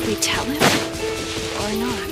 we tell him or not?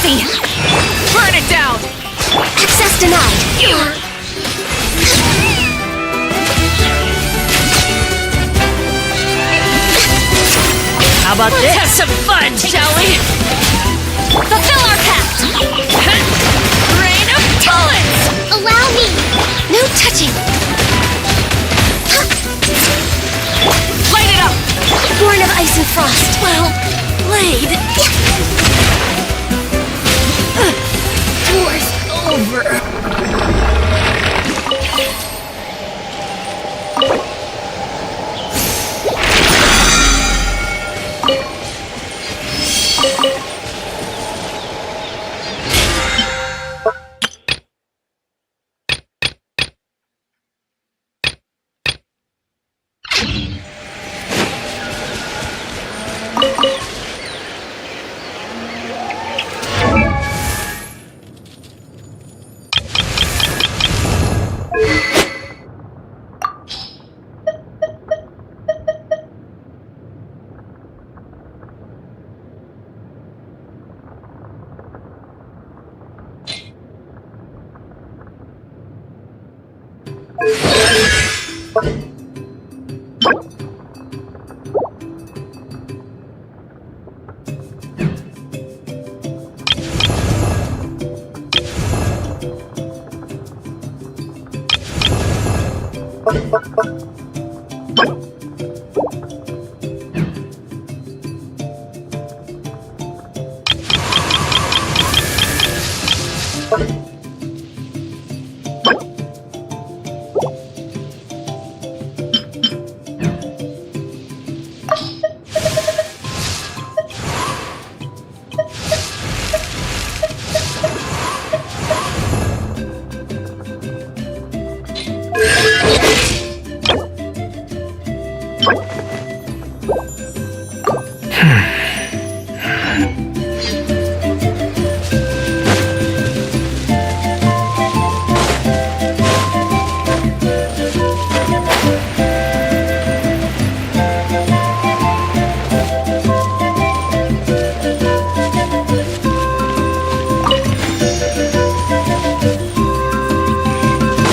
Burn it down! Access denied. How about this? Let's have some fun, shall we? Fulfill our pact. Rain of bullets! Allow me. No touching. Light it up! Born of ice and frost. Well played. War's over.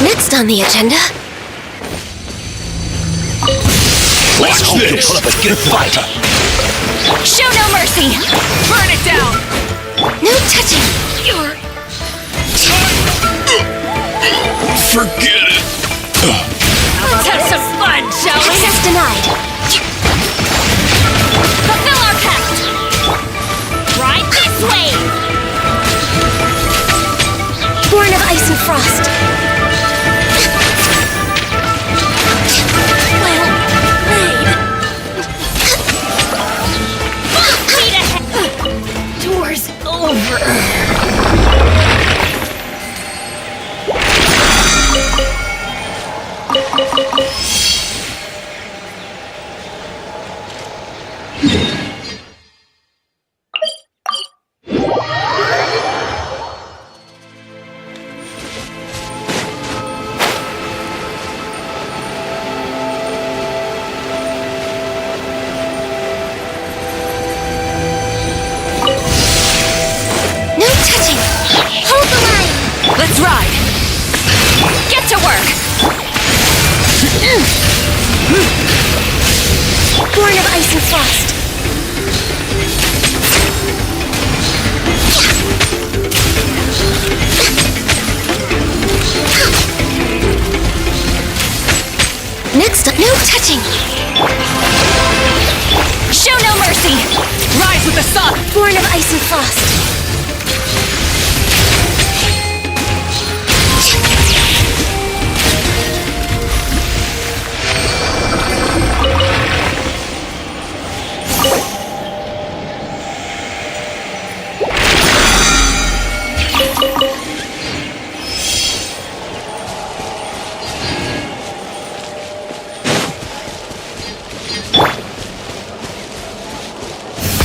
Next on the agenda. Watch this! Put up a good fight! Show no mercy! Burn it down! No touching! You're... Forget it! Let's have some fun, shall we? Access denied. Fulfill our pact! Right this way! Born of ice and frost. Door's over. No touching! Hold the line! Let's ride. Get to work! Born of ice and frost. Next up, no touching! Show no mercy! Rise with the sun. Born of ice and frost.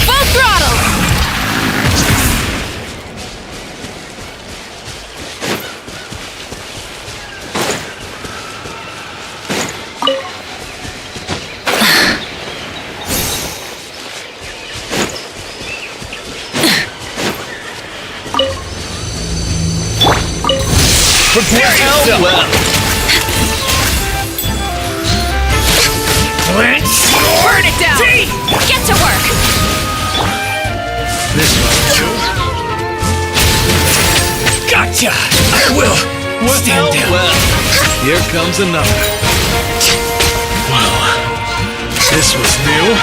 Full throttle. Prepare yourself! Well. Burn it down. Get to work! This must do. Gotcha! I will! Stand down. Well, here comes another. Wow. This was new.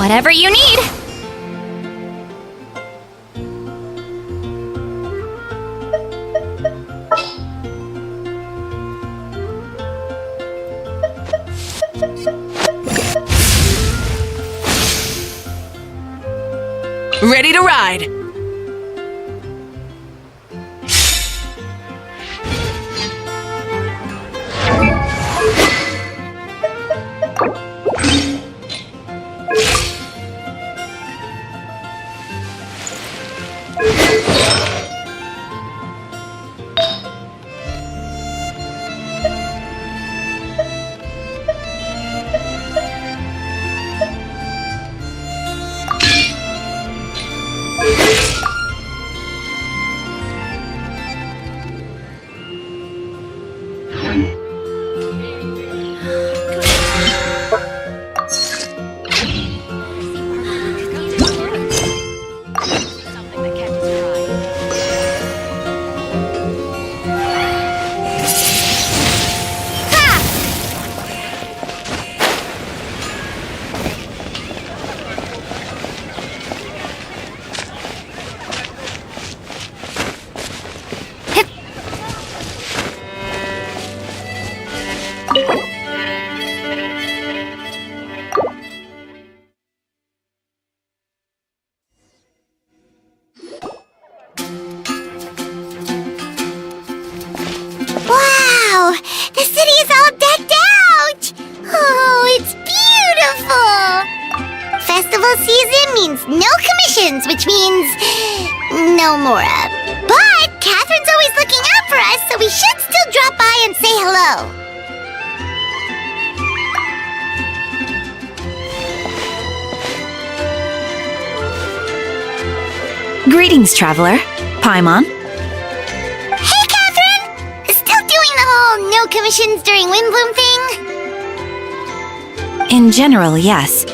Whatever you need. Ready to ride. Wow! The city is all decked out! Oh, it's beautiful! Festival season means no commissions, which means no Mora. But Catherine's always looking out for us, so we should still drop by and say hello. Greetings, traveler. Paimon. Hey, Catherine! Still doing the whole no commissions during Windbloom thing? In general, yes.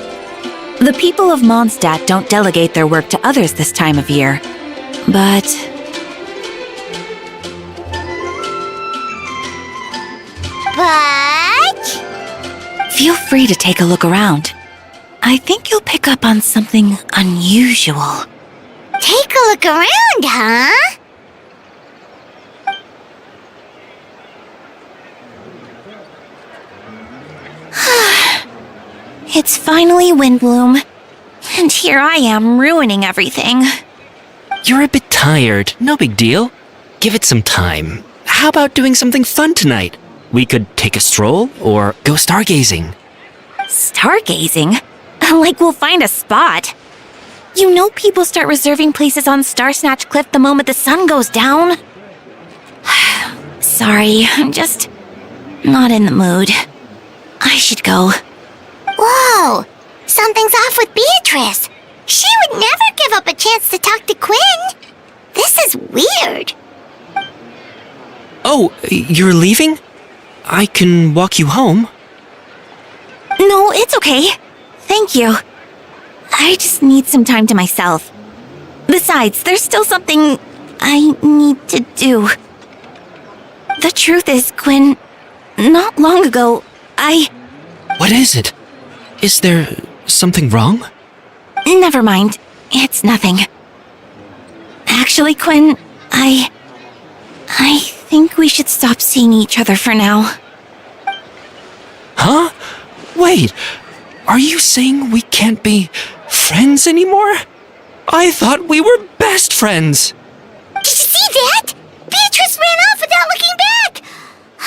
The people of Mondstadt don't delegate their work to others this time of year. But... Feel free to take a look around. I think you'll pick up on something unusual. Take a look around, huh? It's finally Windbloom. And here I am ruining everything. You're a bit tired. No big deal. Give it some time. How about doing something fun tonight? We could take a stroll or go stargazing. Stargazing? Like we'll find a spot. You know people start reserving places on Starsnatch Cliff the moment the sun goes down. Sorry, I'm just not in the mood. I should go. Whoa! Something's off with Beatrice. She would never give up a chance to talk to Quinn. This is weird. Oh, you're leaving? I can walk you home. No, it's okay. Thank you. I just need some time to myself. Besides, there's still something I need to do. The truth is, Quinn, not long ago, What is it? Is there something wrong? Never mind. It's nothing. Actually, Quinn, I think we should stop seeing each other for now. Huh? Wait, are you saying we can't be friends anymore? I thought we were best friends. Did you see that? Beatrice ran off without looking back.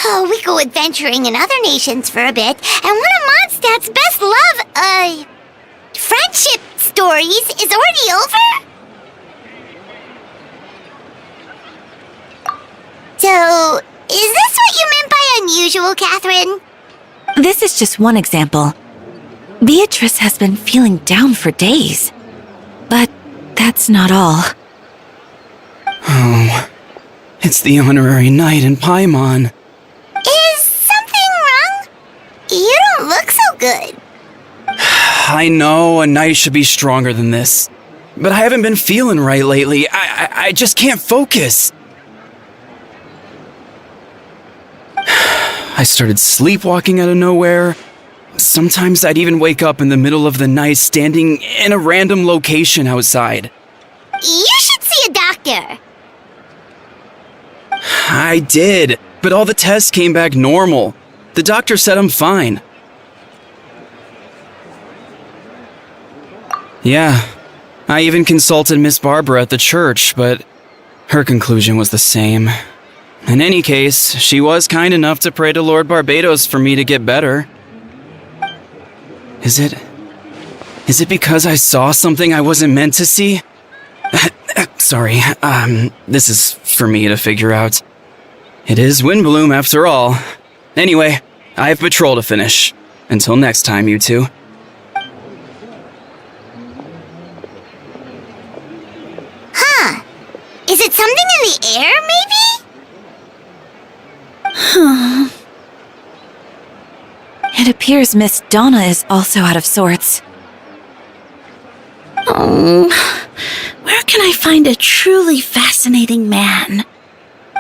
Oh, we go adventuring in other nations for a bit, and one of Mondstadt's best friendship stories is already over? So, is this what you meant by unusual, Catherine? This is just one example. Beatrice has been feeling down for days. But that's not all. Oh, it's the honorary knight in Paimon. Is something wrong? You don't look so good. I know a knight should be stronger than this, but I haven't been feeling right lately. I just can't focus. I started sleepwalking out of nowhere. Sometimes I'd even wake up in the middle of the night standing in a random location outside. You should see a doctor. I did, but all the tests came back normal. The doctor said I'm fine. Yeah, I even consulted Miss Barbara at the church, but her conclusion was the same. In any case, she was kind enough to pray to Lord Barbados for me to get better. Is it because I saw something I wasn't meant to see? Sorry, this is for me to figure out. It is Windbloom after all. Anyway, I have patrol to finish. Until next time, you two. Is it something in the air, maybe? It appears Miss Donna is also out of sorts. Oh, where can I find a truly fascinating man?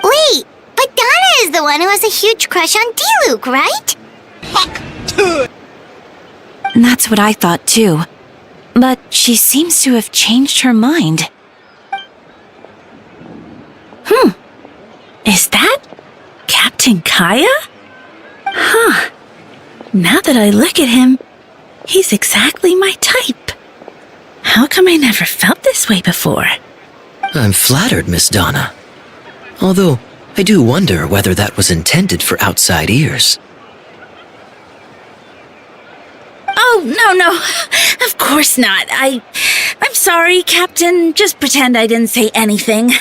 Wait, but Donna is the one who has a huge crush on D-Luke, right? That's what I thought too. But she seems to have changed her mind. Is that Captain Kaya? Huh. Now that I look at him, he's exactly my type. How come I never felt this way before? I'm flattered, Miss Donna. Although, I do wonder whether that was intended for outside ears. Oh, no. Of course not. I'm sorry, Captain. Just pretend I didn't say anything.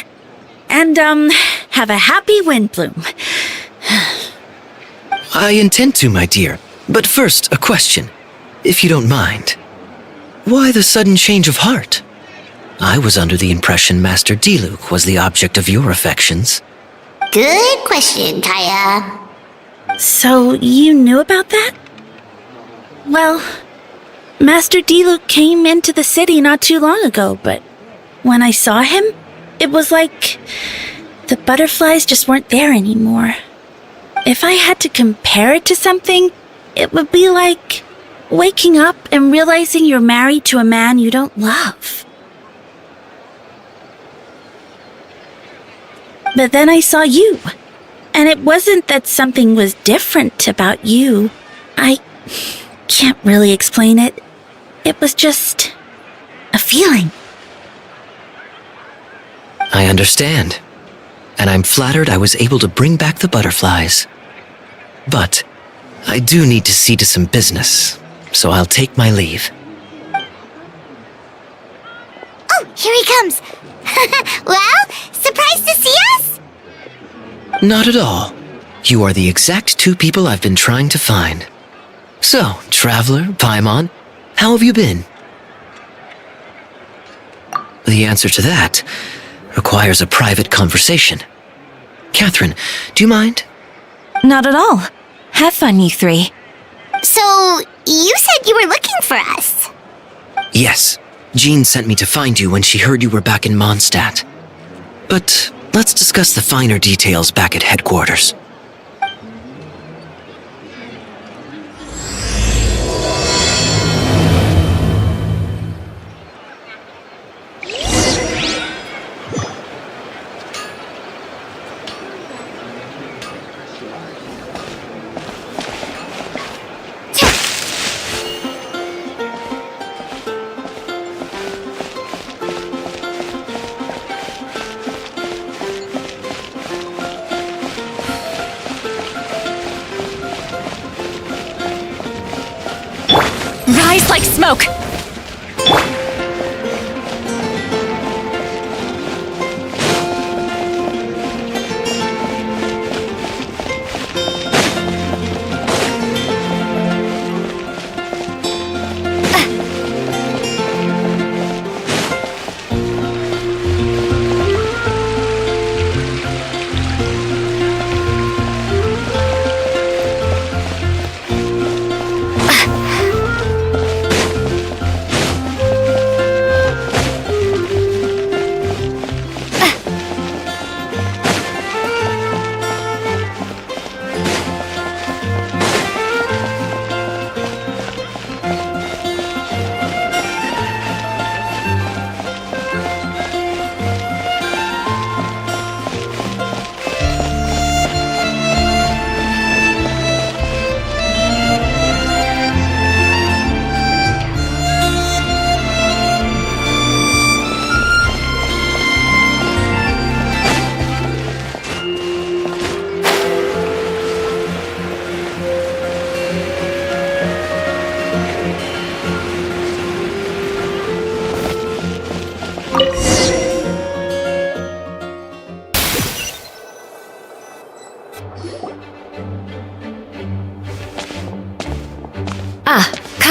And, have a happy Windbloom. I intend to, my dear. But first, a question, if you don't mind. Why the sudden change of heart? I was under the impression Master D-Luke was the object of your affections. Good question, Kaya. So, you knew about that? Well, Master D-Luke came into the city not too long ago, but when I saw him, it was like the butterflies just weren't there anymore. If I had to compare it to something, it would be like waking up and realizing you're married to a man you don't love. But then I saw you, and it wasn't that something was different about you. I can't really explain it. It was just a feeling. I understand. And I'm flattered I was able to bring back the butterflies. But I do need to see to some business, so I'll take my leave. Oh, here he comes. Well, surprised to see us? Not at all. You are the exact two people I've been trying to find. So, Traveler, Paimon, how have you been? The answer to that requires a private conversation. Catherine, do you mind? Not at all. Have fun, you three. So, you said you were looking for us. Yes. Jean sent me to find you when she heard you were back in Mondstadt. But let's discuss the finer details back at headquarters. Rise like smoke!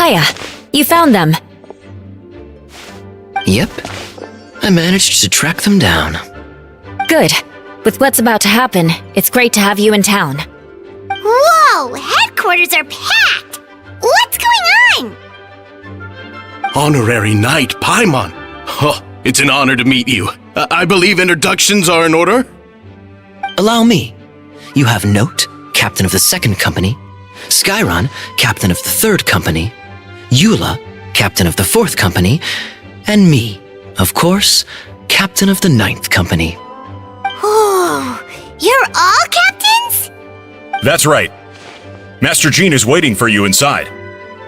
Kaya, you found them. Yep. I managed to track them down. Good. With what's about to happen, it's great to have you in town. Whoa! Headquarters are packed! What's going on? Honorary Knight Paimon. Oh, it's an honor to meet you. I believe introductions are in order? Allow me. You have Note, captain of the 2nd company, Skyron, captain of the 3rd company, Eula, captain of the 4th company, and me, of course, captain of the 9th company. Oh, you're all captains? That's right. Master Jean is waiting for you inside.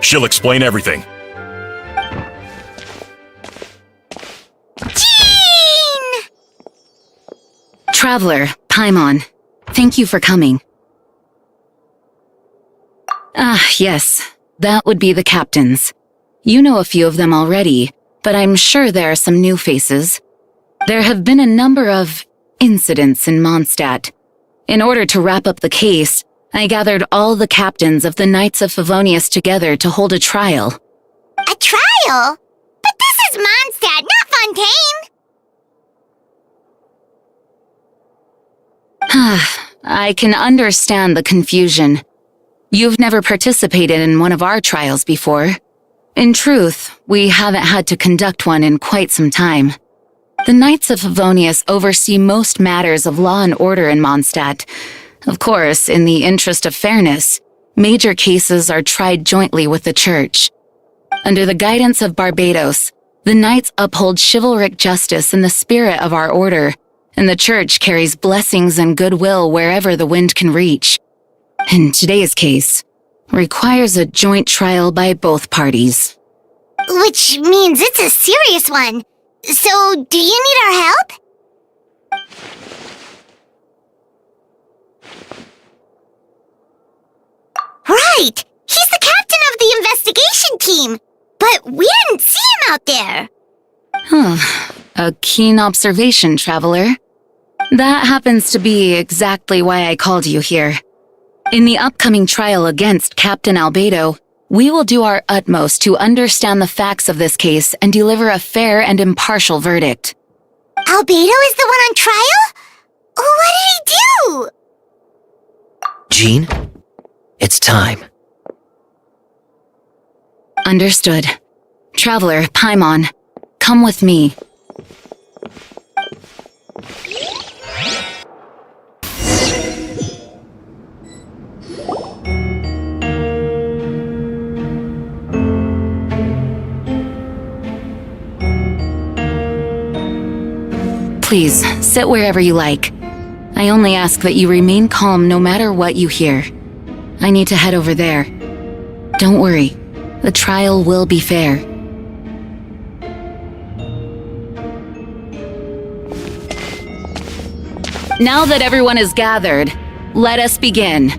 She'll explain everything. Jean! Traveler, Paimon, thank you for coming. Yes, that would be the captains. You know a few of them already, but I'm sure there are some new faces. There have been a number of incidents in Mondstadt. In order to wrap up the case, I gathered all the captains of the Knights of Favonius together to hold a trial. A trial? But this is Mondstadt, not Fontaine! I can understand the confusion. You've never participated in one of our trials before. In truth, we haven't had to conduct one in quite some time. The Knights of Favonius oversee most matters of law and order in Mondstadt. Of course, in the interest of fairness, major cases are tried jointly with the Church. Under the guidance of Barbados, the Knights uphold chivalric justice in the spirit of our order, and the Church carries blessings and goodwill wherever the wind can reach. In today's case, requires a joint trial by both parties. Which means it's a serious one. So, do you need our help? Right! He's the captain of the investigation team! But we didn't see him out there! A keen observation, traveler. That happens to be exactly why I called you here. In the upcoming trial against Captain Albedo, we will do our utmost to understand the facts of this case and deliver a fair and impartial verdict. Albedo is the one on trial? What did he do? Jean, it's time. Understood. Traveler, Paimon, come with me. Please, sit wherever you like. I only ask that you remain calm no matter what you hear. I need to head over there. Don't worry, the trial will be fair. Now that everyone is gathered, let us begin.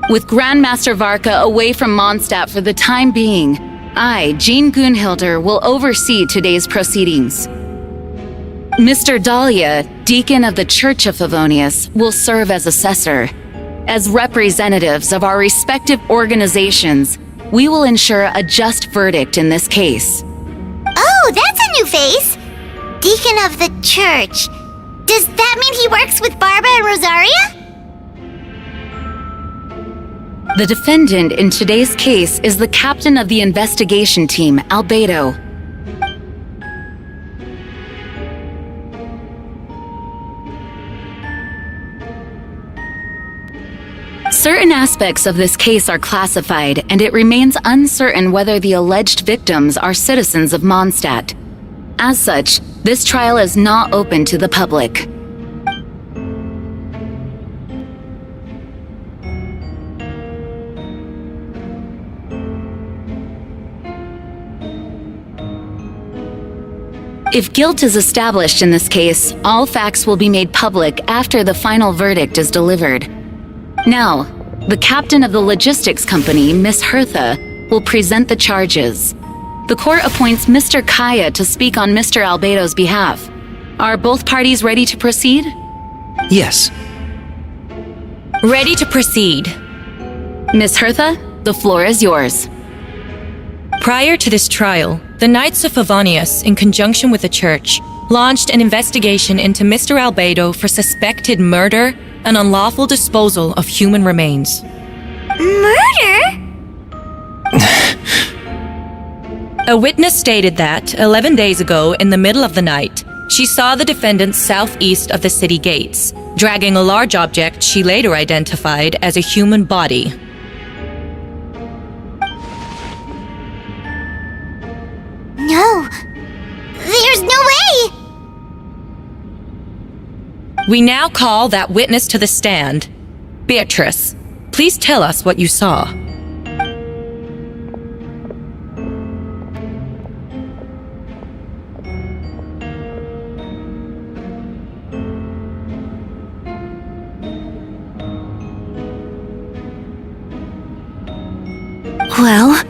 With Grandmaster Varka away from Mondstadt for the time being, I, Jean Gunhilder, will oversee today's proceedings. Mr. Dahlia, Deacon of the Church of Favonius, will serve as assessor. As representatives of our respective organizations, we will ensure a just verdict in this case. Oh, that's a new face! Deacon of the Church. Does that mean he works with Barbara and Rosaria? The defendant in today's case is the captain of the investigation team, Albedo. Certain aspects of this case are classified, and it remains uncertain whether the alleged victims are citizens of Mondstadt. As such, this trial is not open to the public. If guilt is established in this case, all facts will be made public after the final verdict is delivered. Now, the captain of the logistics company, Miss Hertha, will present the charges. The court appoints Mr. Kaya to speak on Mr. Albedo's behalf. Are both parties ready to proceed? Yes. Ready to proceed. Miss Hertha, the floor is yours. Prior to this trial, the Knights of Favonius, in conjunction with the church, launched an investigation into Mr. Albedo for suspected murder and unlawful disposal of human remains. Murder? A witness stated that, 11 days ago, in the middle of the night, she saw the defendant southeast of the city gates, dragging a large object she later identified as a human body. No. There's no way! We now call that witness to the stand. Beatrice, please tell us what you saw. Well,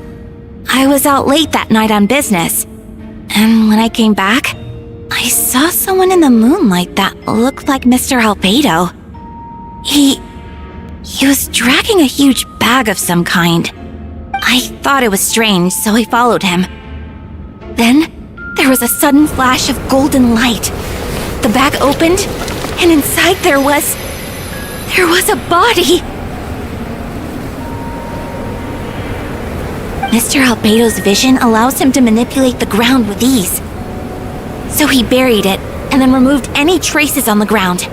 I was out late that night on business, and when I came back, I saw someone in the moonlight that looked like Mr. Albedo. He was dragging a huge bag of some kind. I thought it was strange, so I followed him. Then, there was a sudden flash of golden light. The bag opened, and inside there was a body. Mr. Albedo's vision allows him to manipulate the ground with ease. So he buried it, and then removed any traces on the ground.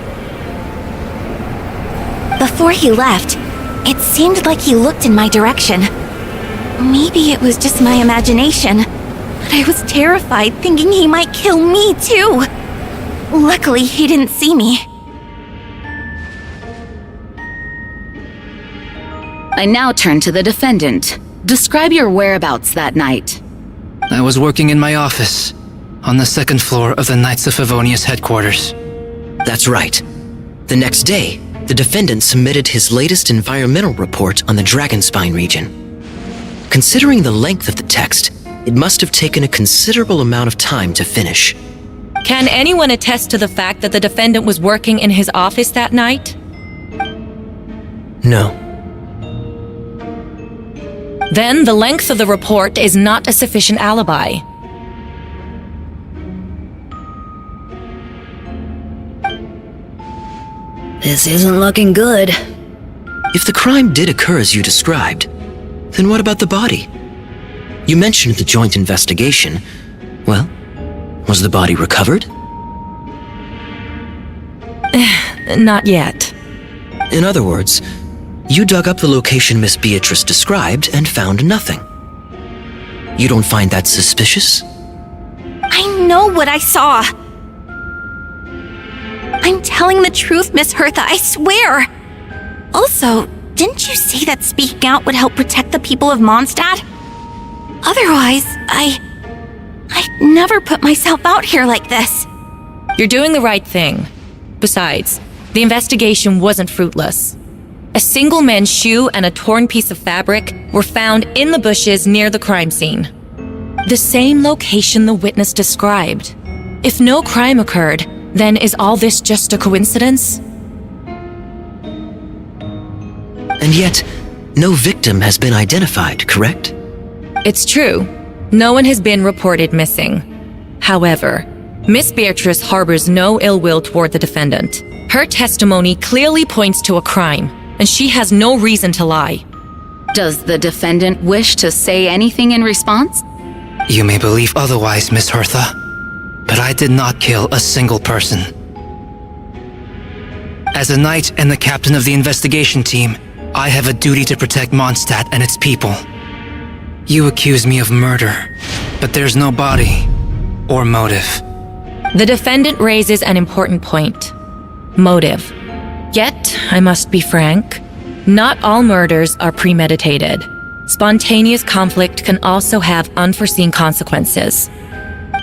Before he left, it seemed like he looked in my direction. Maybe it was just my imagination, but I was terrified thinking he might kill me too. Luckily, he didn't see me. I now turn to the defendant. Describe your whereabouts that night. I was working in my office, on the second floor of the Knights of Favonius headquarters. That's right. The next day, the defendant submitted his latest environmental report on the Dragonspine region. Considering the length of the text, it must have taken a considerable amount of time to finish. Can anyone attest to the fact that the defendant was working in his office that night? No. Then the length of the report is not a sufficient alibi. This isn't looking good. If the crime did occur as you described, then what about the body? You mentioned the joint investigation. Well, was the body recovered? Not yet. In other words, you dug up the location Miss Beatrice described and found nothing. You don't find that suspicious? I know what I saw. I'm telling the truth, Miss Hertha, I swear. Also, didn't you say that speaking out would help protect the people of Mondstadt? Otherwise, I'd never put myself out here like this. You're doing the right thing. Besides, the investigation wasn't fruitless. A single men's shoe and a torn piece of fabric were found in the bushes near the crime scene. The same location the witness described. If no crime occurred, then is all this just a coincidence? And yet, no victim has been identified, correct? It's true. No one has been reported missing. However, Miss Beatrice harbors no ill will toward the defendant. Her testimony clearly points to a crime, and she has no reason to lie. Does the defendant wish to say anything in response? You may believe otherwise, Miss Hertha, but I did not kill a single person. As a knight and the captain of the investigation team, I have a duty to protect Mondstadt and its people. You accuse me of murder, but there's no body or motive. The defendant raises an important point. Motive. Yet, I must be frank, not all murders are premeditated. Spontaneous conflict can also have unforeseen consequences.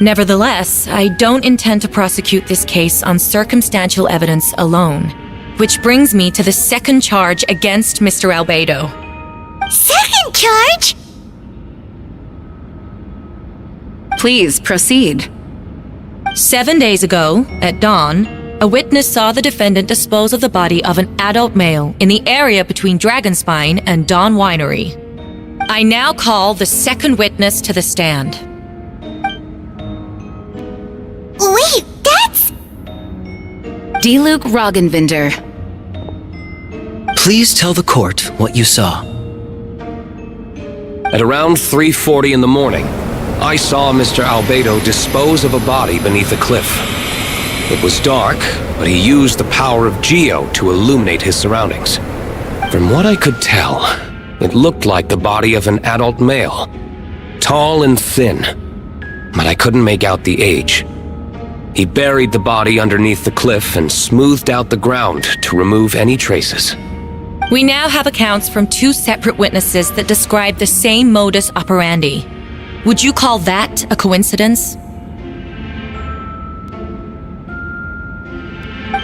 Nevertheless, I don't intend to prosecute this case on circumstantial evidence alone, which brings me to the second charge against Mr. Albedo. Second charge? Please proceed. 7 days ago, at dawn, a witness saw the defendant dispose of the body of an adult male in the area between Dragonspine and Dawn Winery. I now call the second witness to the stand. Wait, that's... Diluc Roggenvinder. Please tell the court what you saw. At around 3:40 in the morning, I saw Mr. Albedo dispose of a body beneath a cliff. It was dark, but he used the power of Geo to illuminate his surroundings. From what I could tell, it looked like the body of an adult male, tall and thin, but I couldn't make out the age. He buried the body underneath the cliff and smoothed out the ground to remove any traces. We now have accounts from 2 separate witnesses that describe the same modus operandi. Would you call that a coincidence?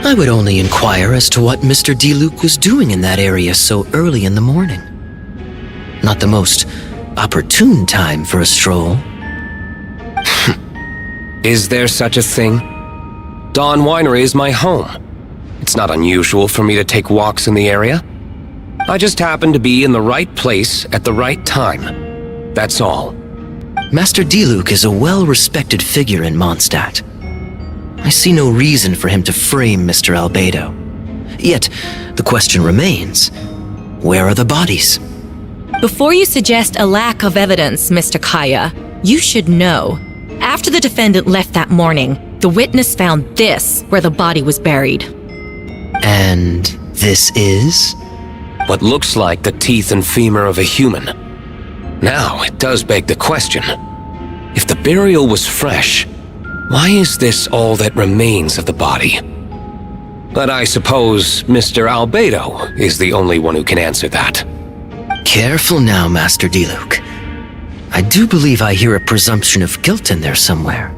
I would only inquire as to what Mr. Diluc was doing in that area so early in the morning. Not the most opportune time for a stroll. Is there such a thing? Dawn Winery is my home. It's not unusual for me to take walks in the area. I just happen to be in the right place at the right time. That's all. Master Diluc is a well-respected figure in Mondstadt. I see no reason for him to frame Mr. Albedo. Yet, the question remains, where are the bodies? Before you suggest a lack of evidence, Mr. Kaya, you should know. After the defendant left that morning, the witness found this where the body was buried. And this is? What looks like the teeth and femur of a human. Now, it does beg the question. If the burial was fresh, why is this all that remains of the body? But I suppose Mr. Albedo is the only one who can answer that. Careful now, Master Diluc. I do believe I hear a presumption of guilt in there somewhere.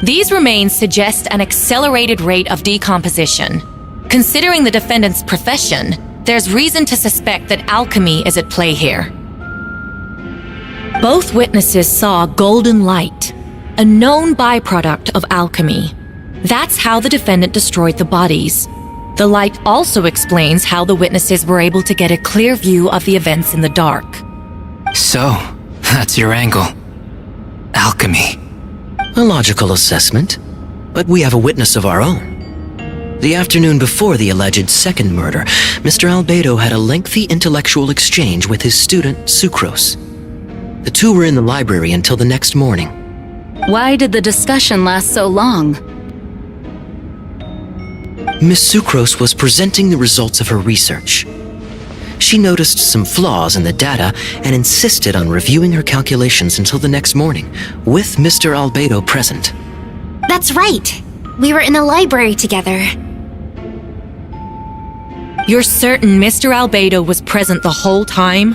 These remains suggest an accelerated rate of decomposition. Considering the defendant's profession, there's reason to suspect that alchemy is at play here. Both witnesses saw golden light, a known byproduct of alchemy. That's how the defendant destroyed the bodies. The light also explains how the witnesses were able to get a clear view of the events in the dark. So, that's your angle. Alchemy. A logical assessment, but we have a witness of our own. The afternoon before the alleged second murder, Mr. Albedo had a lengthy intellectual exchange with his student, Sucrose. The two were in the library until the next morning. Why did the discussion last so long? Miss Sucrose was presenting the results of her research. She noticed some flaws in the data and insisted on reviewing her calculations until the next morning, with Mr. Albedo present. That's right. We were in the library together. You're certain Mr. Albedo was present the whole time?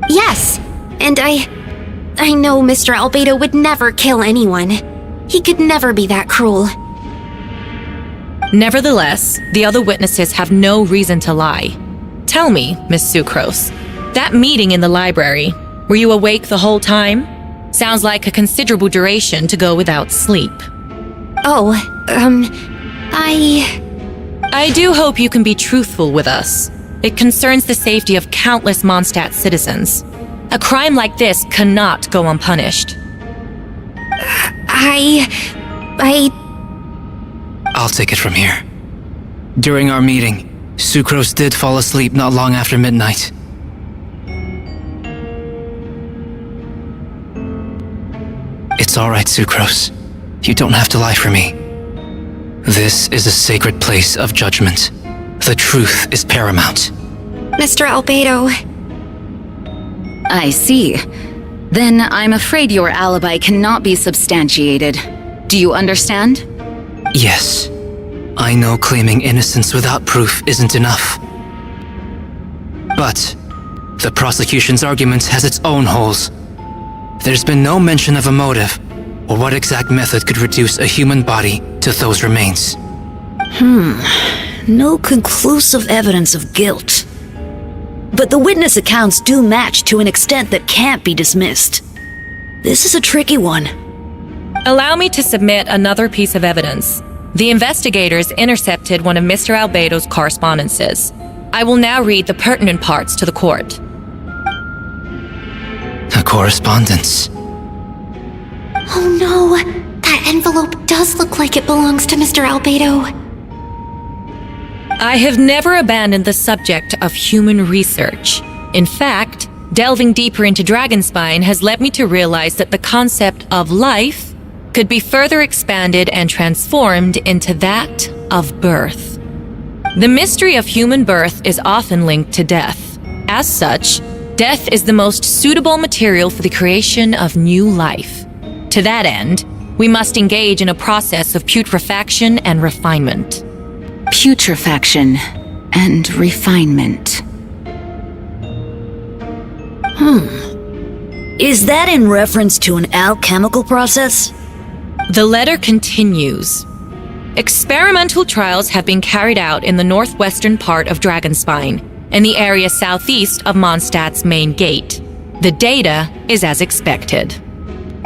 Yes, and I know Mr. Albedo would never kill anyone. He could never be that cruel. Nevertheless, the other witnesses have no reason to lie. Tell me, Miss Sucrose, that meeting in the library, were you awake the whole time? Sounds like a considerable duration to go without sleep. Oh, I do hope you can be truthful with us. It concerns the safety of countless Mondstadt citizens. A crime like this cannot go unpunished. I'll take it from here. During our meeting, Sucrose did fall asleep not long after midnight. It's all right, Sucrose. You don't have to lie for me. This is a sacred place of judgment. The truth is paramount. Mr. Albedo. I see. Then I'm afraid your alibi cannot be substantiated. Do you understand? Yes. I know claiming innocence without proof isn't enough. But the prosecution's argument has its own holes. There's been no mention of a motive, or what exact method could reduce a human body to those remains. No conclusive evidence of guilt. But the witness accounts do match to an extent that can't be dismissed. This is a tricky one. Allow me to submit another piece of evidence. The investigators intercepted one of Mr. Albedo's correspondences. I will now read the pertinent parts to the court. A correspondence. Oh no, that envelope does look like it belongs to Mr. Albedo. I have never abandoned the subject of human research. In fact, delving deeper into Dragonspine has led me to realize that the concept of life could be further expanded and transformed into that of birth. The mystery of human birth is often linked to death. As such, death is the most suitable material for the creation of new life. To that end, we must engage in a process of putrefaction and refinement. Putrefaction and refinement. Is that in reference to an alchemical process? The letter continues. Experimental trials have been carried out in the northwestern part of Dragonspine and the area southeast of Mondstadt's main gate. The data is as expected.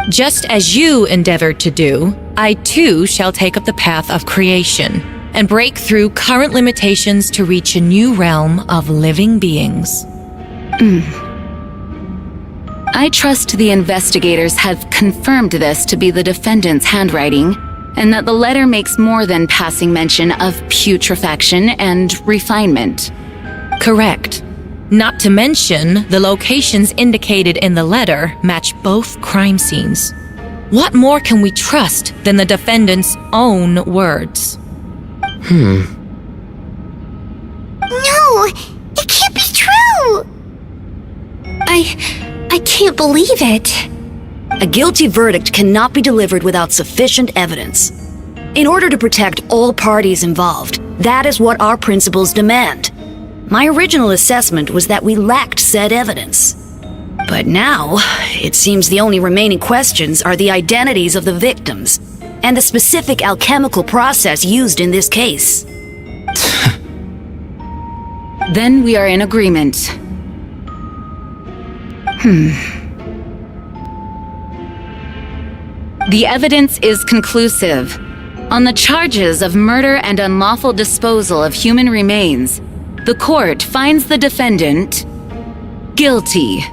Just as you endeavored to do, I too shall take up the path of creation and break through current limitations to reach a new realm of living beings. I trust the investigators have confirmed this to be the defendant's handwriting, and that the letter makes more than passing mention of putrefaction and refinement. Correct. Not to mention, the locations indicated in the letter match both crime scenes. What more can we trust than the defendant's own words? No! It can't be true! I can't believe it. A guilty verdict cannot be delivered without sufficient evidence. In order to protect all parties involved, that is what our principles demand. My original assessment was that we lacked said evidence. But now, it seems the only remaining questions are the identities of the victims and the specific alchemical process used in this case. Then we are in agreement. The evidence is conclusive. On the charges of murder and unlawful disposal of human remains, the court finds the defendant guilty.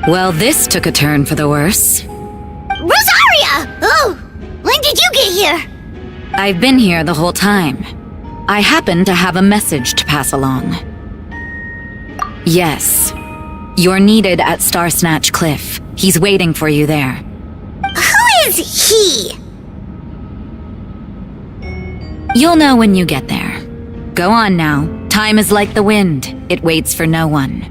Well, this took a turn for the worse. Rosaria! Oh! When did you get here? I've been here the whole time. I happen to have a message to pass along. Yes. You're needed at Starsnatch Cliff. He's waiting for you there. Who is he? You'll know when you get there. Go on now. Time is like the wind. It waits for no one.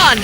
on!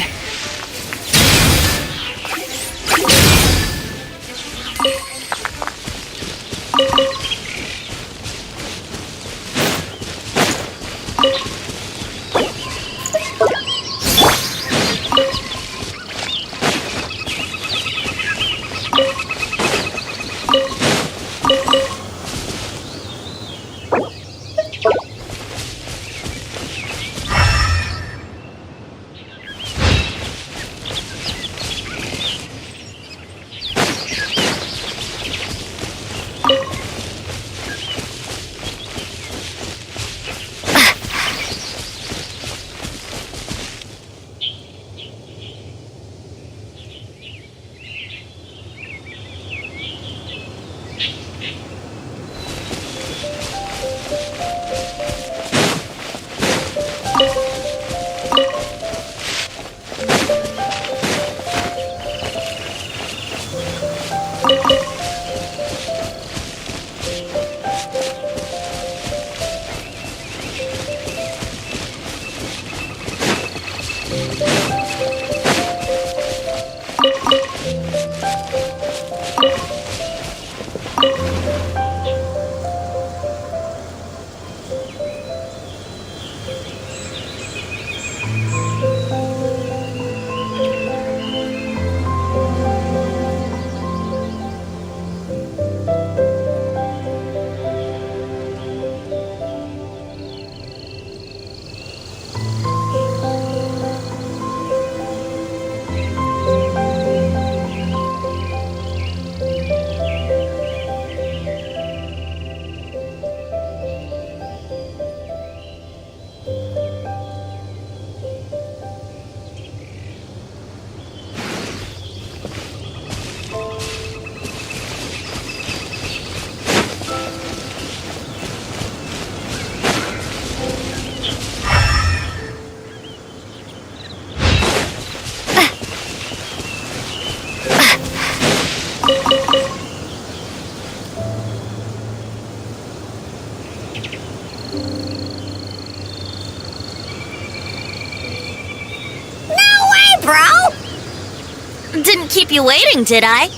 Didn't keep you waiting, did I?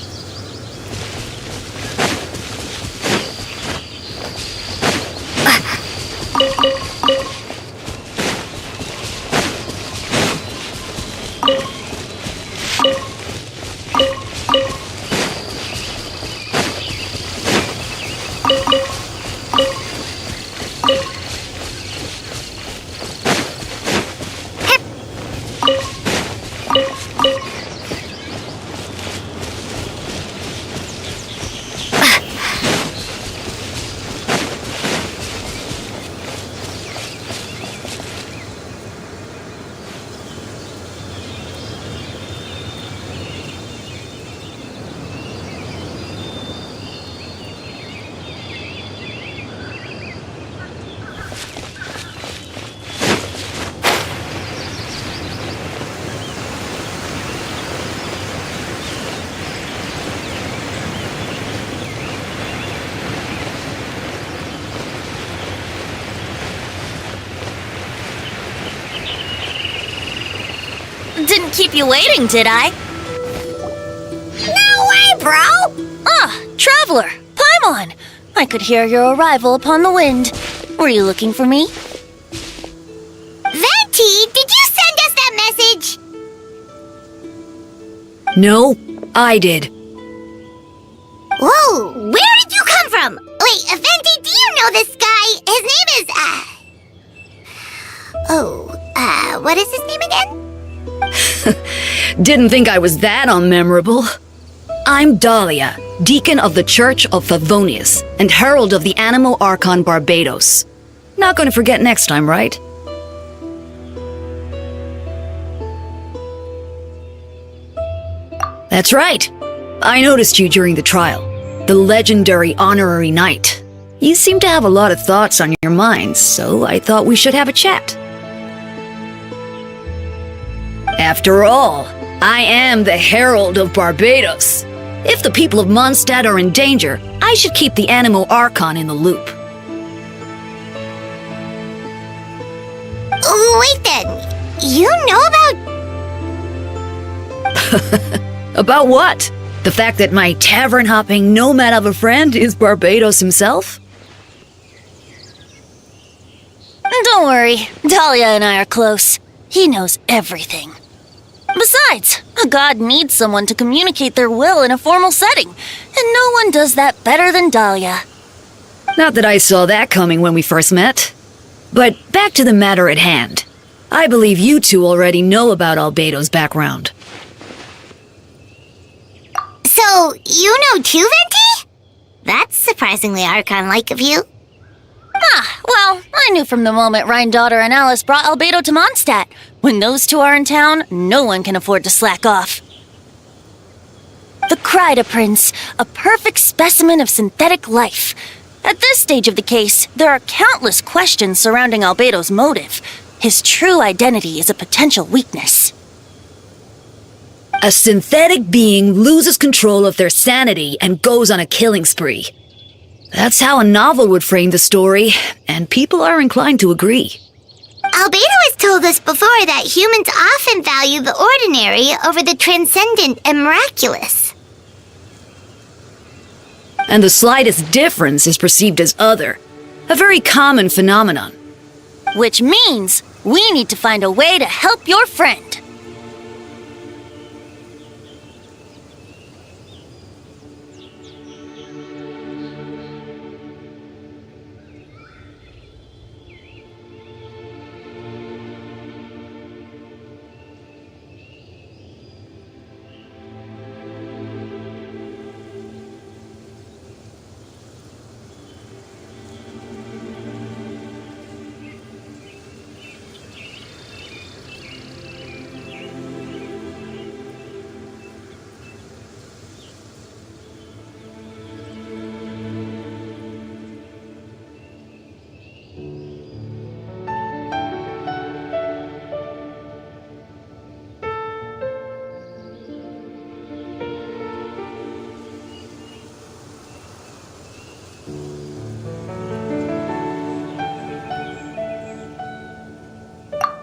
Didn't keep you waiting, did I? No way, bro! Ah, traveler, Paimon! I could hear your arrival upon the wind. Were you looking for me? Venti, did you send us that message? No, I did. Whoa, where did you come from? Wait, Venti, do you know this guy? His name is, what is his name again? Didn't think I was that unmemorable. I'm Dahlia, Deacon of the Church of Favonius and Herald of the Animo Archon Barbados. Not gonna forget next time, right? That's right. I noticed you during the trial. The legendary honorary knight. You seem to have a lot of thoughts on your mind, so I thought we should have a chat. After all, I am the Herald of Barbados. If the people of Mondstadt are in danger, I should keep the Animo Archon in the loop. Wait then, you know about About what? The fact that my tavern-hopping nomad of a friend is Barbados himself? Don't worry, Dahlia and I are close. He knows everything. Besides, a god needs someone to communicate their will in a formal setting, and no one does that better than Dahlia. Not that I saw that coming when we first met. But back to the matter at hand. I believe you two already know about Albedo's background. So, you know too, Venti? That's surprisingly Archon-like of you. Well, I knew from the moment Rhine-Daughter and Alice brought Albedo to Mondstadt. When those two are in town, no one can afford to slack off. The Kryda Prince, a perfect specimen of synthetic life. At this stage of the case, there are countless questions surrounding Albedo's motive. His true identity is a potential weakness. A synthetic being loses control of their sanity and goes on a killing spree. That's how a novel would frame the story, and people are inclined to agree. Albedo has told us before that humans often value the ordinary over the transcendent and miraculous. And the slightest difference is perceived as other. A very common phenomenon. Which means we need to find a way to help your friend.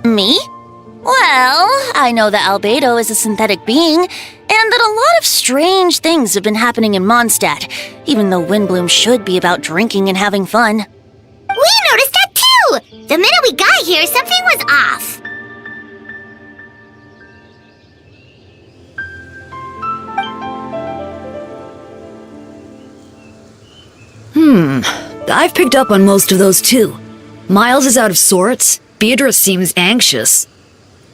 Me? Well, I know that Albedo is a synthetic being, and that a lot of strange things have been happening in Mondstadt, even though Windbloom should be about drinking and having fun. We noticed that too! The minute we got here, something was off. I've picked up on most of those too. Miles is out of sorts. Beatrice seems anxious.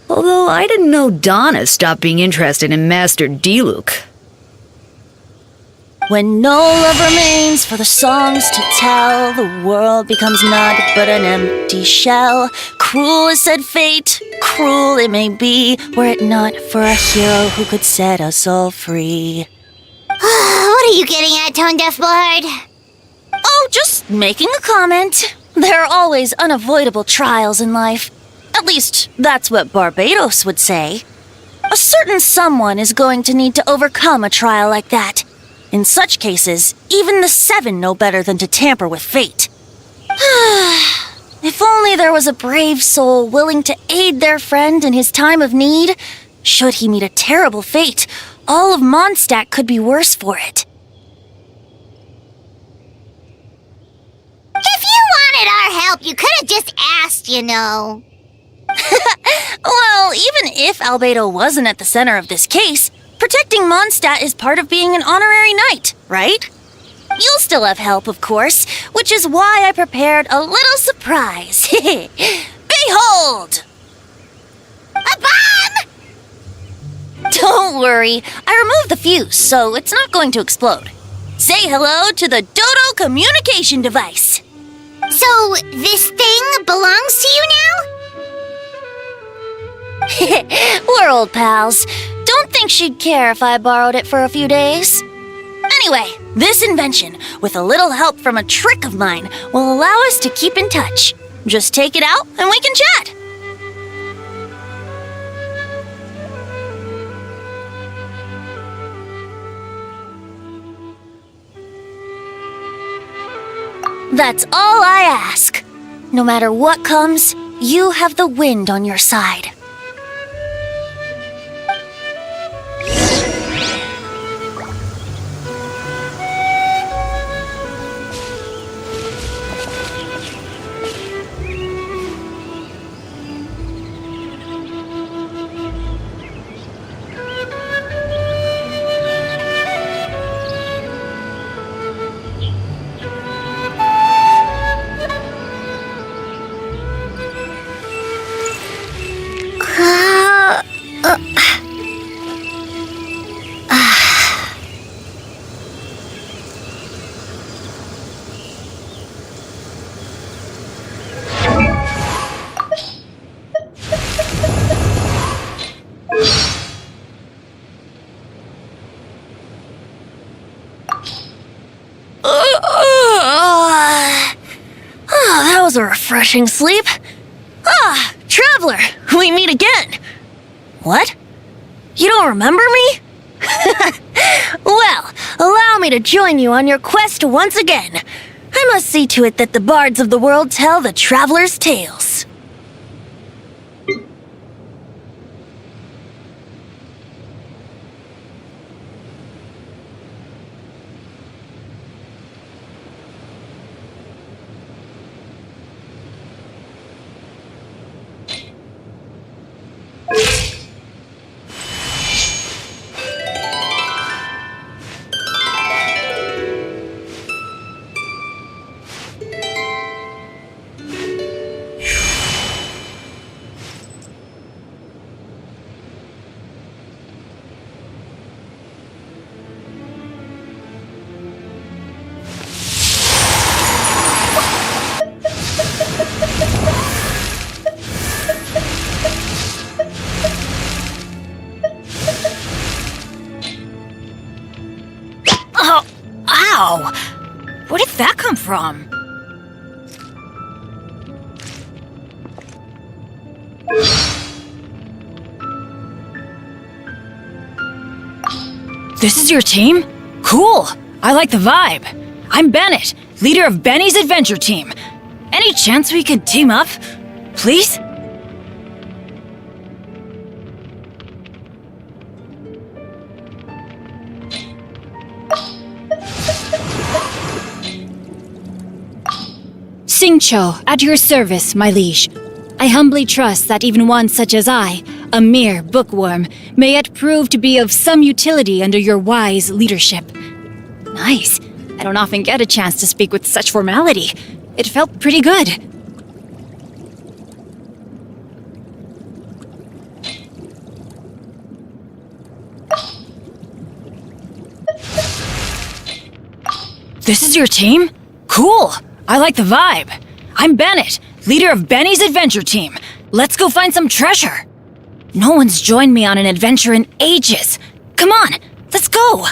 Although I didn't know Donna stopped being interested in Master Diluc. When no love remains for the songs to tell, the world becomes naught but an empty shell. Cruel is said fate, cruel it may be, were it not for a hero who could set us all free. What are you getting at, Tone Deaf Bard? Oh, just making a comment. There are always unavoidable trials in life. At least, that's what Barbados would say. A certain someone is going to need to overcome a trial like that. In such cases, even the Seven know better than to tamper with fate. If only there was a brave soul willing to aid their friend in his time of need. Should he meet a terrible fate, all of Mondstadt could be worse for it. If you wanted our help, you could have just asked, you know. Well, even if Albedo wasn't at the center of this case, protecting Mondstadt is part of being an honorary knight, right? You'll still have help, of course, which is why I prepared a little surprise. Behold! A bomb! Don't worry, I removed the fuse, so it's not going to explode. Say hello to the Dodo communication device. So, this thing belongs to you now? We're old pals. Don't think she'd care if I borrowed it for a few days. Anyway, this invention, with a little help from a trick of mine, will allow us to keep in touch. Just take it out and we can chat. That's all I ask. No matter what comes, you have the wind on your side. refreshing sleep. Ah, Traveler, we meet again. What? You don't remember me? Well, allow me to join you on your quest once again. I must see to it that the bards of the world tell the traveler's tales. Oh, ow! Where did that come from? This is your team? Cool! I like the vibe. I'm Bennett, leader of Benny's adventure team. Any chance we could team up? Please? Singcho, at your service, my liege. I humbly trust that even one such as I, a mere bookworm, may yet prove to be of some utility under your wise leadership. Nice. I don't often get a chance to speak with such formality. It felt pretty good. This is your team? Cool! I like the vibe. I'm Bennett, leader of Benny's adventure team. Let's go find some treasure. No one's joined me on an adventure in ages. Come on, let's go!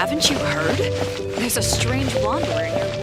Haven't you heard? There's a strange wanderer in your wood.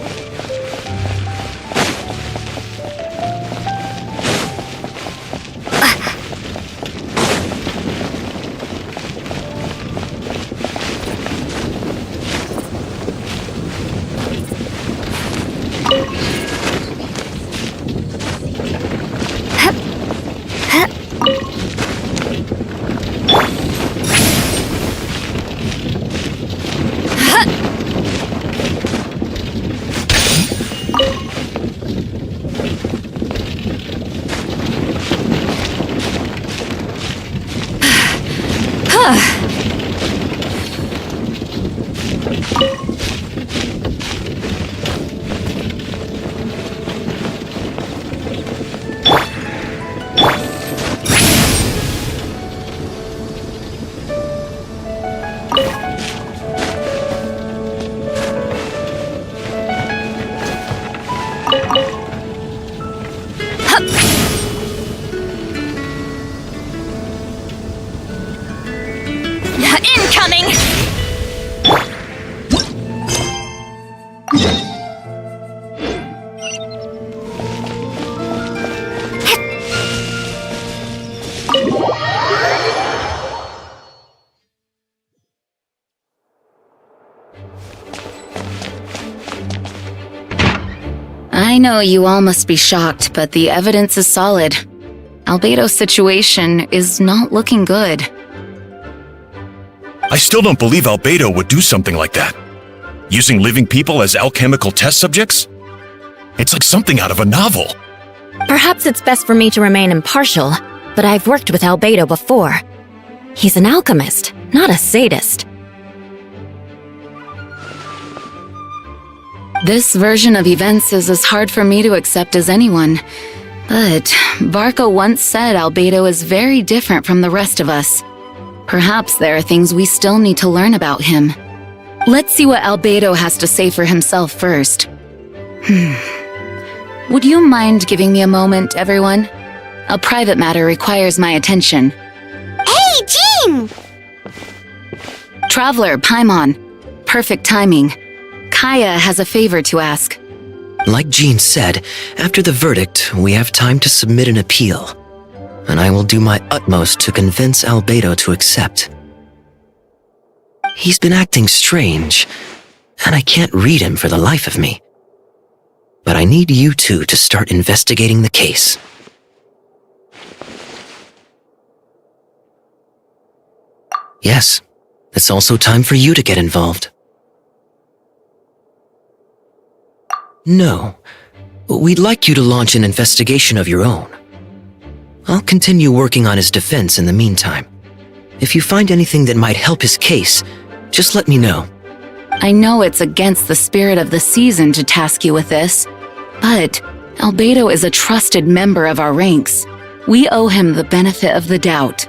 Incoming! I know you all must be shocked, but the evidence is solid. Albedo's situation is not looking good. I still don't believe Albedo would do something like that. Using living people as alchemical test subjects? It's like something out of a novel. Perhaps it's best for me to remain impartial, but I've worked with Albedo before. He's an alchemist, not a sadist. This version of events is as hard for me to accept as anyone. But Varco once said Albedo is very different from the rest of us. Perhaps there are things we still need to learn about him. Let's see what Albedo has to say for himself first. Would you mind giving me a moment, everyone? A private matter requires my attention. Hey, Jean! Traveler, Paimon. Perfect timing. Kaya has a favor to ask. Like Jean said, after the verdict, we have time to submit an appeal. And I will do my utmost to convince Albedo to accept. He's been acting strange, and I can't read him for the life of me. But I need you two to start investigating the case. Yes, it's also time for you to get involved. No, we'd like you to launch an investigation of your own. I'll continue working on his defense in the meantime. If you find anything that might help his case, just let me know. I know it's against the spirit of the season to task you with this, but Albedo is a trusted member of our ranks. We owe him the benefit of the doubt.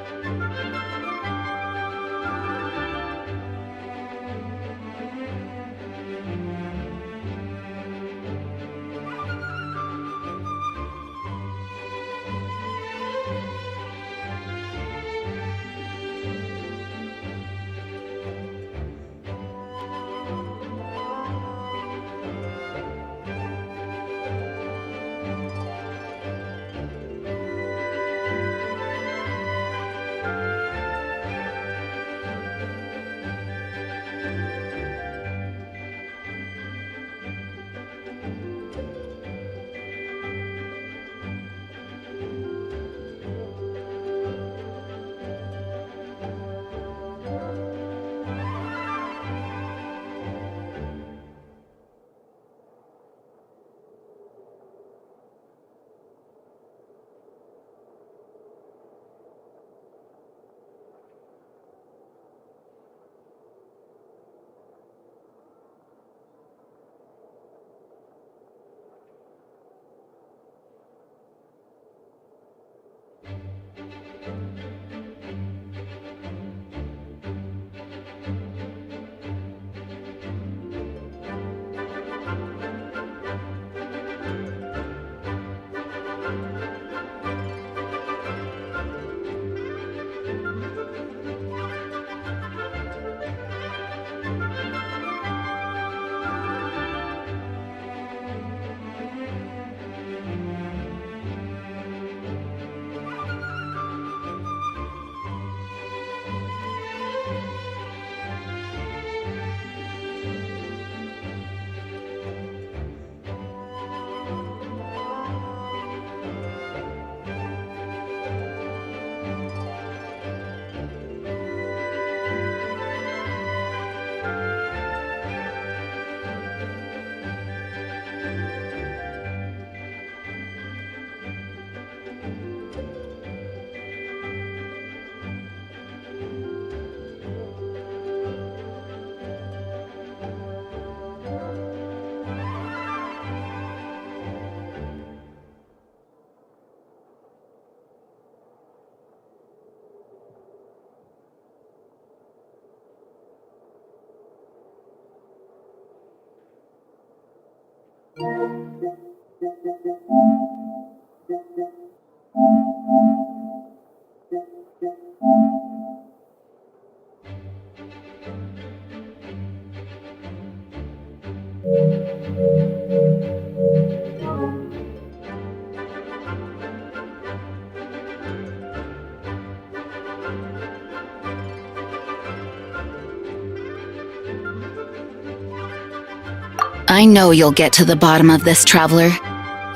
I know you'll get to the bottom of this, Traveler.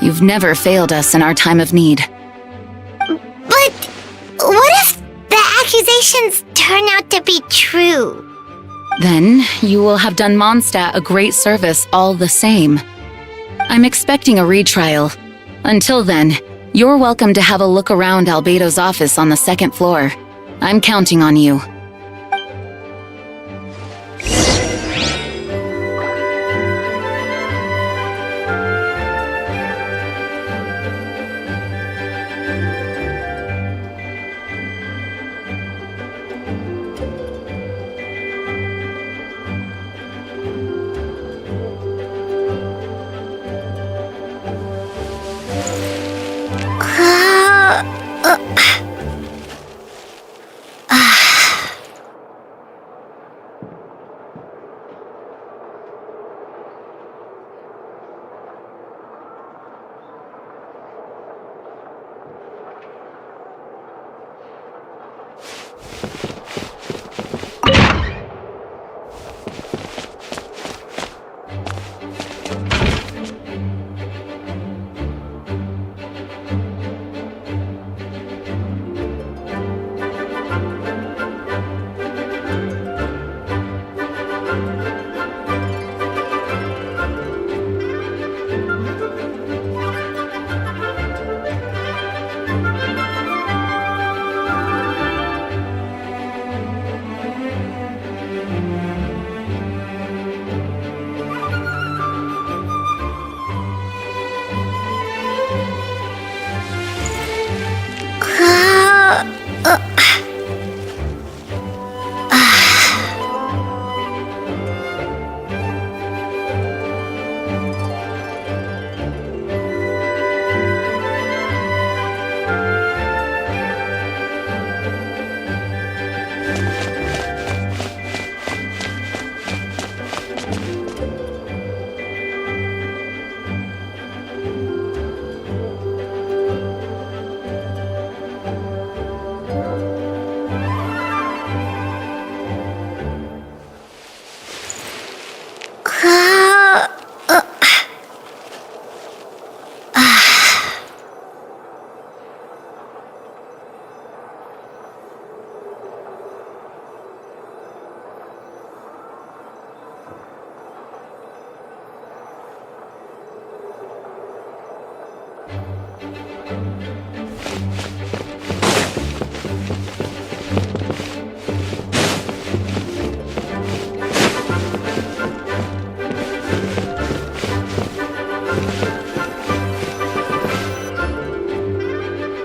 You've never failed us in our time of need. But what if the accusations turn out to be true? Then you will have done Mondstadt a great service all the same. I'm expecting a retrial. Until then, you're welcome to have a look around Albedo's office on the second floor. I'm counting on you.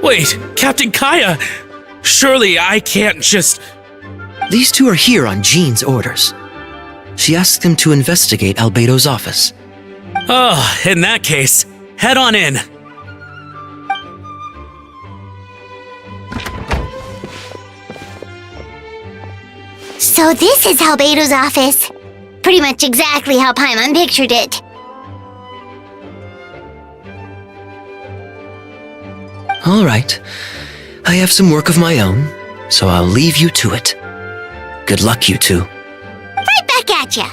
Wait, Captain Kaya! Surely I can't just... These two are here on Jean's orders. She asked them to investigate Albedo's office. Oh, in that case, head on in. So this is Albedo's office. Pretty much exactly how Paimon pictured it. All right. I have some work of my own, so I'll leave you to it. Good luck, you two. Right back at ya.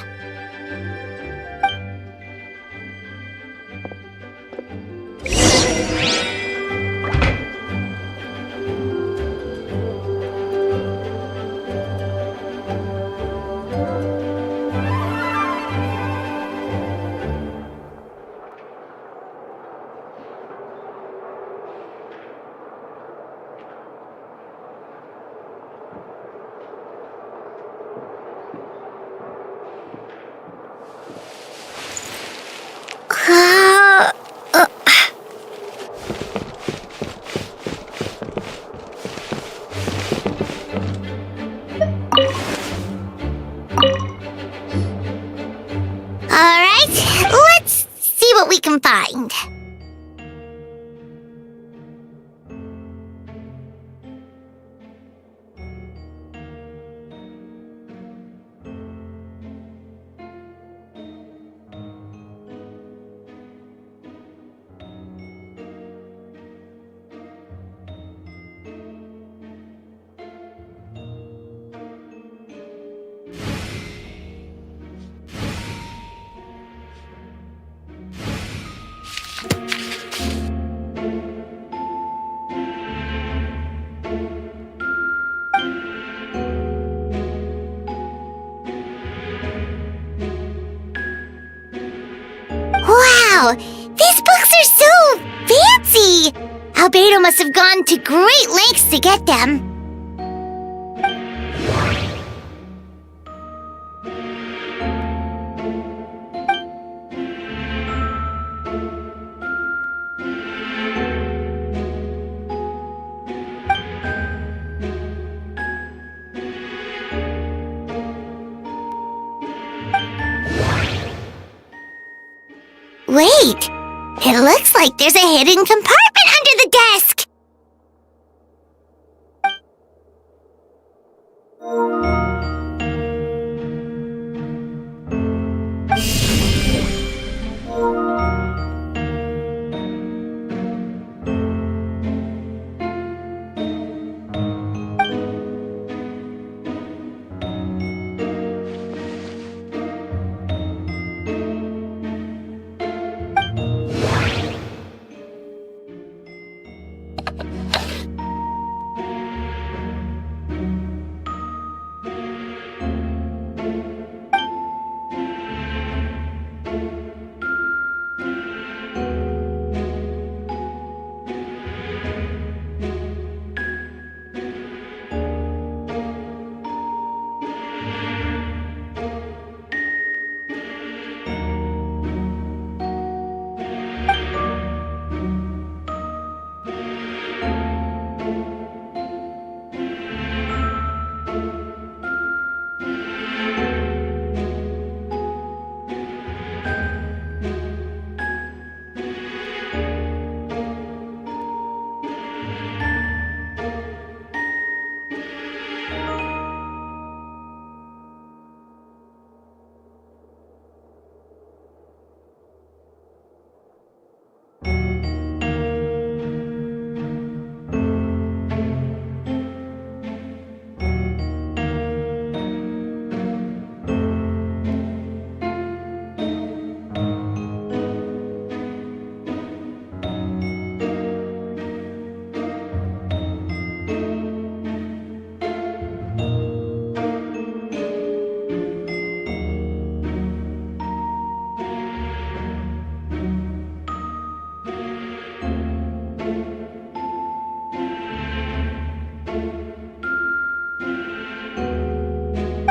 Alright, let's see what we can find. Albedo must have gone to great lengths to get them. Wait, it looks like there's a hidden compartment under the desk!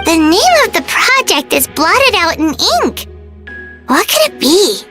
The name of the project is blotted out in ink. What could it be?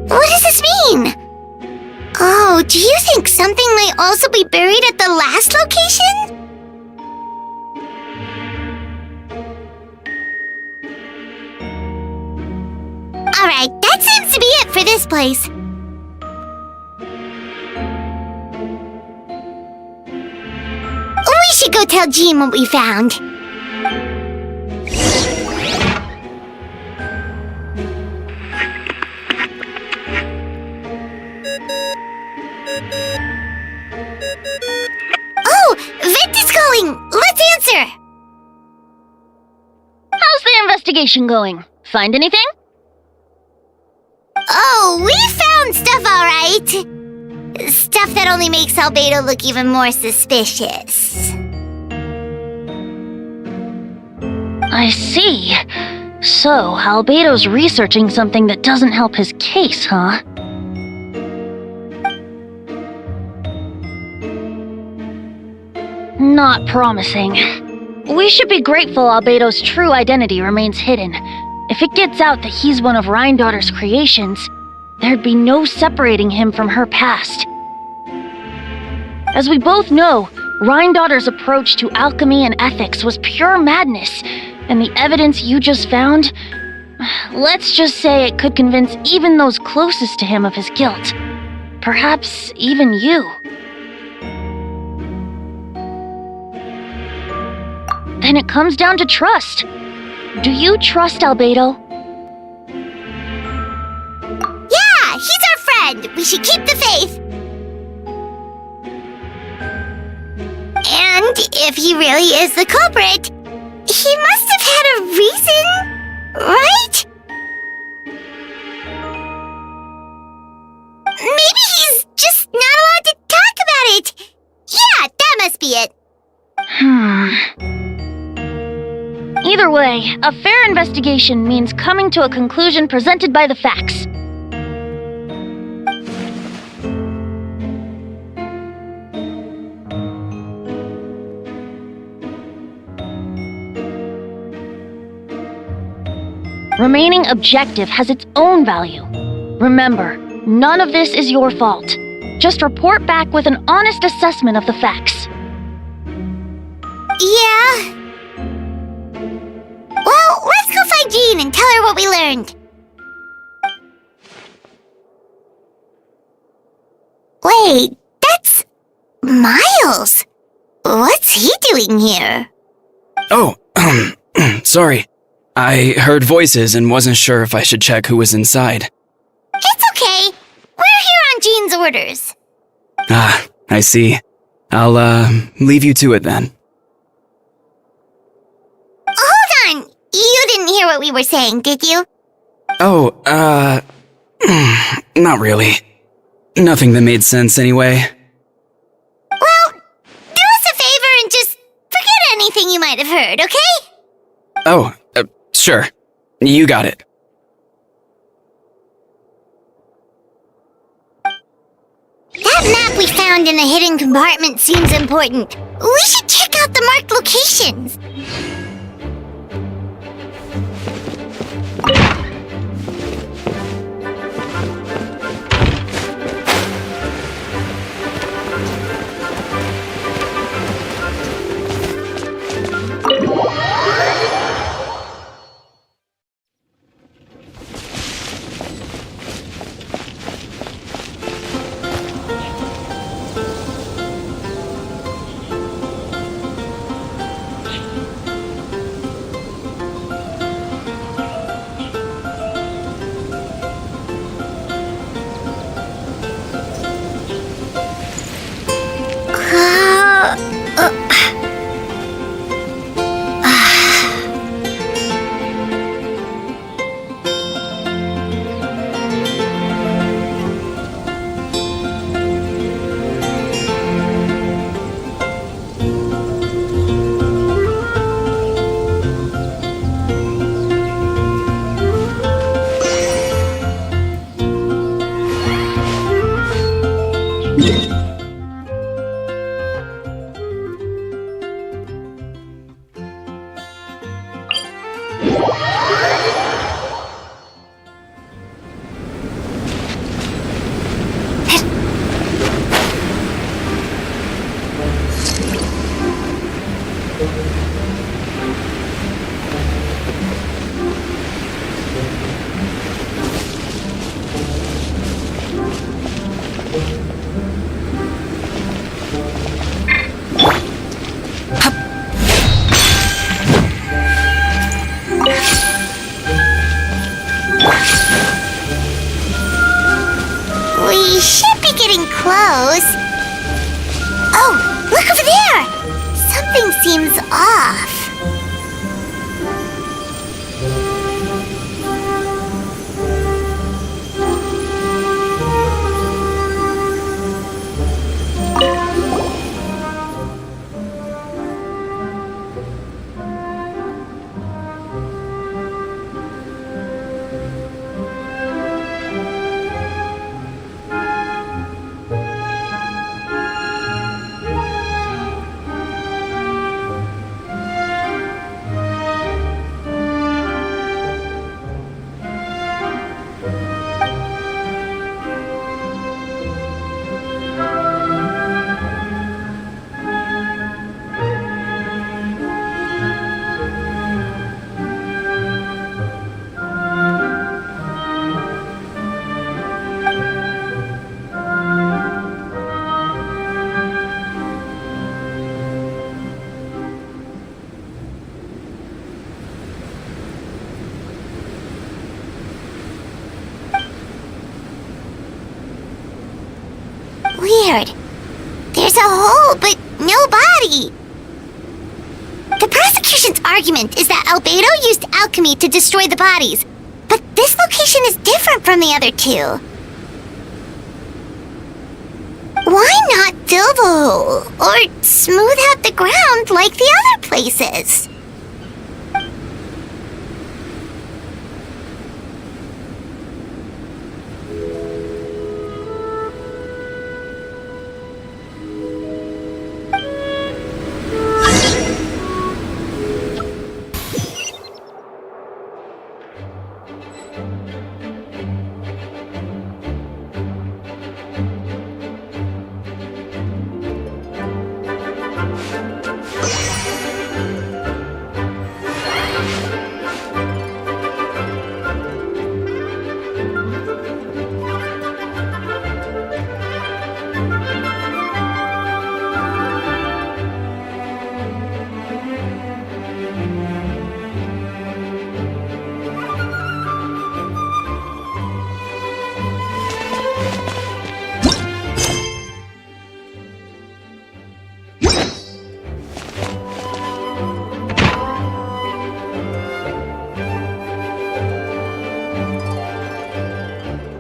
What does this mean? Oh, do you think something might also be buried at the last location? Alright, that seems to be it for this place. We should go tell Jean what we found. Oh, Vent is calling! Let's answer! How's the investigation going? Find anything? Oh, we found stuff, alright. Stuff that only makes Albedo look even more suspicious. I see. So, Albedo's researching something that doesn't help his case, huh? Not promising. We should be grateful Albedo's true identity remains hidden. If it gets out that he's one of Rhindaughter's creations, there'd be no separating him from her past. As we both know, Rhindaughter's approach to alchemy and ethics was pure madness, and the evidence you just found, let's just say it could convince even those closest to him of his guilt. Perhaps even you. Then it comes down to trust. Do you trust Albedo? Yeah, he's our friend. We should keep the faith. And if he really is the culprit, he must have had a reason, right? Maybe he's just not allowed to talk about it. Yeah, that must be it. Either way, a fair investigation means coming to a conclusion presented by the facts. Remaining objective has its own value. Remember, none of this is your fault. Just report back with an honest assessment of the facts. Yeah. Well, let's go find Jean and tell her what we learned. Wait, that's Miles. What's he doing here? Oh, sorry. I heard voices and wasn't sure if I should check who was inside. It's okay. We're here on Jean's orders. Ah, I see. I'll, leave you to it then. Hold on. You didn't hear what we were saying, did you? Oh, not really. Nothing that made sense anyway. Well, do us a favor and just forget anything you might have heard, okay? Oh, sure. You got it. That map we found in a hidden compartment seems important. We should check out the marked locations. We should be getting close. Oh, look over there! Something seems off. Weird. There's a hole, but no body. The prosecution's argument is that Albedo used alchemy to destroy the bodies, but this location is different from the other two. Why not fill the hole, or smooth out the ground like the other places?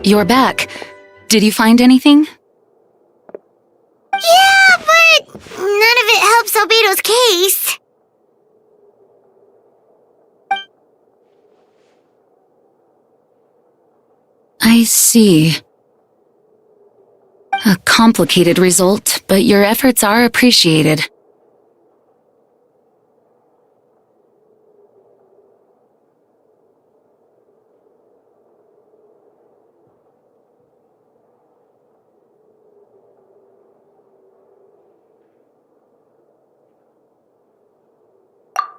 You're back. Did you find anything? Yeah, but none of it helps Albedo's case. I see. A complicated result, but your efforts are appreciated.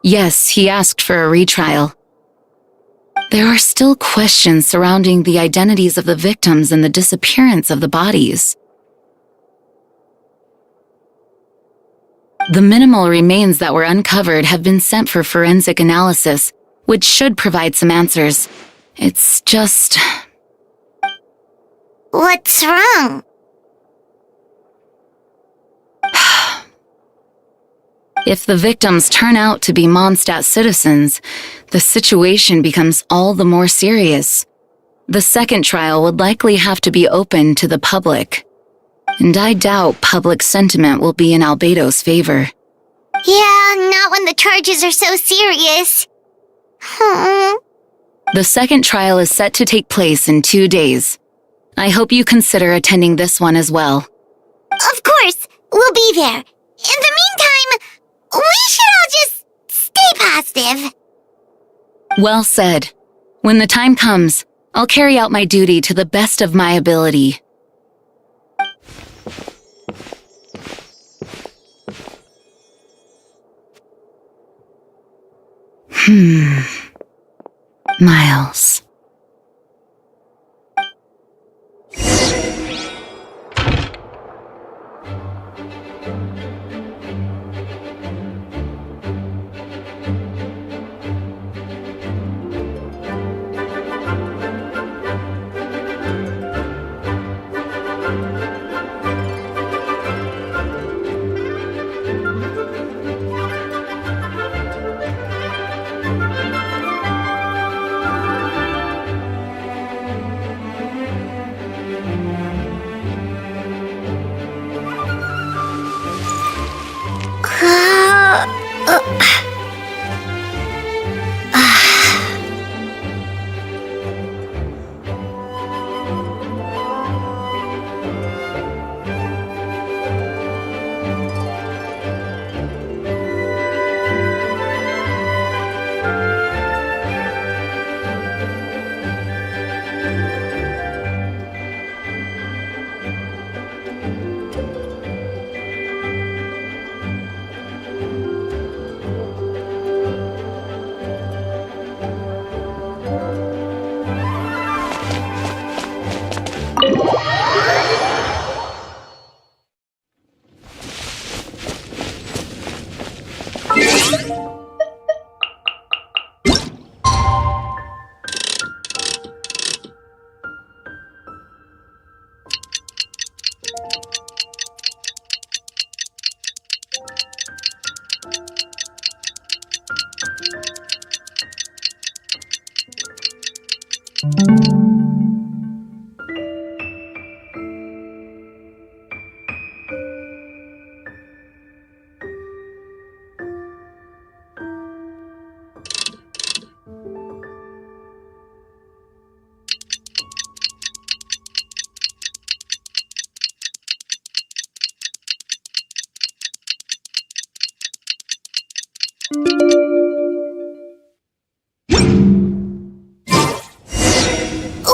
Yes, he asked for a retrial. There are still questions surrounding the identities of the victims and the disappearance of the bodies. The minimal remains that were uncovered have been sent for forensic analysis, which should provide some answers. It's just... What's wrong? If the victims turn out to be Mondstadt citizens, the situation becomes all the more serious. The second trial would likely have to be open to the public. And I doubt public sentiment will be in Albedo's favor. Yeah, not when the charges are so serious. The second trial is set to take place in 2 days. I hope you consider attending this one as well. Of course, we'll be there. In the meantime, we should all just stay positive. Well said. When the time comes, I'll carry out my duty to the best of my ability. Miles.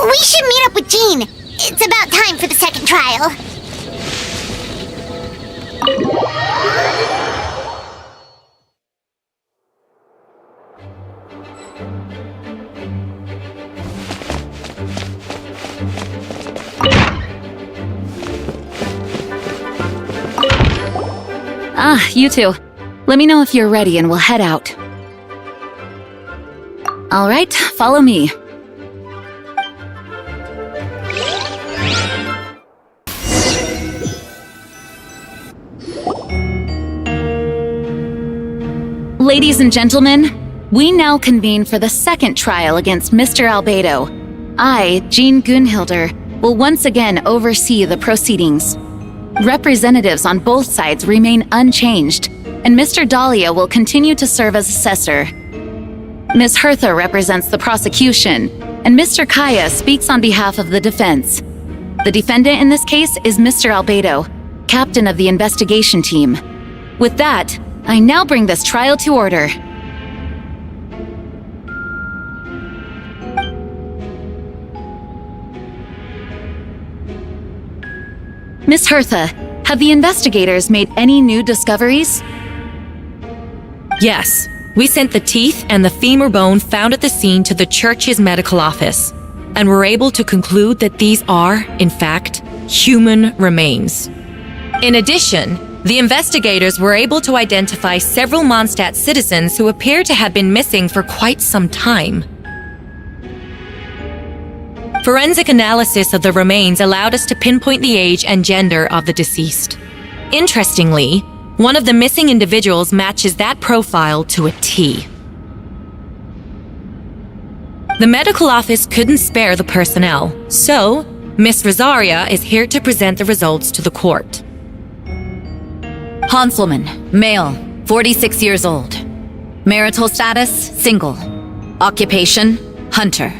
We should meet up with Jean. It's about time for the second trial. Ah, you two. Let me know if you're ready and we'll head out. All right, follow me. Ladies and gentlemen, we now convene for the second trial against Mr. Albedo. I, Jean Gunhilder, will once again oversee the proceedings. Representatives on both sides remain unchanged, and Mr. Dahlia will continue to serve as assessor. Ms. Hertha represents the prosecution, and Mr. Kaya speaks on behalf of the defense. The defendant in this case is Mr. Albedo, captain of the investigation team. With that, I now bring this trial to order. Miss Hertha, have the investigators made any new discoveries? Yes, we sent the teeth and the femur bone found at the scene to the church's medical office, and were able to conclude that these are, in fact, human remains. In addition, the investigators were able to identify several Mondstadt citizens who appear to have been missing for quite some time. Forensic analysis of the remains allowed us to pinpoint the age and gender of the deceased. Interestingly, one of the missing individuals matches that profile to a T. The medical office couldn't spare the personnel, so Miss Rosaria is here to present the results to the court. Hanselman, male, 46 years old. Marital status, single. Occupation, hunter.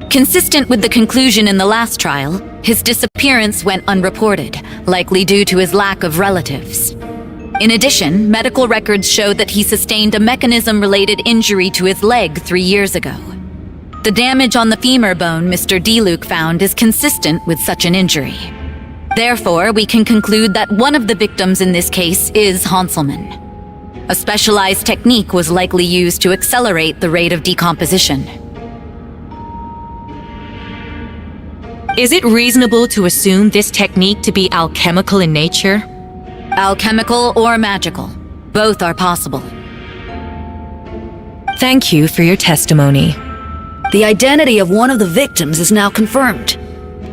Consistent with the conclusion in the last trial, his disappearance went unreported, likely due to his lack of relatives. In addition, medical records show that he sustained a mechanism-related injury to his leg 3 years ago. The damage on the femur bone Mr. Deluc found is consistent with such an injury. Therefore, we can conclude that one of the victims in this case is Hanselman. A specialized technique was likely used to accelerate the rate of decomposition. Is it reasonable to assume this technique to be alchemical in nature? Alchemical or magical. Both are possible. Thank you for your testimony. The identity of one of the victims is now confirmed.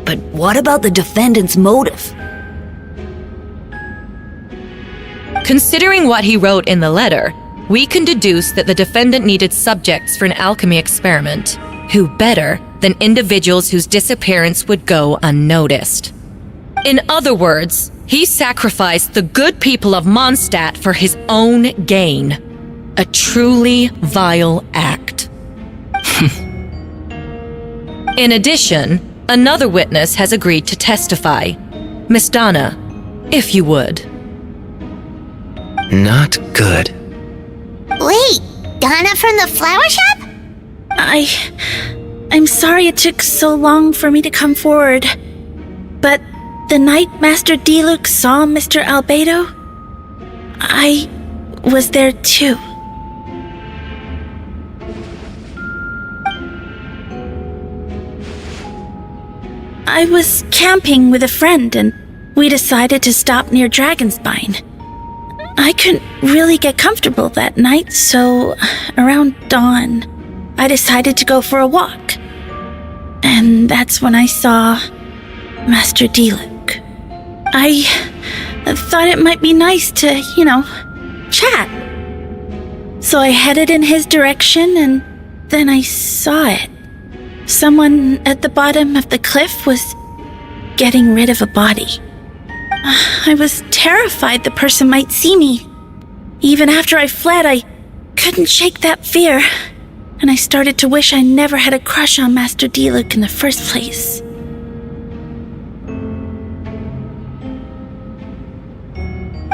But what about the defendant's motive? Considering what he wrote in the letter, we can deduce that the defendant needed subjects for an alchemy experiment. Who better than individuals whose disappearance would go unnoticed? In other words, he sacrificed the good people of Mondstadt for his own gain. A truly vile act. In addition, another witness has agreed to testify. Miss Donna, if you would. Not good. Wait, Donna from the flower shop? I'm sorry it took so long for me to come forward. But the night Master Deluc saw Mr. Albedo, I was there too. I was camping with a friend and we decided to stop near Dragonspine. I couldn't really get comfortable that night, so around dawn, I decided to go for a walk. And that's when I saw Master Deluc. I thought it might be nice to, chat. So I headed in his direction, and then I saw it. Someone at the bottom of the cliff was getting rid of a body. I was terrified the person might see me. Even after I fled, I couldn't shake that fear, and I started to wish I never had a crush on Master Diluc in the first place.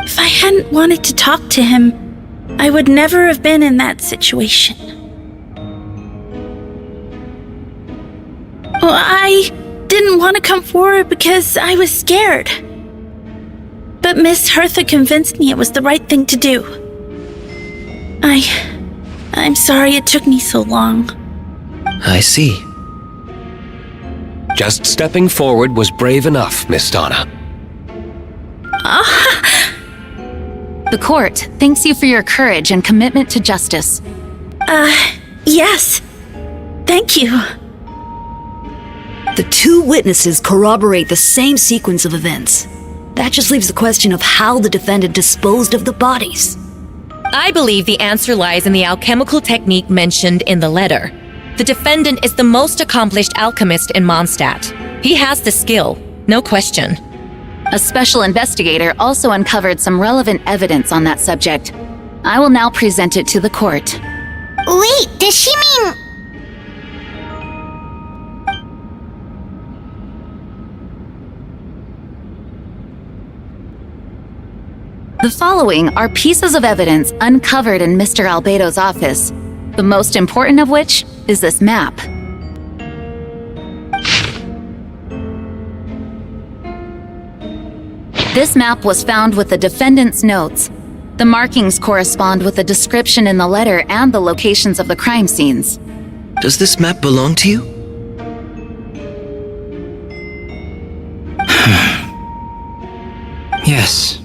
If I hadn't wanted to talk to him, I would never have been in that situation. Well, I didn't want to come forward because I was scared. But Miss Hertha convinced me it was the right thing to do. I'm sorry it took me so long. I see. Just stepping forward was brave enough, Miss Donna. The court thanks you for your courage and commitment to justice. Yes. Thank you. The two witnesses corroborate the same sequence of events. That just leaves the question of how the defendant disposed of the bodies. I believe the answer lies in the alchemical technique mentioned in the letter. The defendant is the most accomplished alchemist in Mondstadt. He has the skill, no question. A special investigator also uncovered some relevant evidence on that subject. I will now present it to the court. Wait, does she mean... The following are pieces of evidence uncovered in Mr. Albedo's office, the most important of which is this map. This map was found with the defendant's notes. The markings correspond with the description in the letter and the locations of the crime scenes. Does this map belong to you? Yes.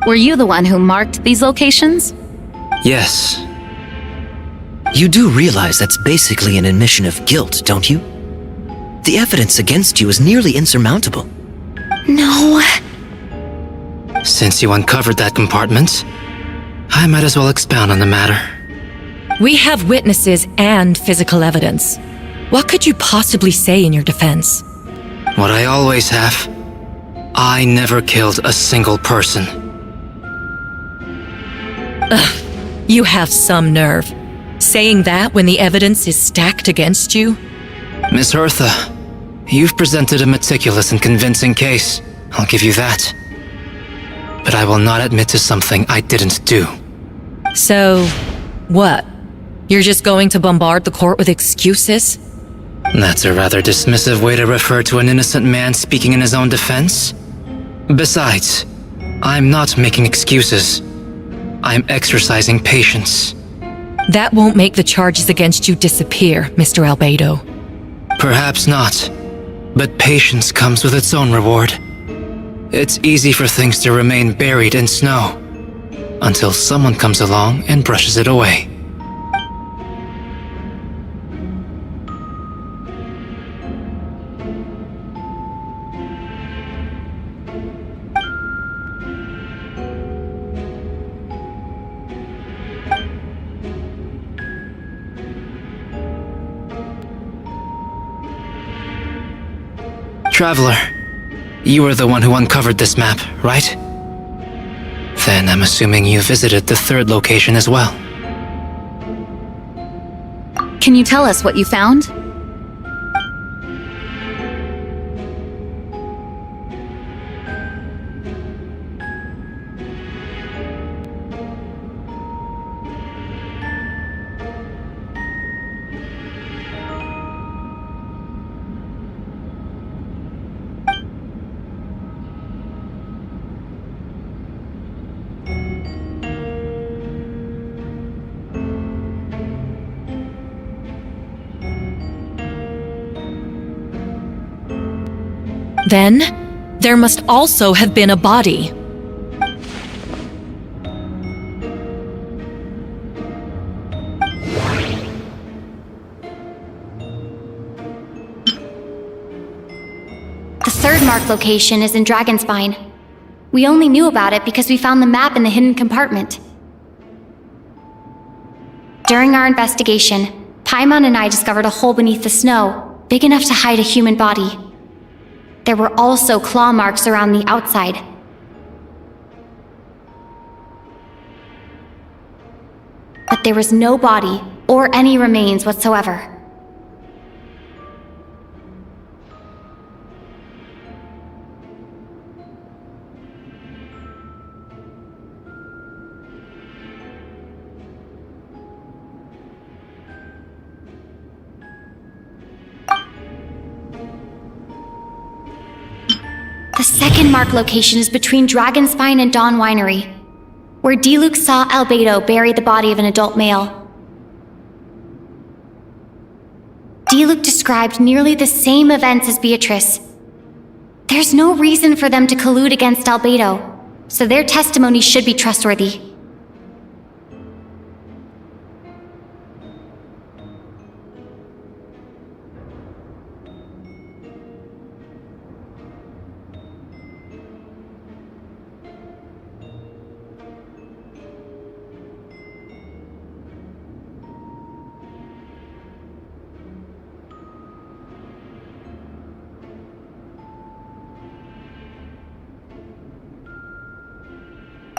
Were you the one who marked these locations? Yes. You do realize that's basically an admission of guilt, don't you? The evidence against you is nearly insurmountable. No. Since you uncovered that compartment, I might as well expound on the matter. We have witnesses and physical evidence. What could you possibly say in your defense? What I always have. I never killed a single person. Ugh, you have some nerve. Saying that when the evidence is stacked against you? Miss Hertha, you've presented a meticulous and convincing case. I'll give you that. But I will not admit to something I didn't do. So, what? You're just going to bombard the court with excuses? That's a rather dismissive way to refer to an innocent man speaking in his own defense. Besides, I'm not making excuses. I'm exercising patience. That won't make the charges against you disappear, Mr. Albedo. Perhaps not, but patience comes with its own reward. It's easy for things to remain buried in snow, until someone comes along and brushes it away. Traveler, you were the one who uncovered this map, right? Then I'm assuming you visited the third location as well. Can you tell us what you found? Then, there must also have been a body. The third marked location is in Dragonspine. We only knew about it because we found the map in the hidden compartment. During our investigation, Paimon and I discovered a hole beneath the snow, big enough to hide a human body. There were also claw marks around the outside. But there was no body or any remains whatsoever. The second marked location is between Dragonspine and Dawn Winery, where Diluc saw Albedo bury the body of an adult male. Diluc described nearly the same events as Beatrice. There's no reason for them to collude against Albedo, so their testimony should be trustworthy.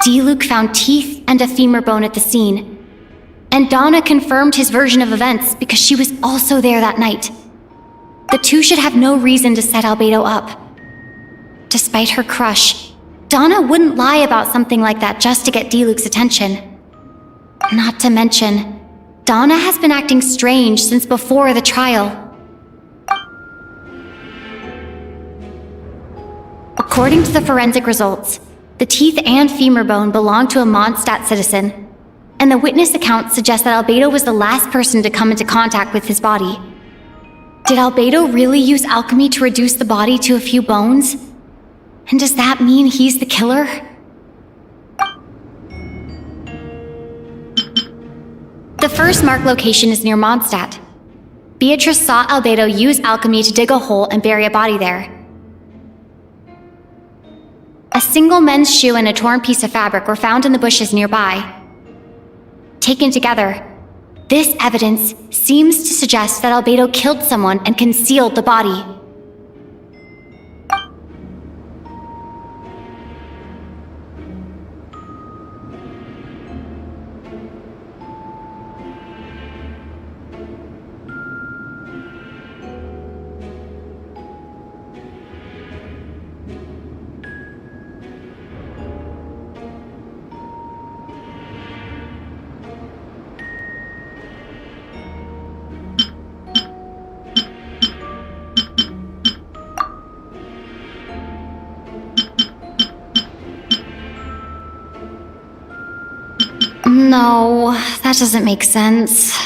Diluc found teeth and a femur bone at the scene, and Donna confirmed his version of events because she was also there that night. The two should have no reason to set Albedo up. Despite her crush, Donna wouldn't lie about something like that just to get Diluc's attention. Not to mention, Donna has been acting strange since before the trial. According to the forensic results, the teeth and femur bone belong to a Mondstadt citizen, and the witness account suggests that Albedo was the last person to come into contact with his body. Did Albedo really use alchemy to reduce the body to a few bones? And does that mean he's the killer? The first marked location is near Mondstadt. Beatrice saw Albedo use alchemy to dig a hole and bury a body there. A single men's shoe and a torn piece of fabric were found in the bushes nearby. Taken together, this evidence seems to suggest that Albedo killed someone and concealed the body. No, that doesn't make sense.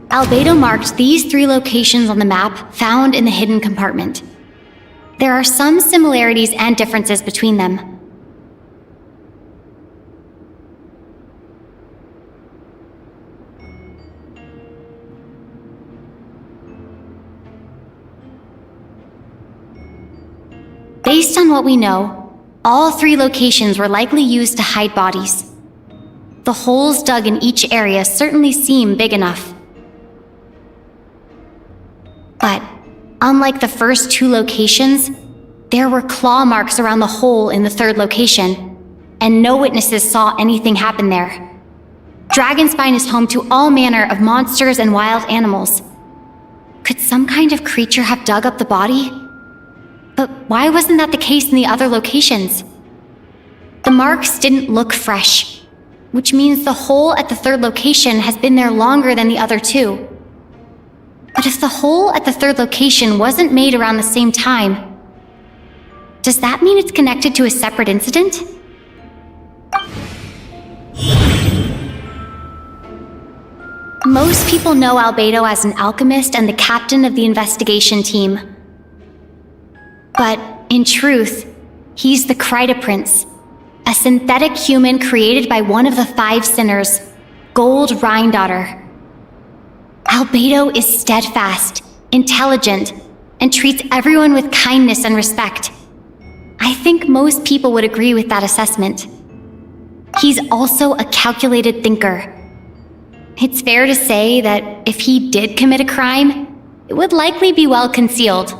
Albedo marked these 3 locations on the map found in the hidden compartment. There are some similarities and differences between them. Based on what we know, all 3 locations were likely used to hide bodies. The holes dug in each area certainly seem big enough. But, unlike the first 2 locations, there were claw marks around the hole in the 3rd location, and no witnesses saw anything happen there. Dragonspine is home to all manner of monsters and wild animals. Could some kind of creature have dug up the body? But why wasn't that the case in the other locations? The marks didn't look fresh, which means the hole at the 3rd location has been there longer than the other 2. But if the hole at the 3rd location wasn't made around the same time, does that mean it's connected to a separate incident? Most people know Albedo as an alchemist and the captain of the investigation team. But, in truth, he's the Kryta Prince, a synthetic human created by one of the 5 sinners, Gold Rhine Daughter. Albedo is steadfast, intelligent, and treats everyone with kindness and respect. I think most people would agree with that assessment. He's also a calculated thinker. It's fair to say that if he did commit a crime, it would likely be well concealed.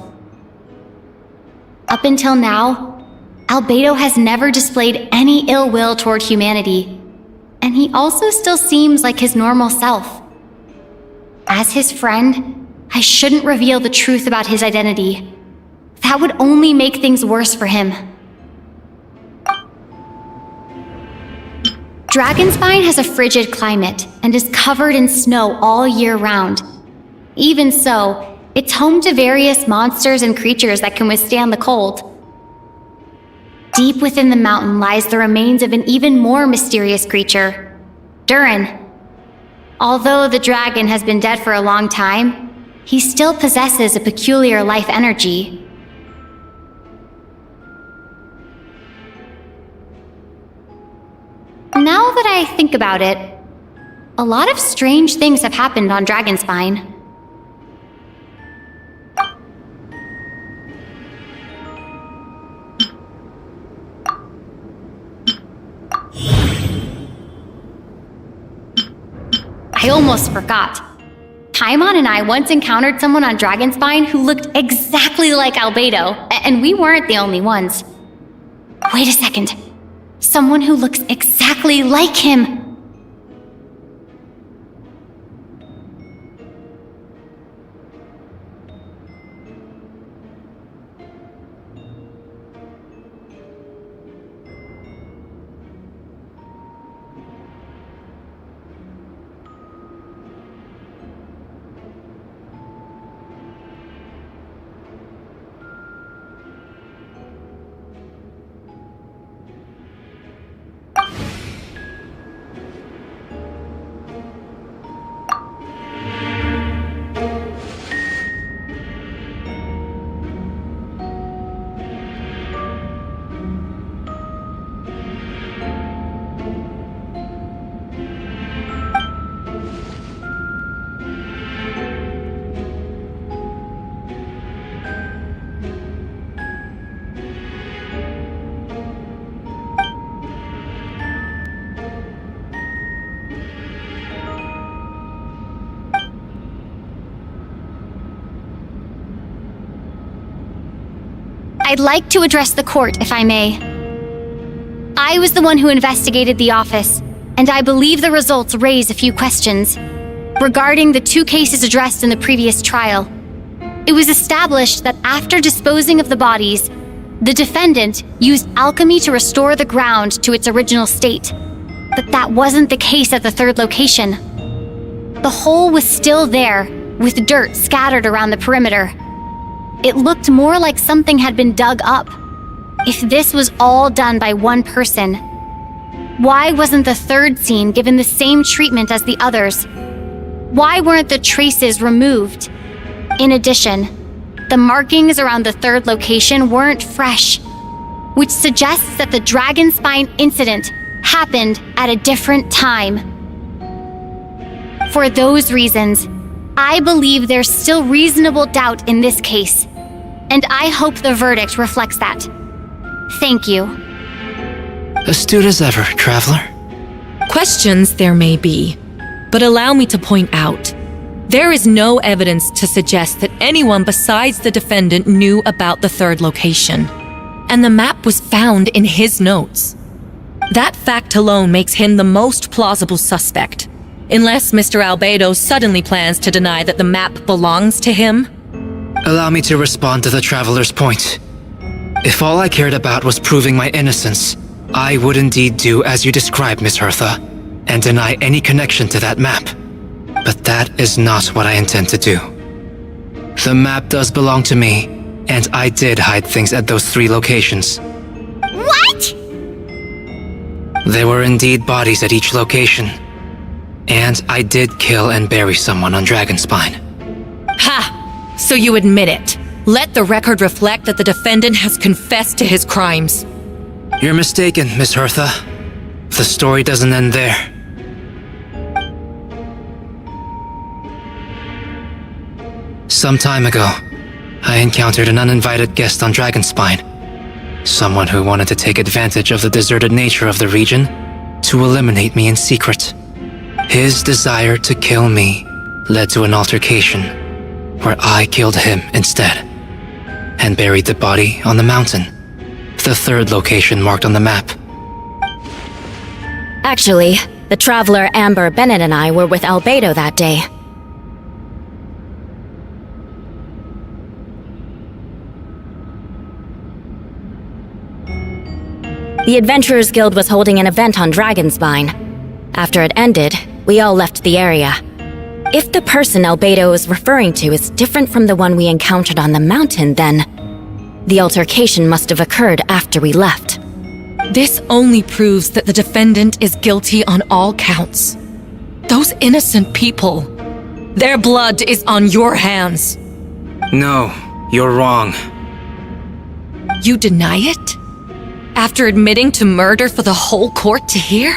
Up until now, Albedo has never displayed any ill will toward humanity, and he also still seems like his normal self. As his friend, I shouldn't reveal the truth about his identity. That would only make things worse for him. Dragonspine has a frigid climate and is covered in snow all year round. Even so, it's home to various monsters and creatures that can withstand the cold. Deep within the mountain lies the remains of an even more mysterious creature, Durin. Although the dragon has been dead for a long time, he still possesses a peculiar life energy. Now that I think about it, a lot of strange things have happened on Dragonspine. I almost forgot. Paimon and I once encountered someone on Dragonspine who looked exactly like Albedo, and we weren't the only ones. Wait a second. Someone who looks exactly like him. I'd like to address the court, if I may. I was the one who investigated the office, and I believe the results raise a few questions. Regarding the 2 cases addressed in the previous trial, it was established that after disposing of the bodies, the defendant used alchemy to restore the ground to its original state. But that wasn't the case at the 3rd location. The hole was still there, with dirt scattered around the perimeter. It looked more like something had been dug up. If this was all done by one person, why wasn't the 3rd scene given the same treatment as the others? Why weren't the traces removed? In addition, the markings around the 3rd location weren't fresh, which suggests that the Dragonspine incident happened at a different time. For those reasons, I believe there's still reasonable doubt in this case, and I hope the verdict reflects that. Thank you. Astute as ever, Traveler. Questions there may be, but allow me to point out, there is no evidence to suggest that anyone besides the defendant knew about the 3rd location, and the map was found in his notes. That fact alone makes him the most plausible suspect, unless Mr. Albedo suddenly plans to deny that the map belongs to him. Allow me to respond to the Traveler's point. If all I cared about was proving my innocence, I would indeed do as you described, Miss Hertha, and deny any connection to that map. But that is not what I intend to do. The map does belong to me, and I did hide things at those 3 locations. What? There were indeed bodies at each location. And I did kill and bury someone on Dragonspine. Ha! So you admit it. Let the record reflect that the defendant has confessed to his crimes. You're mistaken, Miss Hertha. The story doesn't end there. Some time ago, I encountered an uninvited guest on Dragonspine. Someone who wanted to take advantage of the deserted nature of the region to eliminate me in secret. His desire to kill me led to an altercation where I killed him instead and buried the body on the mountain, the third location marked on the map. Actually, the traveler Amber Bennett and I were with Albedo that day. The Adventurers Guild was holding an event on Dragonspine. After it ended, we all left the area. If the person Albedo is referring to is different from the one we encountered on the mountain, then the altercation must have occurred after we left. This only proves that the defendant is guilty on all counts. Those innocent people, their blood is on your hands. No, you're wrong. You deny it? After admitting to murder for the whole court to hear?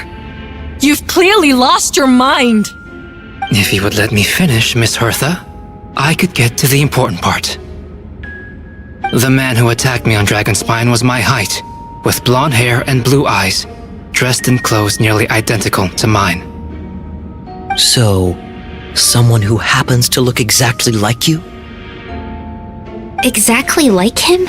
You've clearly lost your mind! If you would let me finish, Miss Hertha, I could get to the important part. The man who attacked me on Dragonspine was my height, with blonde hair and blue eyes, dressed in clothes nearly identical to mine. So, someone who happens to look exactly like you? Exactly like him?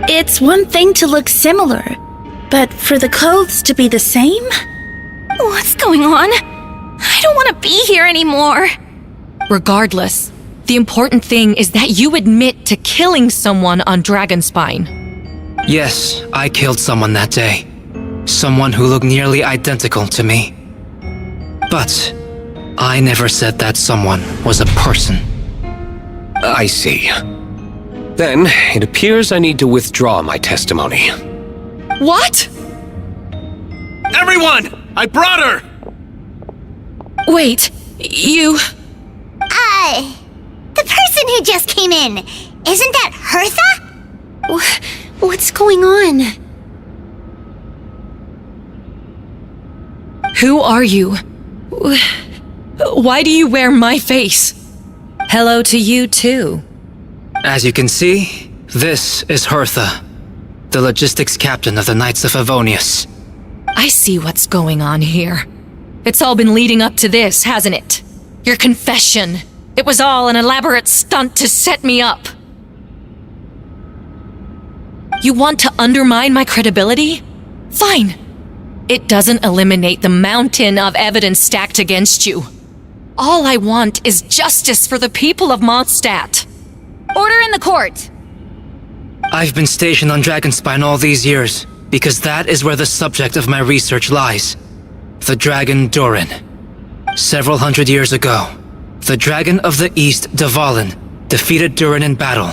It's one thing to look similar, but for the clothes to be the same? What's going on? I don't want to be here anymore. Regardless, the important thing is that you admit to killing someone on Dragonspine. Yes, I killed someone that day. Someone who looked nearly identical to me. But I never said that someone was a person. I see. Then, it appears I need to withdraw my testimony. What? Everyone! I brought her! Wait, you... The person who just came in, isn't that Hertha? What's going on? Who are you? Why do you wear my face? Hello to you too. As you can see, this is Hertha, the logistics captain of the Knights of Favonius. I see what's going on here. It's all been leading up to this, hasn't it? Your confession. It was all an elaborate stunt to set me up. You want to undermine my credibility? Fine. It doesn't eliminate the mountain of evidence stacked against you. All I want is justice for the people of Mondstadt. Order in the court! I've been stationed on Dragonspine all these years, because that is where the subject of my research lies. The dragon Durin. Several hundred years ago, the dragon of the East, Dvalin, defeated Durin in battle,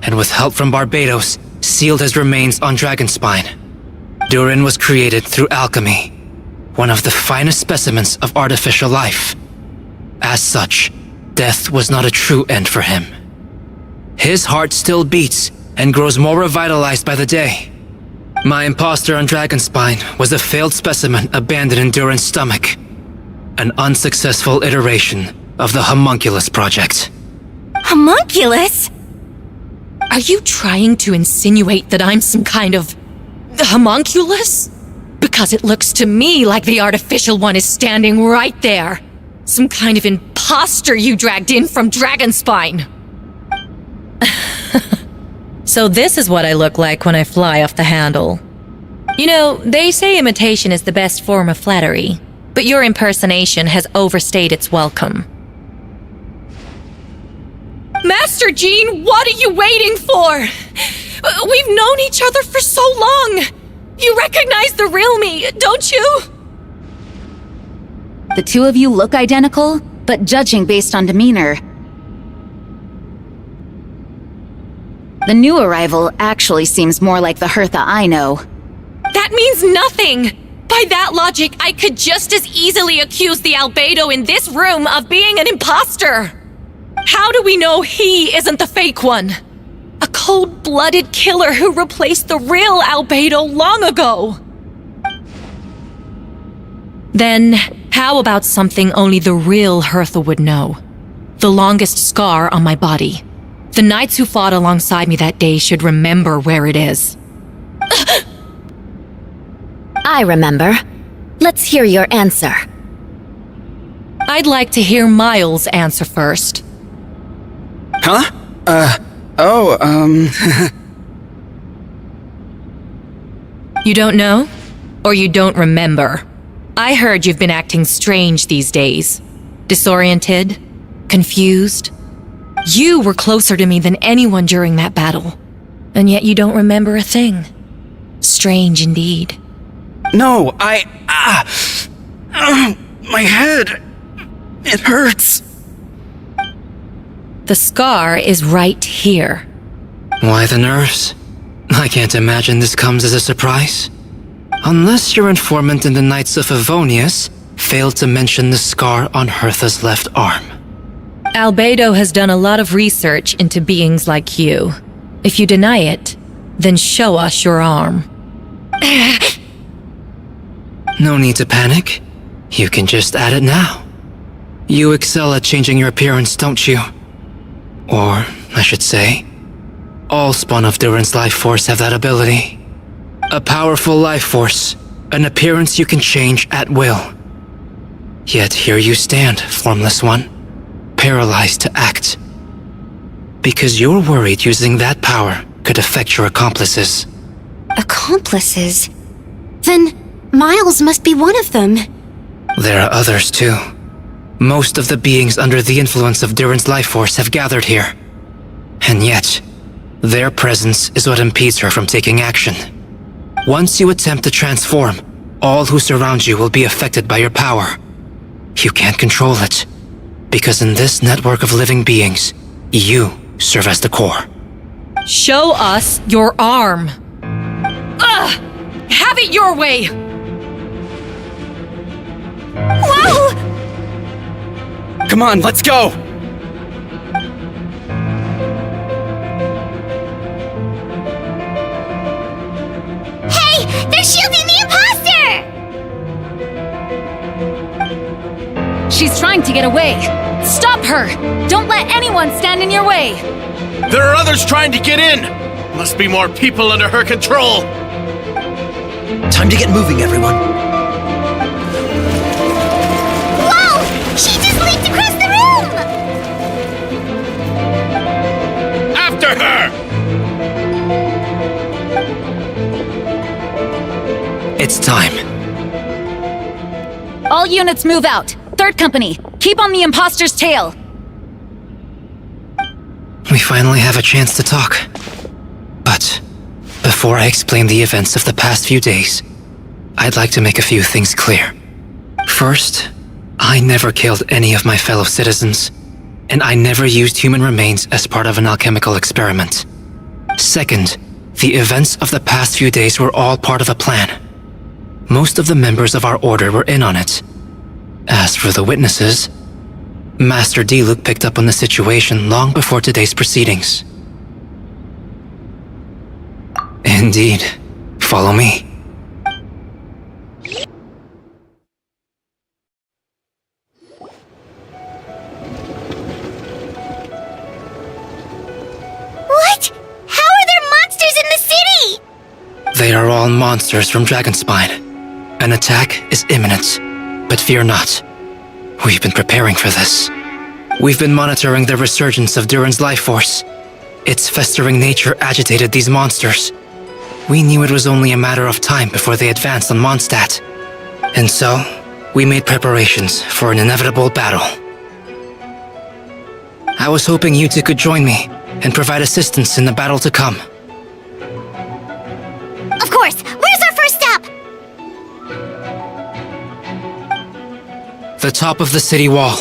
and with help from Barbados, sealed his remains on Dragonspine. Durin was created through alchemy, one of the finest specimens of artificial life. As such, death was not a true end for him. His heart still beats and grows more revitalized by the day. My imposter on Dragonspine was a failed specimen abandoned in Durin's stomach. An unsuccessful iteration of the Homunculus project. Homunculus? Are you trying to insinuate that I'm some kind of homunculus? Because it looks to me like the artificial one is standing right there. Some kind of imposter you dragged in from Dragonspine. So this is what I look like when I fly off the handle. You know, they say imitation is the best form of flattery, but your impersonation has overstayed its welcome. Master Jean, what are you waiting for? We've known each other for so long. You recognize the real me, don't you? The two of you look identical, but judging based on demeanor, the new arrival actually seems more like the Hertha I know. That means nothing! By that logic, I could just as easily accuse the Albedo in this room of being an imposter! How do we know he isn't the fake one? A cold-blooded killer who replaced the real Albedo long ago! Then, how about something only the real Hertha would know? The longest scar on my body. The knights who fought alongside me that day should remember where it is. I remember. Let's hear your answer. I'd like to hear Miles' answer first. Huh? You don't know? Or you don't remember? I heard you've been acting strange these days. Disoriented? Confused? You were closer to me than anyone during that battle. And yet you don't remember a thing. Strange indeed. No, my head. It hurts. The scar is right here. Why the nerves? I can't imagine this comes as a surprise. Unless your informant in the Knights of Favonius failed to mention the scar on Hertha's left arm. Albedo has done a lot of research into beings like you. If you deny it, then show us your arm. No need to panic. You can just add it now. You excel at changing your appearance, don't you? Or, I should say, all spawn of Durin's life force have that ability. A powerful life force, an appearance you can change at will. Yet here you stand, formless one, paralyzed to act. Because you're worried using that power could affect your accomplices. Accomplices? Then Miles must be one of them. There are others too. Most of the beings under the influence of Durin's life force have gathered here. And yet, their presence is what impedes her from taking action. Once you attempt to transform, all who surround you will be affected by your power. You can't control it, because in this network of living beings, you serve as the core. Show us your arm. Ugh! Have it your way! Whoa! Come on, let's go! Hey! They're shielding the imposter! She's trying to get away. Stop her! Don't let anyone stand in your way! There are others trying to get in! Must be more people under her control! Time to get moving, everyone. Whoa! She just leaped across the room! After her! It's time. All units move out. Third company, keep on the imposter's tail. We finally have a chance to talk. But before I explain the events of the past few days, I'd like to make a few things clear. First, I never killed any of my fellow citizens, and I never used human remains as part of an alchemical experiment. Second, the events of the past few days were all part of a plan. Most of the members of our order were in on it. As for the witnesses, Master Diluc picked up on the situation long before today's proceedings. Indeed. Follow me. What? How are there monsters in the city? They are all monsters from Dragonspine. An attack is imminent, but fear not. We've been preparing for this. We've been monitoring the resurgence of Durin's life force. Its festering nature agitated these monsters. We knew it was only a matter of time before they advanced on Mondstadt. And so, we made preparations for an inevitable battle. I was hoping you two could join me and provide assistance in the battle to come. Of course! Where's our first stop? The top of the city wall.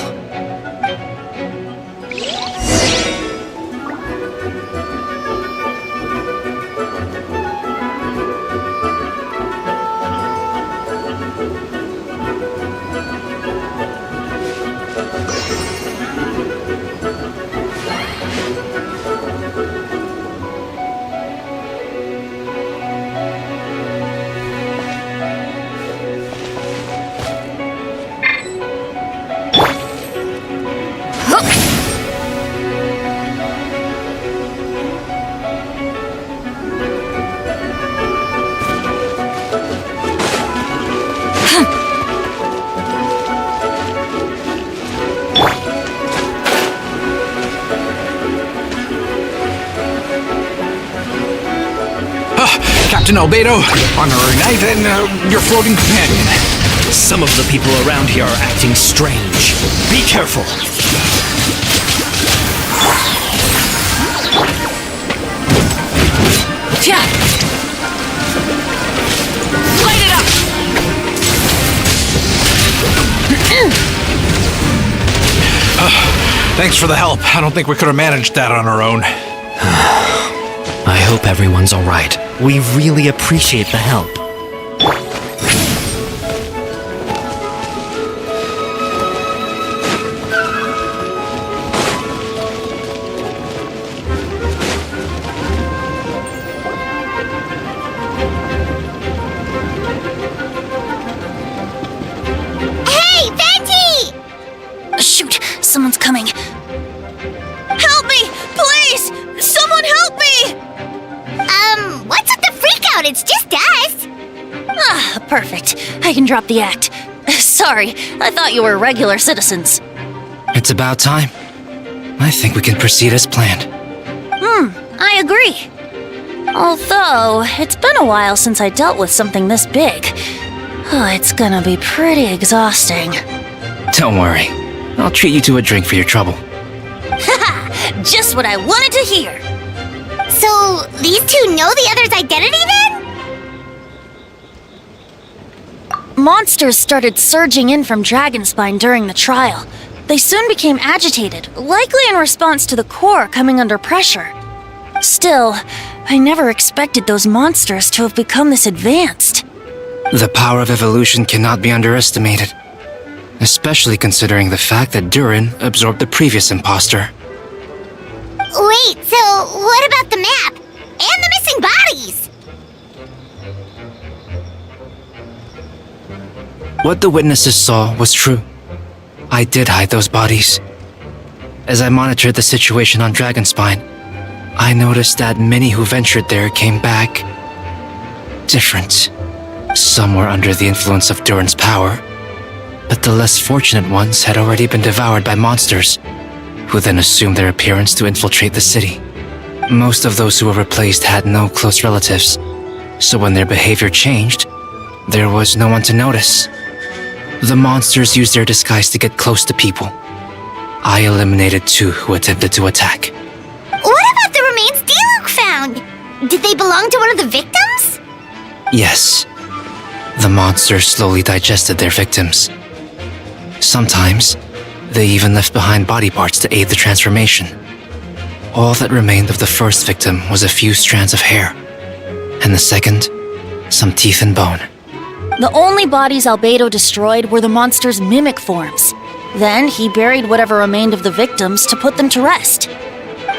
Captain Albedo, honorary knight, and your floating companion. Some of the people around here are acting strange. Be careful. Yeah. Light it up! Thanks for the help. I don't think we could have managed that on our own. I hope everyone's alright. We really appreciate the help. Hey, Betty! Shoot, someone's coming. Help me! Please! Someone help me! What's with the freak out? It's just us. Ah, perfect. I can drop the act. Sorry, I thought you were regular citizens. It's about time. I think we can proceed as planned. I agree. Although, it's been a while since I dealt with something this big. Oh, it's gonna be pretty exhausting. Don't worry. I'll treat you to a drink for your trouble. Haha! Just what I wanted to hear! So, these two know the other's identity then? Monsters started surging in from Dragonspine during the trial. They soon became agitated, likely in response to the core coming under pressure. Still, I never expected those monsters to have become this advanced. The power of evolution cannot be underestimated, especially considering the fact that Durin absorbed the previous imposter. Wait, so what about the map? And the missing bodies? What the witnesses saw was true. I did hide those bodies. As I monitored the situation on Dragonspine, I noticed that many who ventured there came back different. Some were under the influence of Durin's power, but the less fortunate ones had already been devoured by monsters, who then assumed their appearance to infiltrate the city. Most of those who were replaced had no close relatives, so when their behavior changed, there was no one to notice. The monsters used their disguise to get close to people. I eliminated 2 who attempted to attack. What about the remains Diluc found? Did they belong to one of the victims? Yes, the monsters slowly digested their victims. Sometimes, they even left behind body parts to aid the transformation. All that remained of the first victim was a few strands of hair, and the second, some teeth and bone. The only bodies Albedo destroyed were the monster's mimic forms. Then he buried whatever remained of the victims to put them to rest.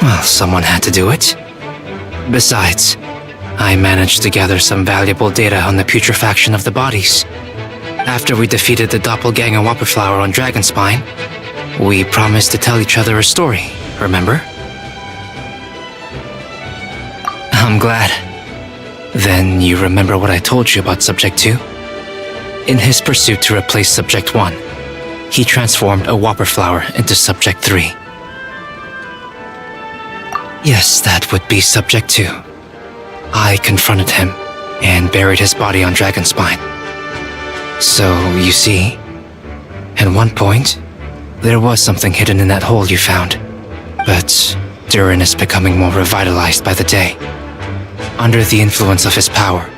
Well, someone had to do it. Besides, I managed to gather some valuable data on the putrefaction of the bodies. After we defeated the doppelganger Whopperflower on Dragonspine, we promised to tell each other a story, remember? I'm glad. Then you remember what I told you about Subject 2? In his pursuit to replace Subject 1, he transformed a Whopperflower into Subject 3. Yes, that would be Subject 2. I confronted him and buried his body on Dragonspine. So, you see, at one point, there was something hidden in that hole you found. But Durin is becoming more revitalized by the day. Under the influence of his power,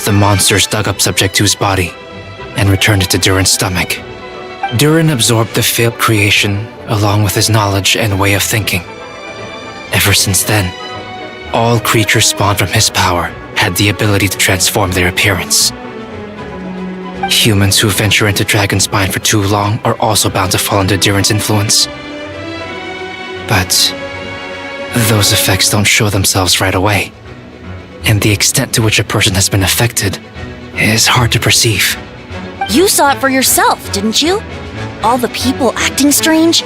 the monsters dug up Subject 2's body and returned it to Durin's stomach. Durin absorbed the failed creation along with his knowledge and way of thinking. Ever since then, all creatures spawned from his power had the ability to transform their appearance. Humans who venture into Dragonspine for too long are also bound to fall under Durin's influence. But those effects don't show themselves right away, and the extent to which a person has been affected is hard to perceive. You saw it for yourself, didn't you? All the people acting strange?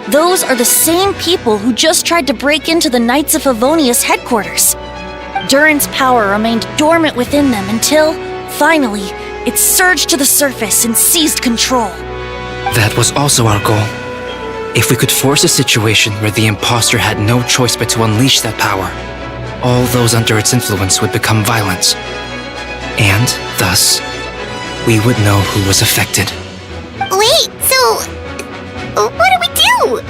Those are the same people who just tried to break into the Knights of Favonius headquarters. Durin's power remained dormant within them until, finally, it surged to the surface and seized control. That was also our goal. If we could force a situation where the imposter had no choice but to unleash that power, all those under its influence would become violent, And, thus, we would know who was affected. Wait, so what do we do?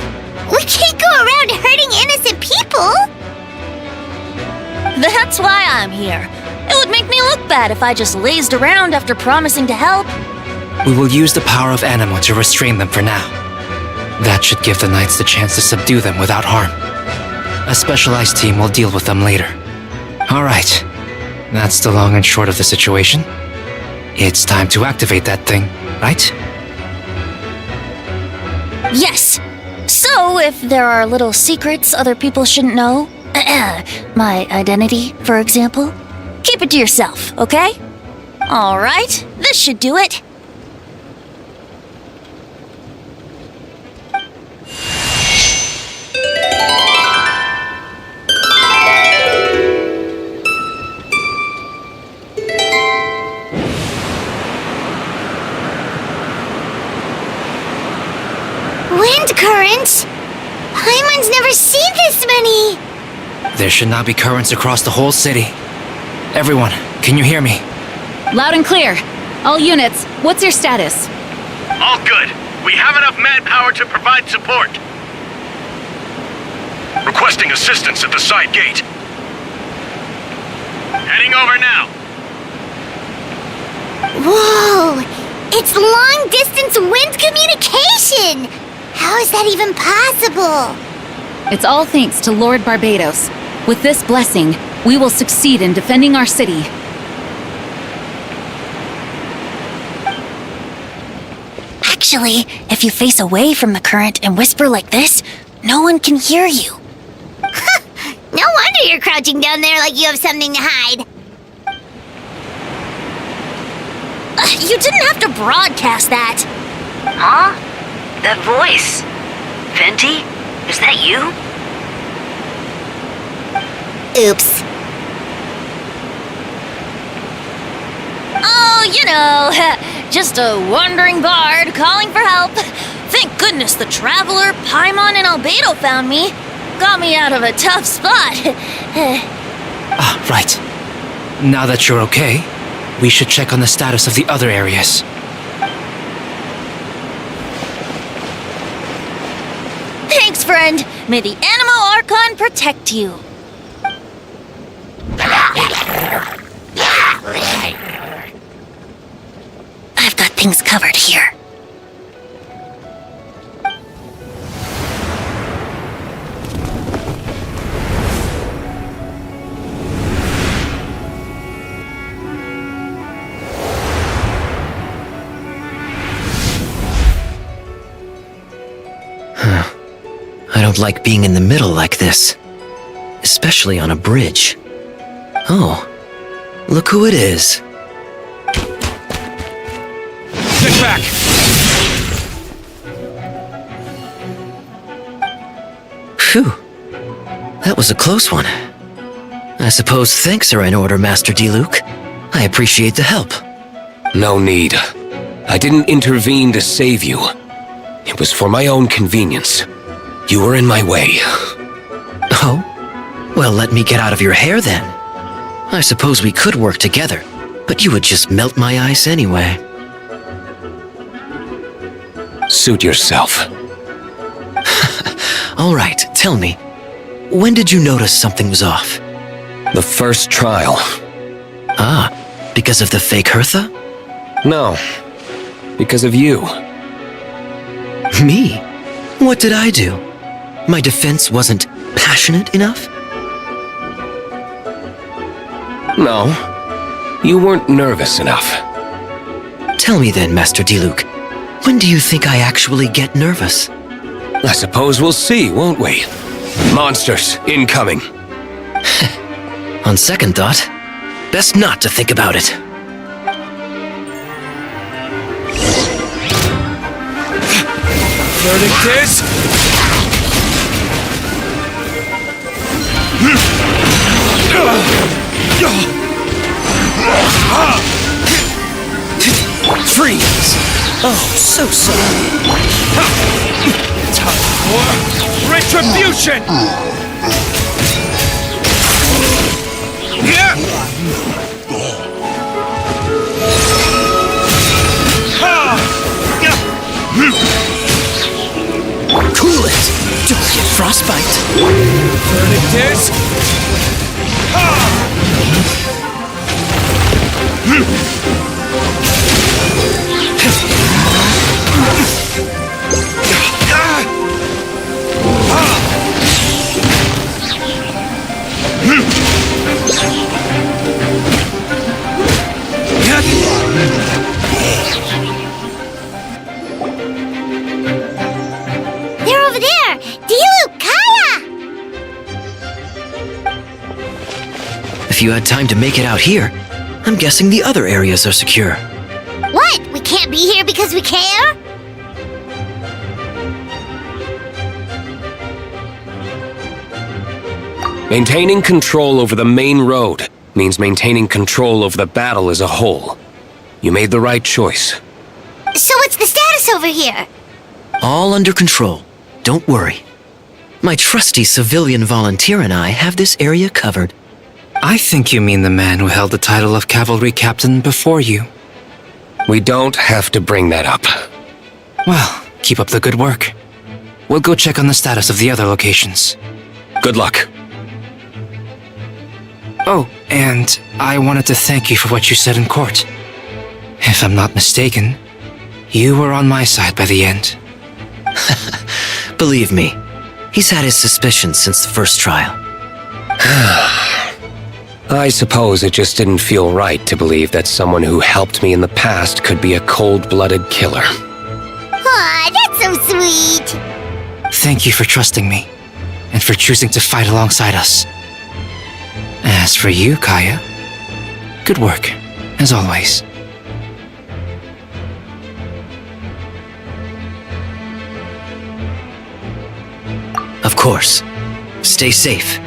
We can't go around hurting innocent people. That's why I'm here. It would make me look bad if I just lazed around after promising to help. We will use the power of Animo to restrain them for now. That should give the Knights the chance to subdue them without harm. A specialized team will deal with them later. Alright, that's the long and short of the situation. It's time to activate that thing, right? Yes. So, if there are little secrets other people shouldn't know, my identity, for example, keep it to yourself, okay? Alright, this should do it. Wind currents? Paimon's never seen this many! There should not be currents across the whole city. Everyone, can you hear me? Loud and clear. All units, what's your status? All good. We have enough manpower to provide support. Requesting assistance at the side gate. Heading over now. Whoa! It's long-distance wind communication! How is that even possible? It's all thanks to Lord Barbados. With this blessing, we will succeed in defending our city. Actually, if you face away from the current and whisper like this, no one can hear you. No wonder you're crouching down there like you have something to hide. You didn't have to broadcast that. Huh? That voice? Venti? Is that you? Oops. Oh, you know, just a wandering bard calling for help. Thank goodness the Traveler, Paimon, and Albedo found me. Got me out of a tough spot. Right. Now that you're okay, we should check on the status of the other areas. Thanks, friend. May the Animo Archon protect you. I've got things covered here. I don't like being in the middle like this. Especially on a bridge. Oh, look who it is. Get back! Phew. That was a close one. I suppose thanks are in order, Master Diluc. I appreciate the help. No need. I didn't intervene to save you. It was for my own convenience. You were in my way. Oh? Well, let me get out of your hair then. I suppose we could work together, but you would just melt my ice anyway. Suit yourself. All right, tell me. When did you notice something was off? The first trial. Ah, because of the fake Hertha? No. Because of you. Me? What did I do? My defense wasn't passionate enough? No. You weren't nervous enough. Tell me then, Master Diluc, when do you think I actually get nervous? I suppose we'll see, won't we? Monsters, incoming. On second thought, best not to think about it. Verdict is... Freeze! Oh, so sorry. Time for retribution! respite. Verdict is... They're over there! Dilu, Kaya! If you had time to make it out here, I'm guessing the other areas are secure. What? We can't be here because we care? Maintaining control over the main road means maintaining control over the battle as a whole. You made the right choice. So what's the status over here? All under control. Don't worry. My trusty civilian volunteer and I have this area covered. I think you mean the man who held the title of cavalry captain before you. We don't have to bring that up. Well, keep up the good work. We'll go check on the status of the other locations. Good luck. Oh, and I wanted to thank you for what you said in court. If I'm not mistaken, you were on my side by the end. Believe me, he's had his suspicions since the first trial. I suppose it just didn't feel right to believe that someone who helped me in the past could be a cold-blooded killer. Aw, that's so sweet! Thank you for trusting me, and for choosing to fight alongside us. As for you, Kaya, good work, as always. Of course. Stay safe.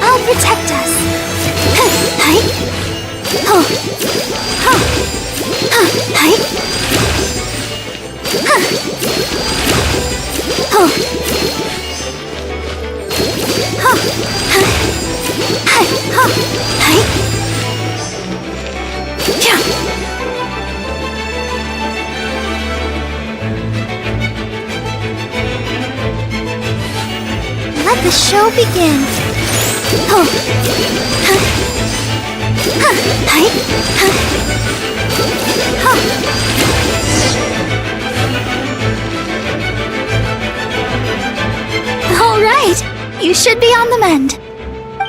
I'll protect us. Hi. Oh. Huh. Hi. Oh. Hi. Hi. Yeah. Let the show begin. Oh. Hi. All right. You should be on the mend.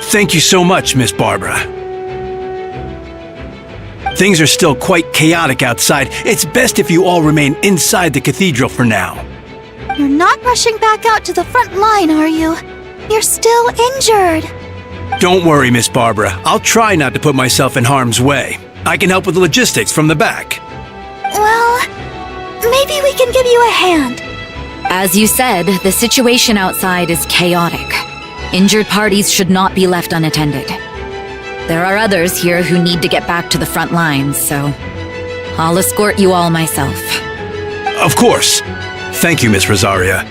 Thank you so much, Miss Barbara. Things are still quite chaotic outside. It's best if you all remain inside the cathedral for now. You're not rushing back out to the front line, are you? You're still injured. Don't worry, Miss Barbara. I'll try not to put myself in harm's way. I can help with the logistics from the back. Well, maybe we can give you a hand. As you said, the situation outside is chaotic. Injured parties should not be left unattended. There are others here who need to get back to the front lines, so I'll escort you all myself. Of course. Thank you, Miss Rosaria.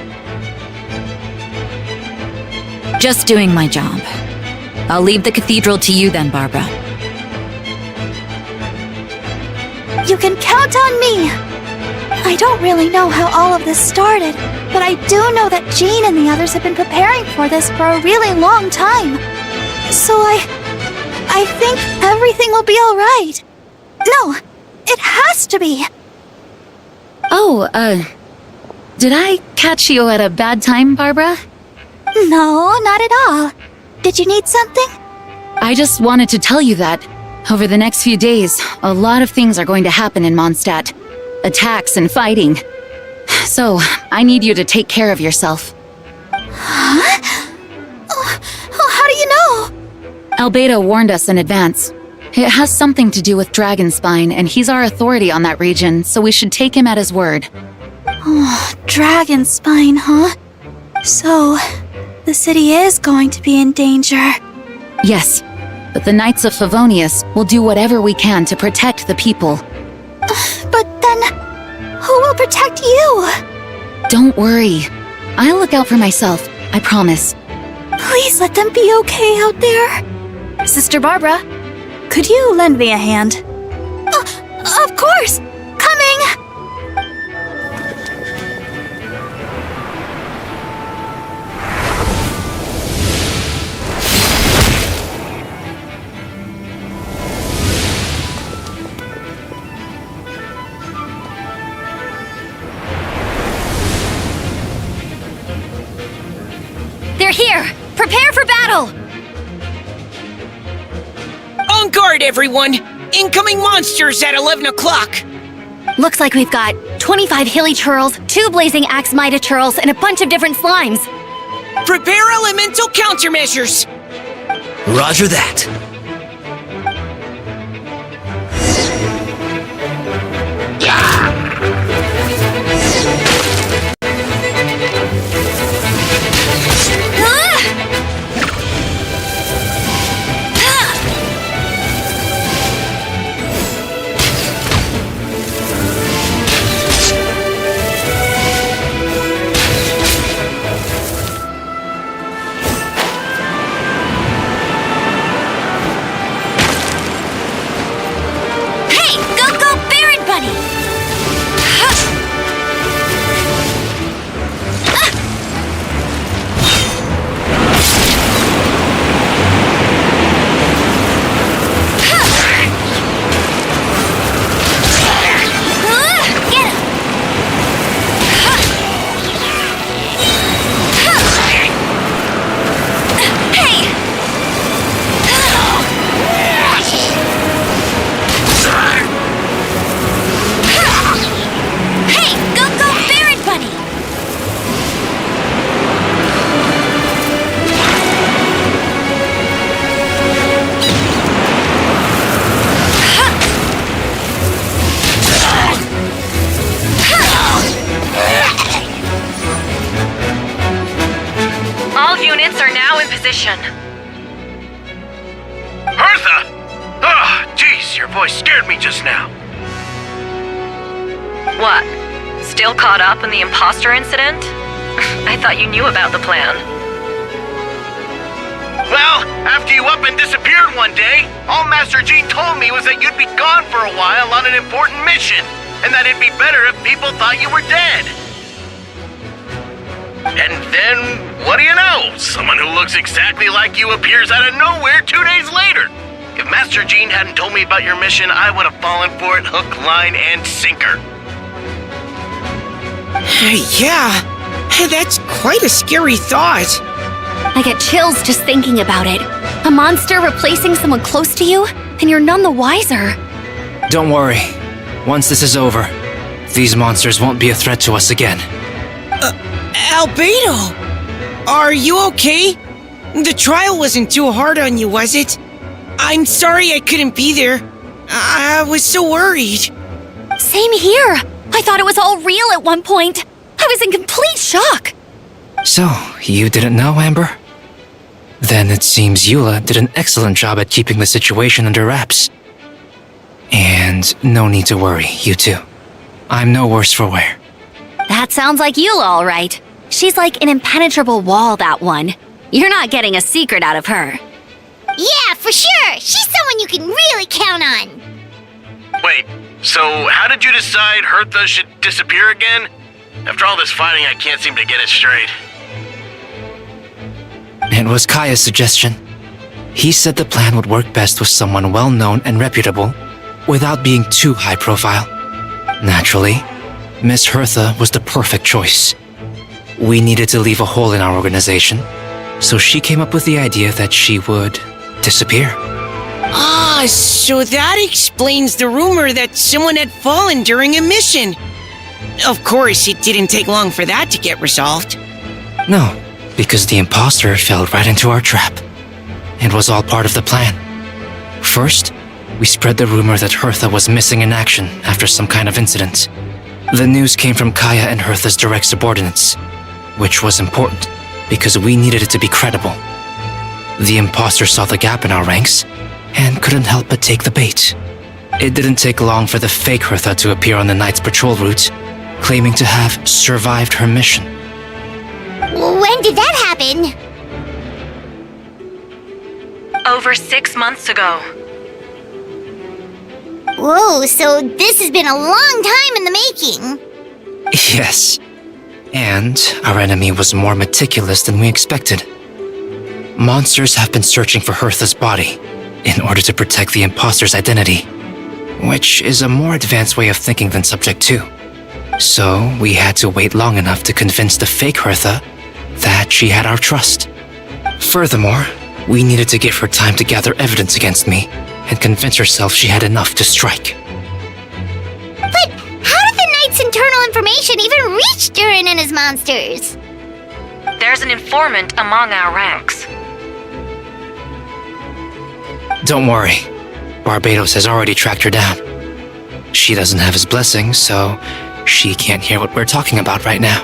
Just doing my job. I'll leave the cathedral to you then, Barbara. You can count on me! I don't really know how all of this started, but I do know that Jean and the others have been preparing for this for a really long time. So I think everything will be alright. No, it has to be! Oh, did I catch you at a bad time, Barbara? No, not at all. Did you need something? I just wanted to tell you that, over the next few days, a lot of things are going to happen in Mondstadt. Attacks and fighting. So, I need you to take care of yourself. Huh? How do you know? Albedo warned us in advance. It has something to do with Dragonspine, and he's our authority on that region, so we should take him at his word. Oh, Dragonspine, huh? So, the city is going to be in danger. Yes, but the Knights of Favonius will do whatever we can to protect the people. But then, who will protect you? Don't worry. I'll look out for myself, I promise. Please let them be okay out there. Sister Barbara, could you lend me a hand? Of course! Coming! They're here! Prepare for battle! On guard, everyone! Incoming monsters at 11 o'clock! Looks like we've got 25 hilly churls, 2 blazing axe Mida churls, and a bunch of different slimes. Prepare elemental countermeasures! Roger that. position. Hertha! Ah, jeez, your voice scared me just now. What? Still caught up in the imposter incident? I thought you knew about the plan. Well, after you up and disappeared one day, all Master Jean told me was that you'd be gone for a while on an important mission, and that it'd be better if people thought you were dead. And then, what do you know? Someone who looks exactly like you appears out of nowhere 2 days later. If Master Jean hadn't told me about your mission, I would have fallen for it hook, line, and sinker. Yeah, that's quite a scary thought. I get chills just thinking about it. A monster replacing someone close to you, and you're none the wiser. Don't worry. Once this is over, these monsters won't be a threat to us again. Albedo! Are you okay? The trial wasn't too hard on you, was it? I'm sorry I couldn't be there. I was so worried. Same here. I thought it was all real at one point. I was in complete shock. So, you didn't know, Amber? Then it seems Eula did an excellent job at keeping the situation under wraps. And no need to worry, you two. I'm no worse for wear. That sounds like Eula, all right. She's like an impenetrable wall, that one. You're not getting a secret out of her. Yeah, for sure. She's someone you can really count on. Wait, so how did you decide Hertha should disappear again? After all this fighting, I can't seem to get it straight. It was Kaya's suggestion. He said the plan would work best with someone well-known and reputable, without being too high-profile. Naturally, Miss Hertha was the perfect choice. We needed to leave a hole in our organization, so she came up with the idea that she would disappear. Ah, so that explains the rumor that someone had fallen during a mission. Of course, it didn't take long for that to get resolved. No, because the imposter fell right into our trap. It was all part of the plan. First, we spread the rumor that Hertha was missing in action after some kind of incident. The news came from Kaya and Hertha's direct subordinates, which was important because we needed it to be credible. The imposter saw the gap in our ranks and couldn't help but take the bait. It didn't take long for the fake Hertha to appear on the night's patrol route, claiming to have survived her mission. When did that happen? Over 6 months ago. Whoa, so this has been a long time in the making. Yes, and our enemy was more meticulous than we expected. Monsters have been searching for Hertha's body in order to protect the imposter's identity, which is a more advanced way of thinking than Subject 2. So we had to wait long enough to convince the fake Hertha that she had our trust. Furthermore, we needed to give her time to gather evidence against me and convince herself she had enough to strike. But how did the Knight's internal information even reach Durin and his monsters? There's an informant among our ranks. Don't worry, Barbados has already tracked her down. She doesn't have his blessing, so she can't hear what we're talking about right now.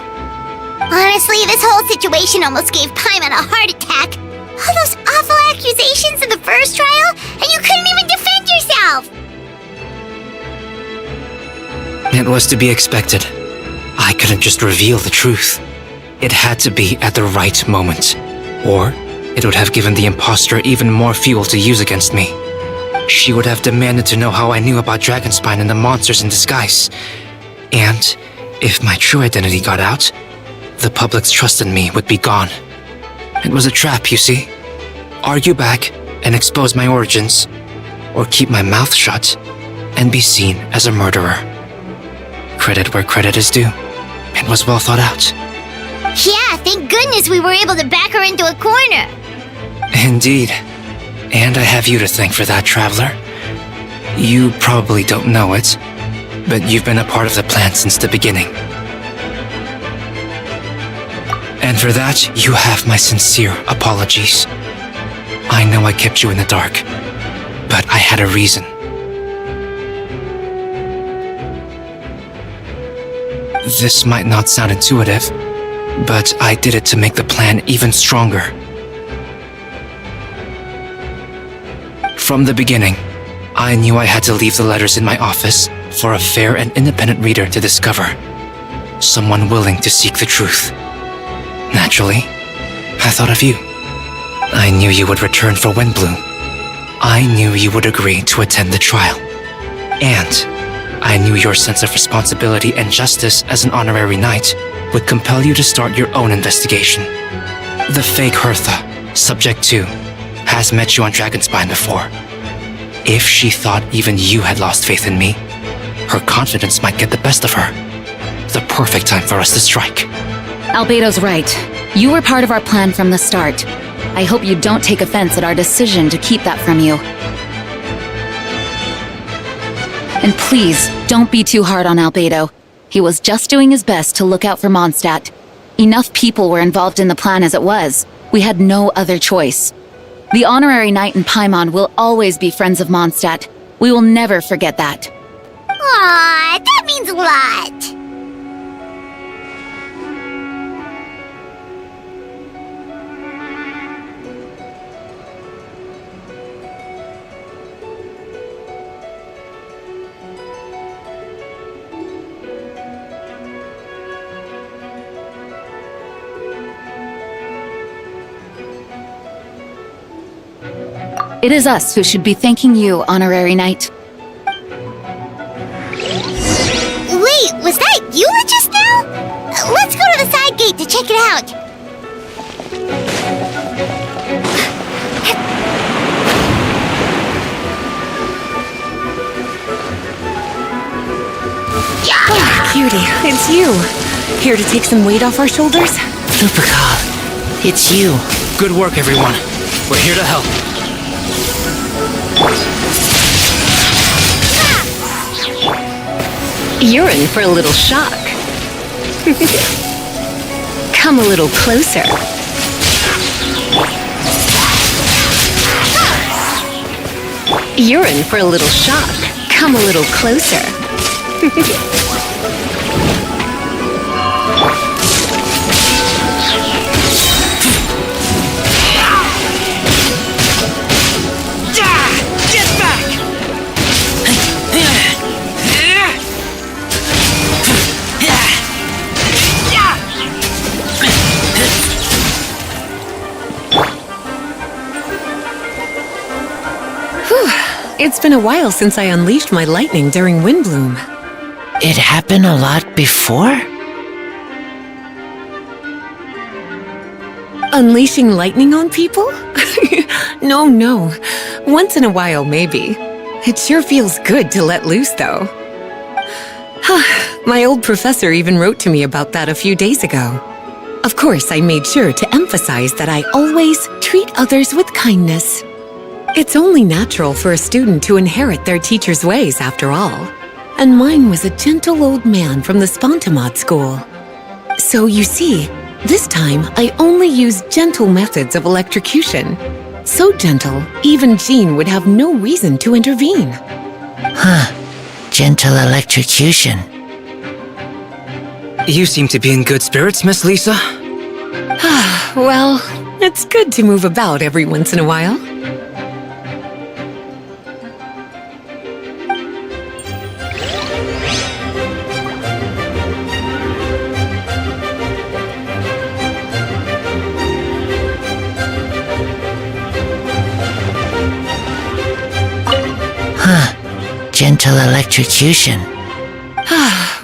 Honestly, this whole situation almost gave Paimon a heart attack. All those awful accusations in the first trial, and you couldn't even defend yourself! It was to be expected. I couldn't just reveal the truth. It had to be at the right moment, or it would have given the imposter even more fuel to use against me. She would have demanded to know how I knew about Dragonspine and the monsters in disguise. And if my true identity got out, the public's trust in me would be gone. It was a trap, you see. Argue back and expose my origins, or keep my mouth shut and be seen as a murderer. Credit where credit is due. It was well thought out. Yeah, thank goodness we were able to back her into a corner. Indeed. And I have you to thank for that, Traveler. You probably don't know it, but you've been a part of the plan since the beginning. And for that, you have my sincere apologies. I know I kept you in the dark, but I had a reason. This might not sound intuitive, but I did it to make the plan even stronger. From the beginning, I knew I had to leave the letters in my office for a fair and independent reader to discover. Someone willing to seek the truth. Naturally, I thought of you. I knew you would return for Windbloom. I knew you would agree to attend the trial. And I knew your sense of responsibility and justice as an honorary knight would compel you to start your own investigation. The fake Hertha, Subject 2, has met you on Dragonspine before. If she thought even you had lost faith in me, her confidence might get the best of her. The perfect time for us to strike. Albedo's right. You were part of our plan from the start. I hope you don't take offense at our decision to keep that from you. And please, don't be too hard on Albedo. He was just doing his best to look out for Mondstadt. Enough people were involved in the plan as it was. We had no other choice. The Honorary Knight and Paimon will always be friends of Mondstadt. We will never forget that. Aww, that means a lot. It is us who should be thanking you, Honorary Knight. Wait, was that Eula just now? Let's go to the side gate to check it out. Oh, cutie, it's you. Here to take some weight off our shoulders? Lupical, it's you. Good work, everyone. We're here to help. You're in for a little shock. Come a little closer. You're in for a little shock. Come a little closer. Get back! It's been a while since I unleashed my lightning during Windbloom. It happened a lot before? Unleashing lightning on people? No. Once in a while, maybe. It sure feels good to let loose, though. My old professor even wrote to me about that a few days ago. Of course, I made sure to emphasize that I always treat others with kindness. It's only natural for a student to inherit their teacher's ways, after all. And mine was a gentle old man from the Spontamod school. So you see, this time I only used gentle methods of electrocution. So gentle, even Jean would have no reason to intervene. Gentle electrocution. You seem to be in good spirits, Miss Lisa. Well, it's good to move about every once in a while. Gentle electrocution.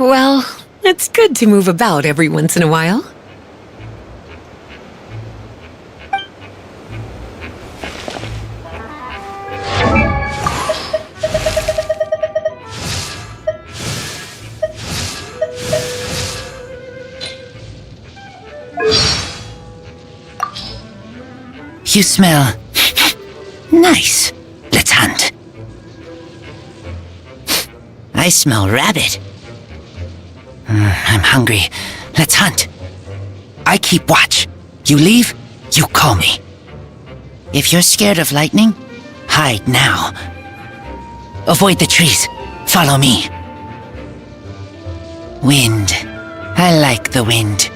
Well, it's good to move about every once in a while. You smell nice. Let's hunt. I smell rabbit. I'm hungry. Let's hunt. I keep watch. You leave, you call me. If you're scared of lightning, hide now. Avoid the trees. Follow me. Wind. I like the wind.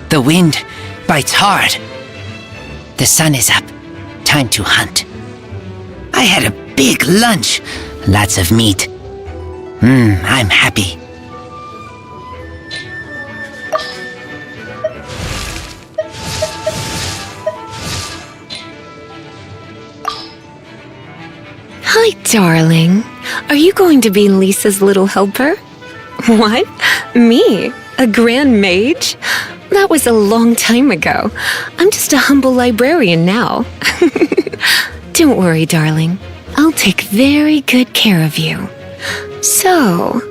The wind bites hard. The sun is up. Time to hunt. I had a big lunch. Lots of meat. I'm happy. Hi, darling. Are you going to be Lisa's little helper? What? Me? A grand mage? That was a long time ago. I'm just a humble librarian now. Don't worry, darling. I'll take very good care of you. So...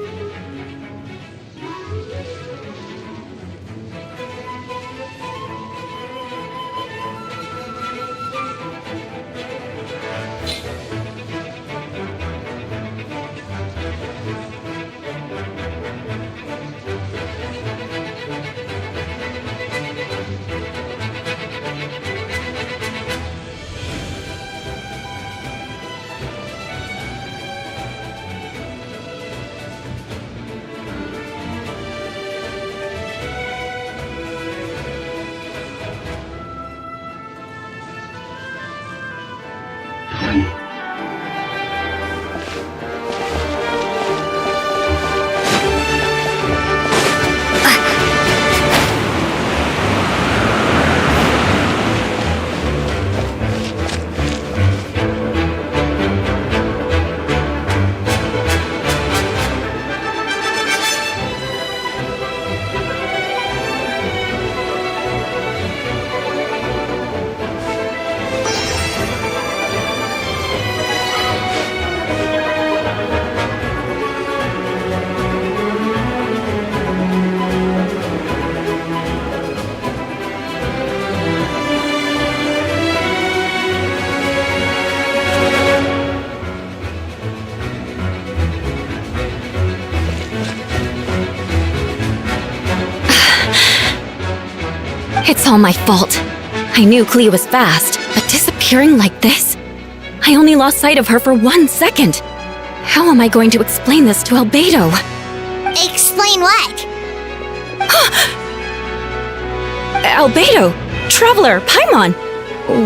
It's all my fault. I knew Klee was fast, but disappearing like this? I only lost sight of her for 1 second. How am I going to explain this to Albedo? Explain what? Albedo! Traveler! Paimon!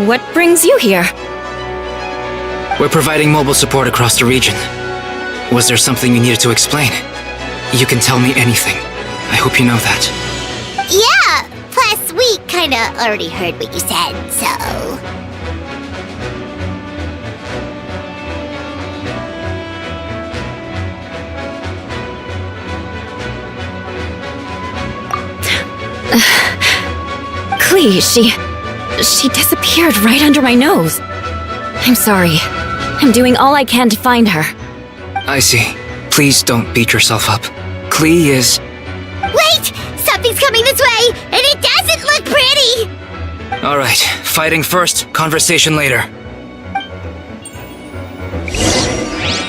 What brings you here? We're providing mobile support across the region. Was there something you needed to explain? You can tell me anything. I hope you know that. Yeah! Plus, we kinda already heard what you said, so... Klee, she disappeared right under my nose. I'm sorry. I'm doing all I can to find her. I see. Please don't beat yourself up. Klee is... Wait! Something's coming this way, and it doesn't look pretty! Alright, fighting first, conversation later.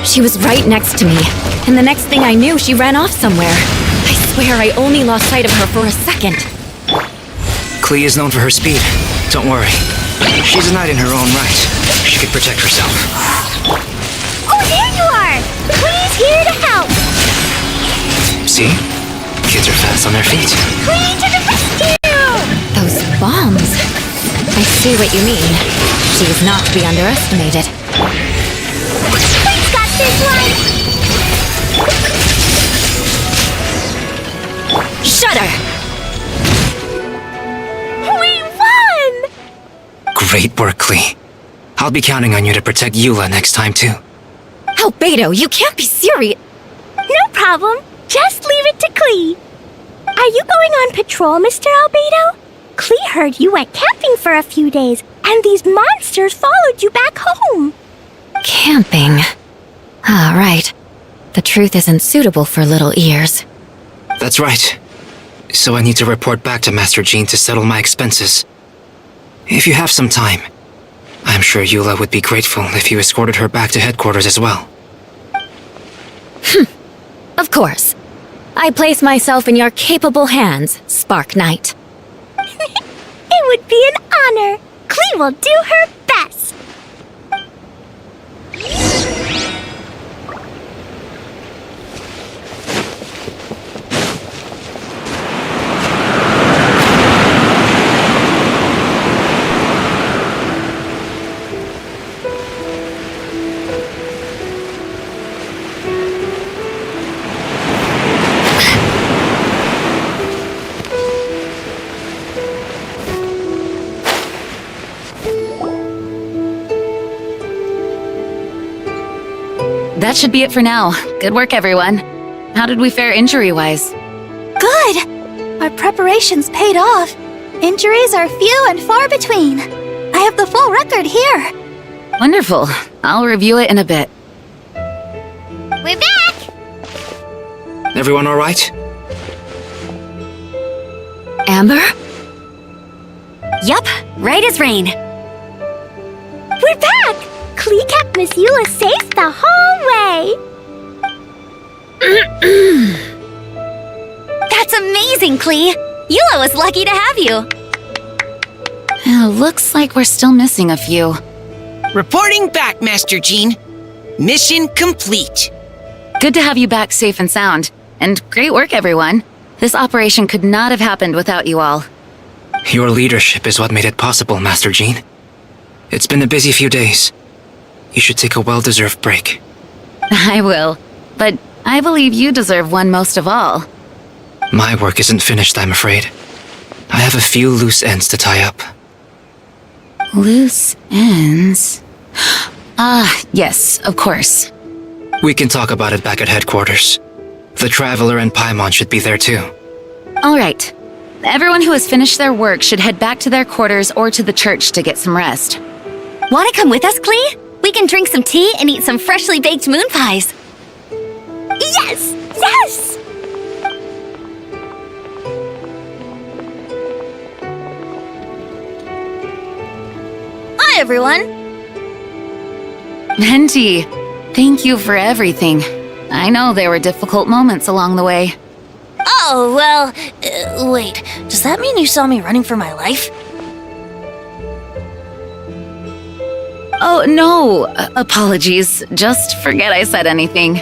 She was right next to me, and the next thing I knew, she ran off somewhere. I swear I only lost sight of her for a second. Klee is known for her speed. Don't worry. She's a knight in her own right. She could protect herself. Oh, there you are! Klee's here to help! See? Kids are fast on their feet. Klee to the rescue! Those bombs. I see what you mean. She is not to be underestimated. Klee's got this one! Shut her! We won! Great work, Klee. I'll be counting on you to protect Eula next time, too. Albedo, you can't be serious. No problem. Just leave it to Klee. Are you going on patrol, Mr. Albedo? Klee heard you went camping for a few days, and these monsters followed you back home. Camping. Ah, right. The truth isn't suitable for little ears. That's right. So I need to report back to Master Jean to settle my expenses. If you have some time, I'm sure Eula would be grateful if you escorted her back to headquarters as well. Of course. I place myself in your capable hands, Spark Knight. It would be an honor. Klee will do her best. That should be it for now. Good work, everyone. How did we fare injury-wise? Good! Our preparations paid off. Injuries are few and far between. I have the full record here. Wonderful. I'll review it in a bit. We're back! Everyone all right? Amber? Yup, right as rain. We're back! Klee kept Miss Eula safe the whole way. That's amazing, Klee. Eula was lucky to have you. Looks like we're still missing a few. Reporting back, Master Jean. Mission complete. Good to have you back safe and sound. And great work, everyone. This operation could not have happened without you all. Your leadership is what made it possible, Master Jean. It's been a busy few days. You should take a well-deserved break. I will. But I believe you deserve one most of all. My work isn't finished, I'm afraid. I have a few loose ends to tie up. Loose ends? Ah, yes, of course. We can talk about it back at headquarters. The Traveler and Paimon should be there too. All right. Everyone who has finished their work should head back to their quarters or to the church to get some rest. Want to come with us, Klee? We can drink some tea and eat some freshly baked moon pies. Yes! Yes! Hi, everyone. Venti, thank you for everything. I know there were difficult moments along the way. Oh, well, Wait, does that mean you saw me running for my life? Oh, no. Apologies. Just forget I said anything.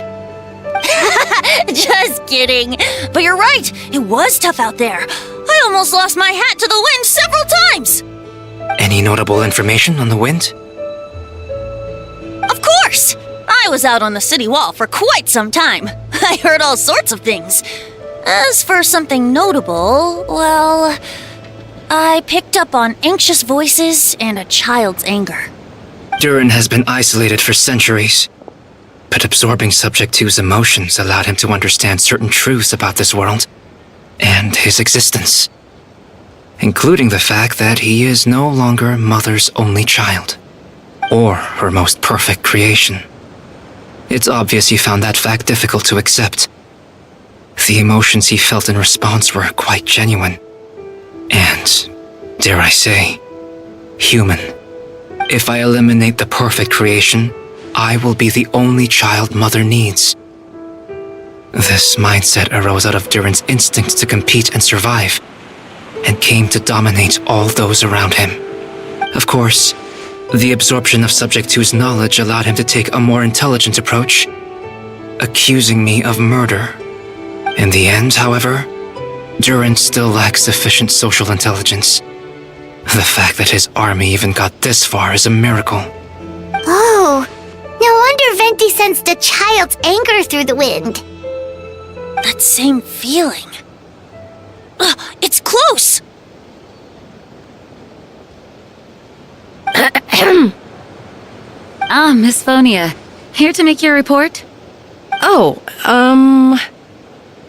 Just kidding. But you're right, it was tough out there. I almost lost my hat to the wind several times. Any notable information on the wind? Of course! I was out on the city wall for quite some time. I heard all sorts of things. As for something notable, well, I picked up on anxious voices and a child's anger. Durin has been isolated for centuries, but absorbing Subject 2's emotions allowed him to understand certain truths about this world and his existence, including the fact that he is no longer Mother's only child, or her most perfect creation. It's obvious he found that fact difficult to accept. The emotions he felt in response were quite genuine, and, dare I say, human. If I eliminate the perfect creation, I will be the only child Mother needs. This mindset arose out of Durin's instinct to compete and survive, and came to dominate all those around him. Of course, the absorption of Subject 2's knowledge allowed him to take a more intelligent approach, accusing me of murder. In the end, however, Durin still lacks sufficient social intelligence. The fact that his army even got this far is a miracle. Oh, no wonder Venti sensed a child's anger through the wind. That same feeling. It's close! Miss Phonia. Here to make your report?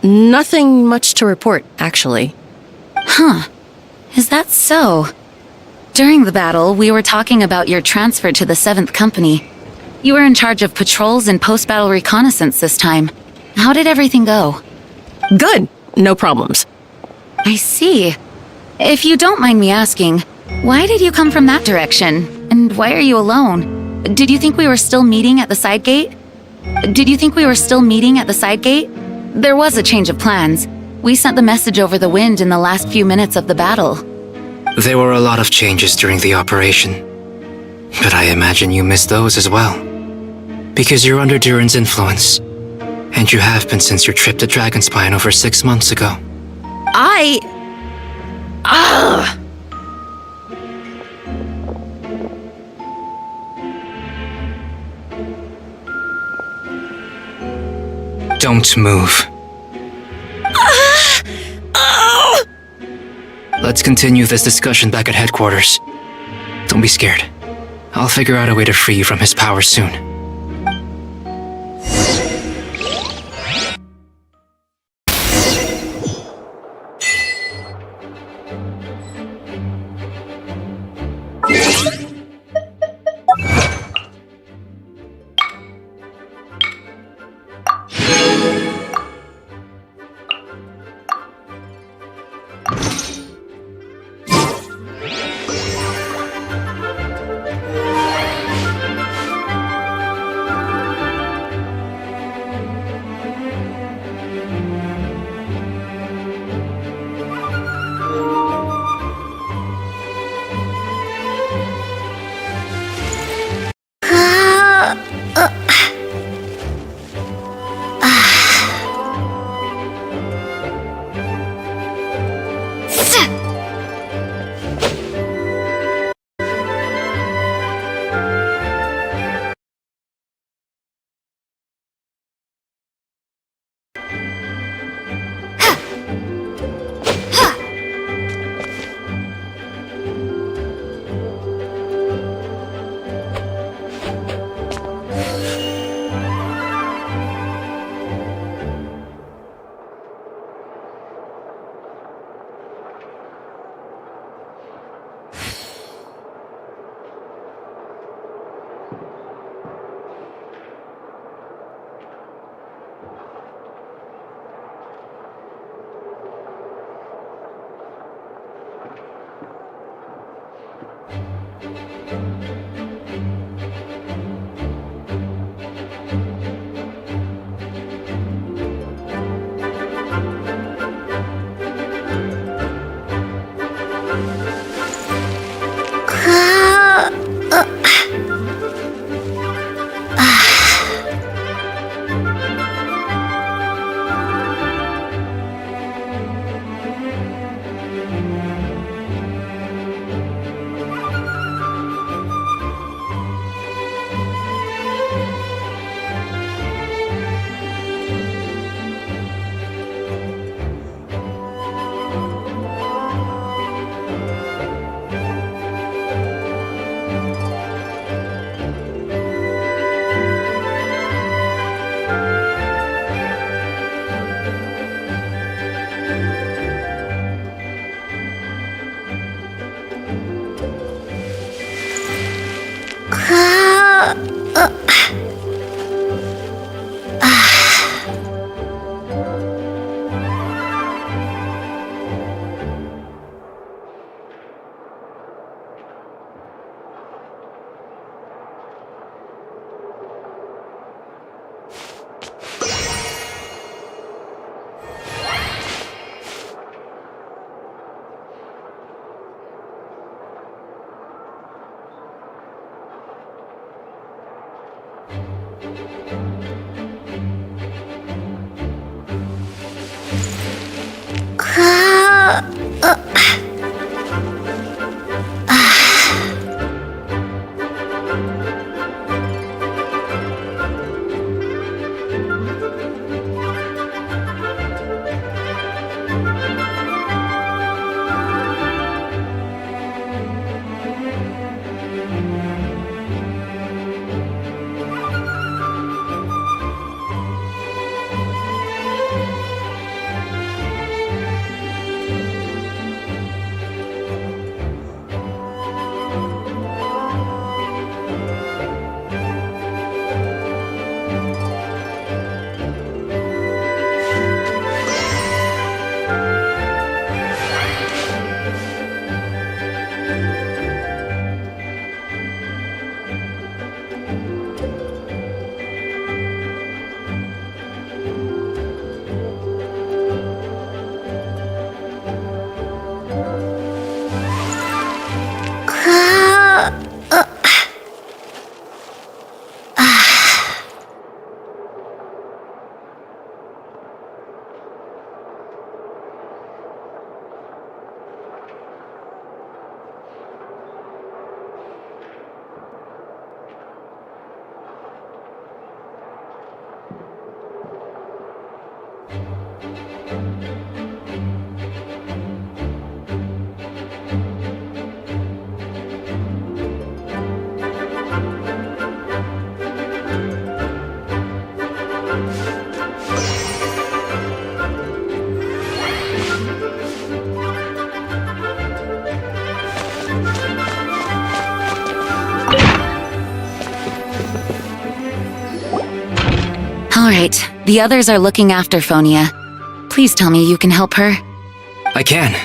Nothing much to report, actually. Huh. Is that so? During the battle, we were talking about your transfer to the 7th Company. You were in charge of patrols and post-battle reconnaissance this time. How did everything go? Good. No problems. I see. If you don't mind me asking, why did you come from that direction? And why are you alone? Did you think we were still meeting at the side gate? There was a change of plans. We sent the message over the wind in the last few minutes of the battle. There were a lot of changes during the operation, but I imagine you missed those as well. Because you're under Durin's influence, and you have been since your trip to Dragonspine over 6 months ago. Don't move. Let's continue this discussion back at headquarters. Don't be scared. I'll figure out a way to free you from his power soon. All right, the others are looking after Phonia. Please tell me you can help her. I can,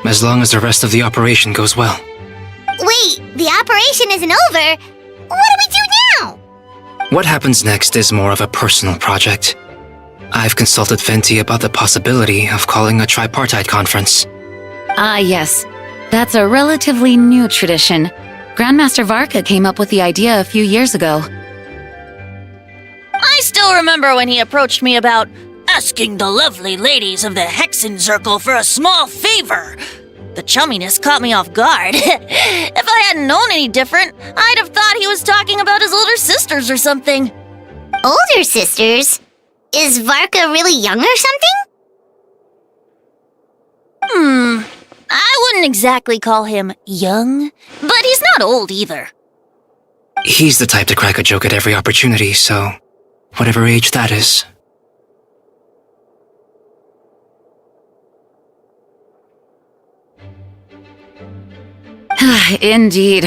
as long as the rest of the operation goes well. Wait, the operation isn't over. What do we do now? What happens next is more of a personal project. I've consulted Venti about the possibility of calling a tripartite conference. Ah, yes. That's a relatively new tradition. Grandmaster Varka came up with the idea a few years ago. I still remember when he approached me about asking the lovely ladies of the Hexen Circle for a small favor. The chumminess caught me off guard. If I hadn't known any different, I'd have thought he was talking about his older sisters or something. Older sisters? Is Varka really young or something? I wouldn't exactly call him young, but he's not old either. He's the type to crack a joke at every opportunity, so whatever age that is. Indeed.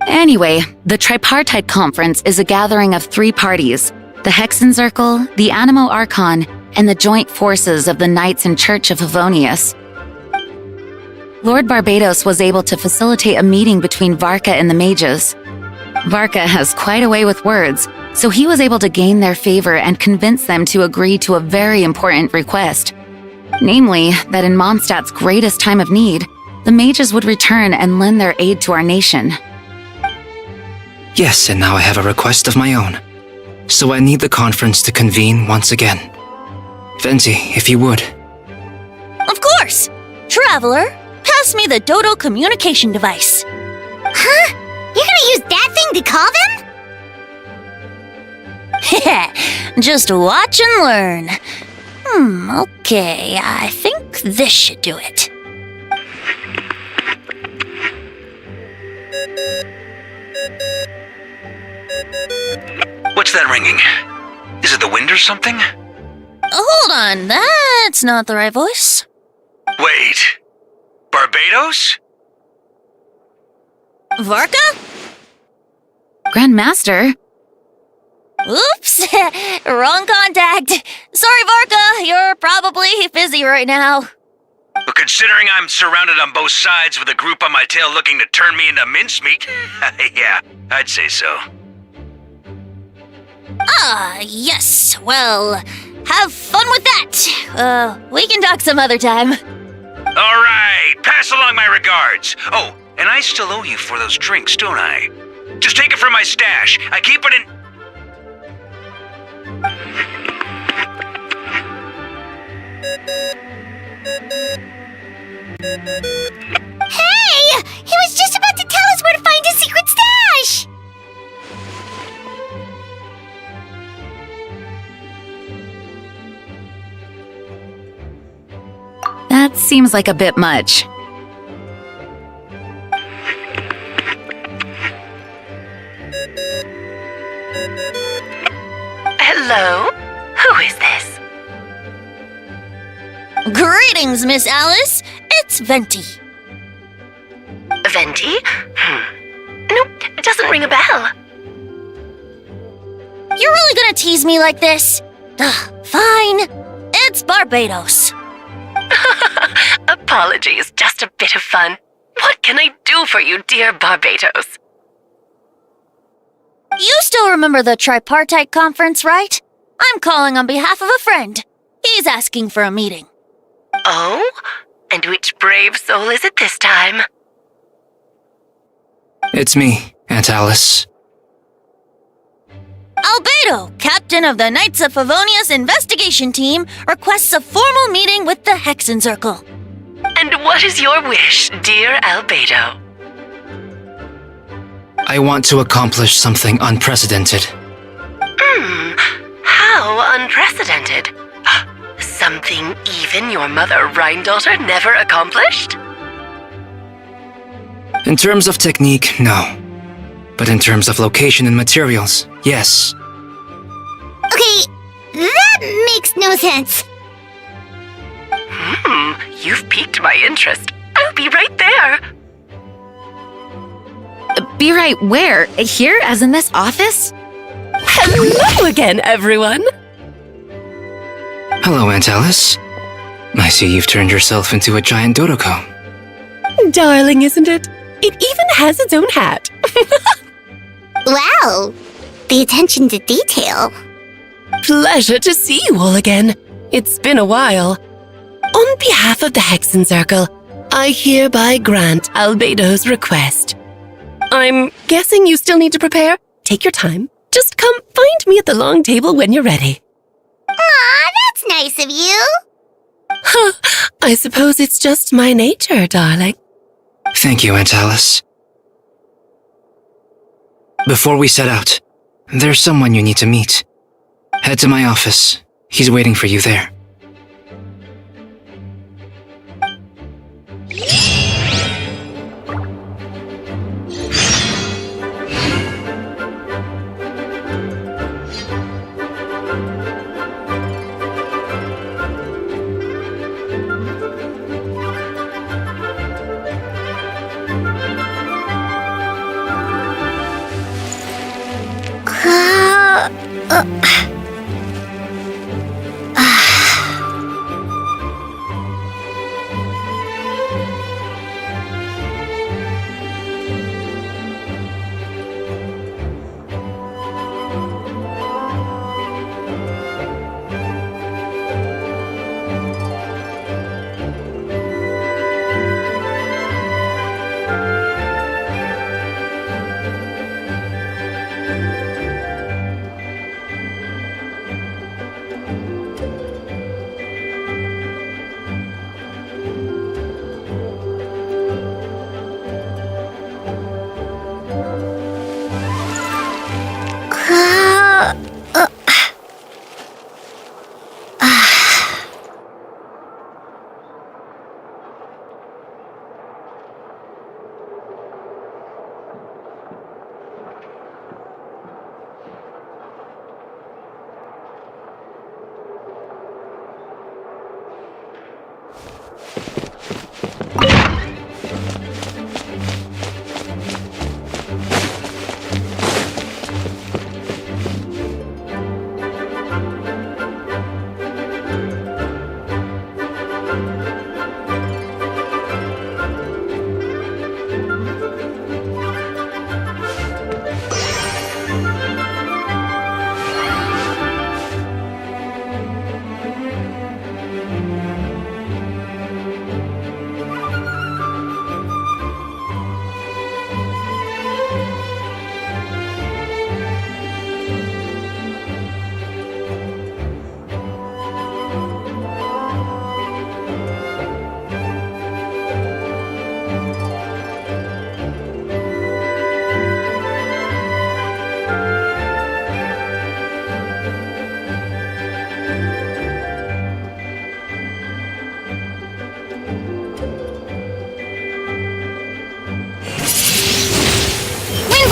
Anyway, the Tripartite Conference is a gathering of three parties: the Hexen Circle, the Animo Archon, and the joint forces of the Knights and Church of Favonius. Lord Barbados was able to facilitate a meeting between Varka and the mages. Varka has quite a way with words, so he was able to gain their favor and convince them to agree to a very important request. Namely, that in Mondstadt's greatest time of need, the mages would return and lend their aid to our nation. Yes, and now I have a request of my own. So I need the conference to convene once again. Venti, if you would. Of course! Traveler, pass me the Dodo communication device. Huh? You're gonna use that thing to call them? Just watch and learn. Okay, I think this should do it. What's that ringing? Is it the wind or something? Hold on, that's not the right voice. Wait. Barbados? Varka? Grandmaster? Oops! Wrong contact. Sorry, Varka, you're probably busy right now. But considering I'm surrounded on both sides with a group on my tail looking to turn me into mincemeat, yeah, I'd say so. Ah, yes. Well, have fun with that. We can talk some other time. All right, pass along my regards. Oh, and I still owe you for those drinks, don't I? Just take it from my stash. I keep it in... Hey! He was just about to tell us where to find his secret stash! That seems like a bit much. Hello? Who is this? Greetings, Miss Alice. It's Venti. Venti? Nope, it doesn't ring a bell. You're really gonna tease me like this? Ugh, fine. It's Barbados. Apologies, just a bit of fun. What can I do for you, dear Barbados? You still remember the tripartite conference, right? I'm calling on behalf of a friend. He's asking for a meeting. Oh? And which brave soul is it this time? It's me, Aunt Alice. Albedo, captain of the Knights of Favonia's investigation team, requests a formal meeting with the Hexencircle. And what is your wish, dear Albedo? I want to accomplish something unprecedented. How unprecedented. Something even your mother Rhine-daughter never accomplished? In terms of technique, no. But in terms of location and materials, yes. Okay, that makes no sense. You've piqued my interest. I'll be right there. Be right where? Here, as in this office? Hello again, everyone. Hello, Aunt Alice. I see you've turned yourself into a giant Dodoko. Darling, isn't it? It even has its own hat. Wow, the attention to detail. Pleasure to see you all again. It's been a while. On behalf of the Hexencircle, I hereby grant Albedo's request. I'm guessing you still need to prepare? Take your time. Just come find me at the long table when you're ready. Aw, that's nice of you. I suppose it's just my nature, darling. Thank you, Aunt Alice. Before we set out, there's someone you need to meet. Head to my office. He's waiting for you there.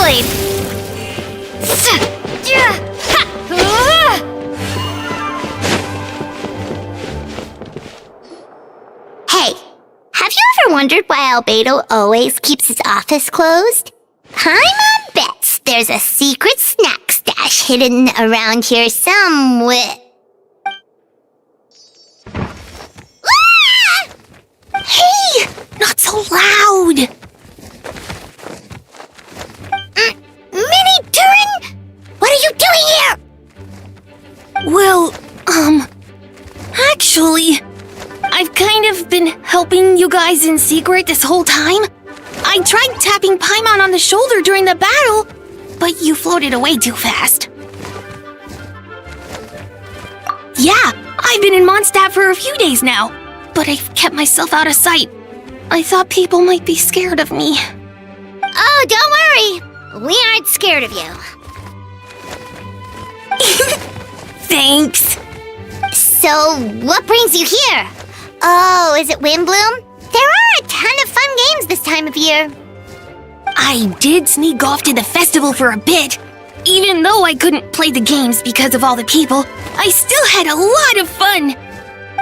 avoid! Hey, have you ever wondered why Albedo always keeps his office closed? I'm on bets there's a secret snack stash hidden around here somewhere. Ah! Hey, not so loud! Mini Turin, what are you doing here? Well, actually, I've kind of been helping you guys in secret this whole time. I tried tapping Paimon on the shoulder during the battle, but you floated away too fast. Yeah, I've been in Mondstadt for a few days now, but I've kept myself out of sight. I thought people might be scared of me. Oh, don't worry. We aren't scared of you. Thanks. So, what brings you here? Oh, is it Windbloom? There are a ton of fun games this time of year. I did sneak off to the festival for a bit. Even though I couldn't play the games because of all the people, I still had a lot of fun.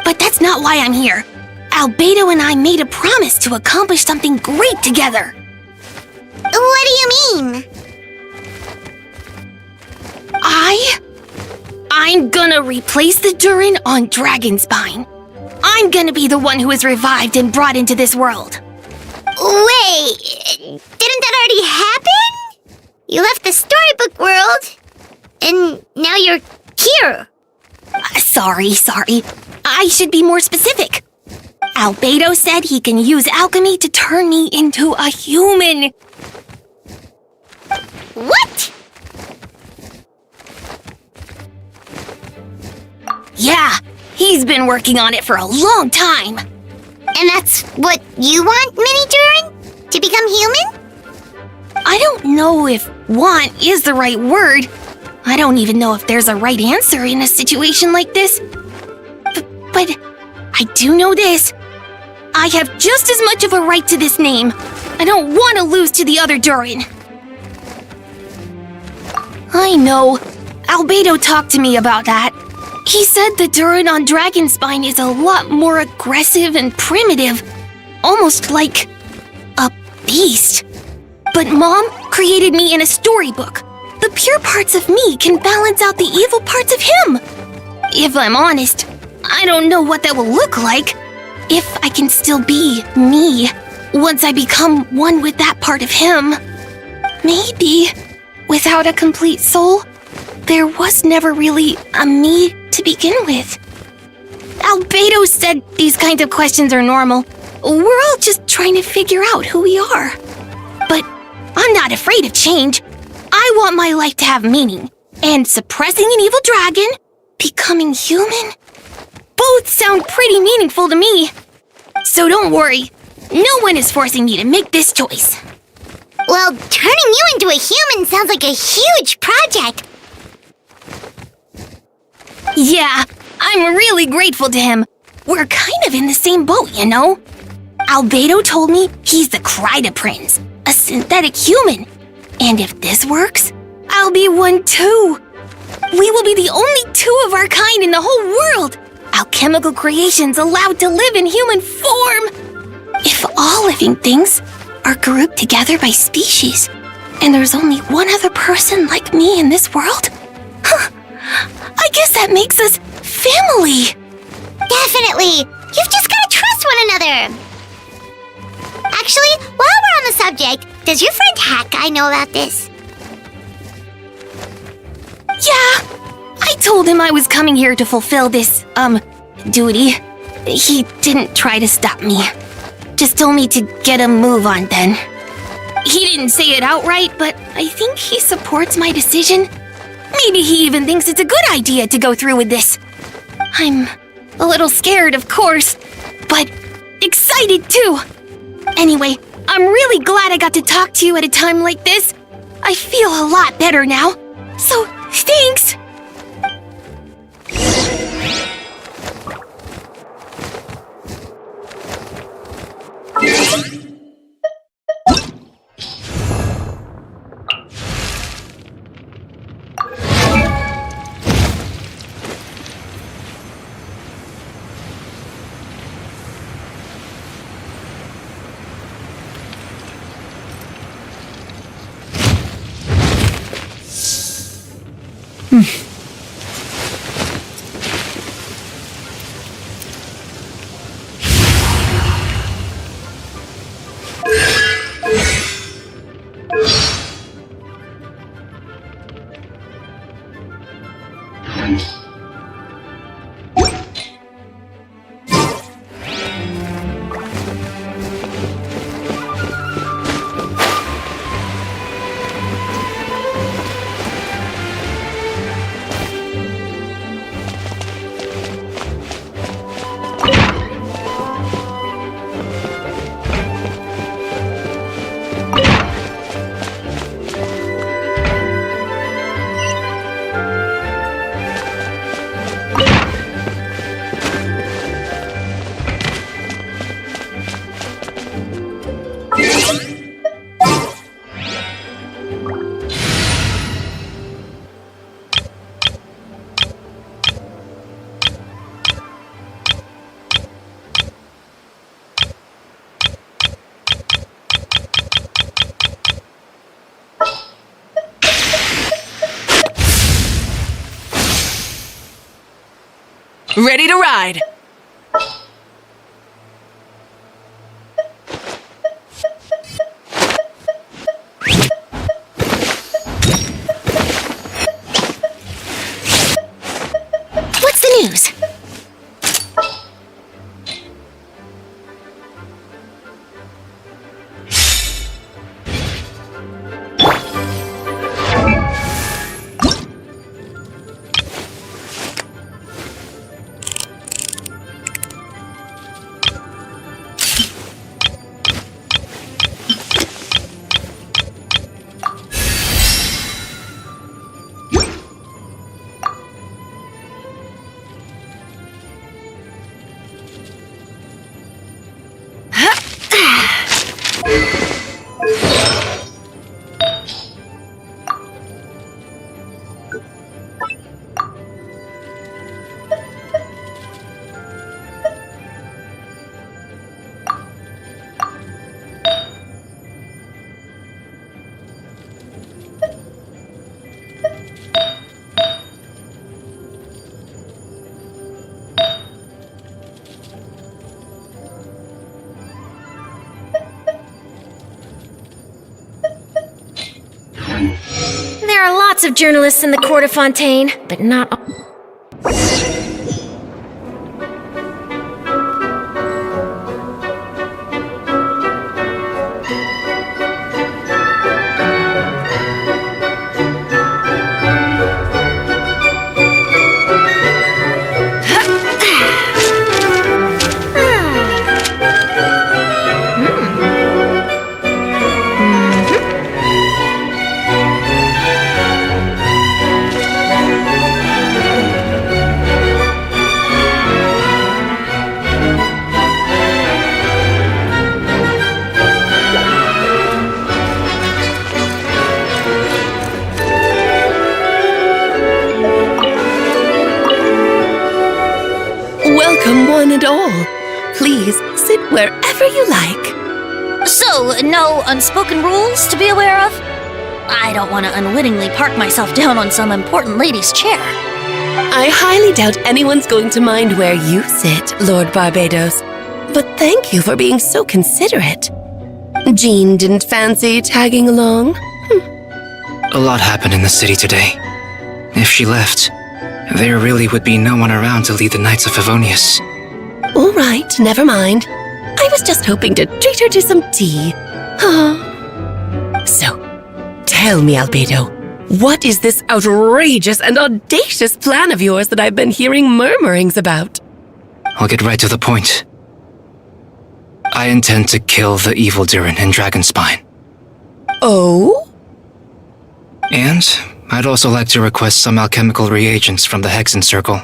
But that's not why I'm here. Albedo and I made a promise to accomplish something great together. What do you mean? I'm gonna replace the Durin on Dragonspine. I'm gonna be the one who is revived and brought into this world. Wait, didn't that already happen? You left the storybook world, and now you're here. Sorry. I should be more specific. Albedo said he can use alchemy to turn me into a human. What? Yeah, he's been working on it for a long time. And that's what you want, Mini Durin? To become human? I don't know if want is the right word. I don't even know if there's a right answer in a situation like this. But I do know this. I have just as much of a right to this name. I don't want to lose to the other Durin. I know. Albedo talked to me about that. He said the Durin on Dragonspine is a lot more aggressive and primitive. Almost like a beast. But Mom created me in a storybook. The pure parts of me can balance out the evil parts of him. If I'm honest, I don't know what that will look like. If I can still be me once I become one with that part of him. Maybe without a complete soul, there was never really a me to begin with. Albedo said these kinds of questions are normal. We're all just trying to figure out who we are. But I'm not afraid of change. I want my life to have meaning. And suppressing an evil dragon, becoming human, both sound pretty meaningful to me. So don't worry. No one is forcing me to make this choice. Well, turning you into a human sounds like a huge project. Yeah, I'm really grateful to him. We're kind of in the same boat, you know? Albedo told me he's the Kryda Prince, a synthetic human. And if this works, I'll be one too. We will be the only two of our kind in the whole world. Alchemical creations allowed to live in human form. If all living things are grouped together by species, and there's only one other person like me in this world, I guess that makes us family. Definitely. You've just got to trust one another. Actually, while we're on the subject, does your friend Hat Guy know about this? Yeah, I told him I was coming here to fulfill this, duty. He didn't try to stop me. Just told me to get a move on then. He didn't say it outright, but I think he supports my decision. Maybe he even thinks it's a good idea to go through with this. I'm a little scared, of course, but excited too. Anyway, I'm really glad I got to talk to you at a time like this. I feel a lot better now. So, thanks! Ready to ride! What's the news? There are lots of journalists in the court of Fontaine, but not all. Welcome one and all. Please sit wherever you like. So, no unspoken rules to be aware of? I don't want to unwittingly park myself down on some important lady's chair. I highly doubt anyone's going to mind where you sit, Lord Barbados. But thank you for being so considerate. Jean didn't fancy tagging along? A lot happened in the city today. If she left, there really would be no one around to lead the Knights of Favonius. All right, never mind. I was just hoping to treat her to some tea. So, tell me, Albedo, what is this outrageous and audacious plan of yours that I've been hearing murmurings about? I'll get right to the point. I intend to kill the evil Durin in Dragonspine. Oh? And I'd also like to request some alchemical reagents from the Hexen Circle.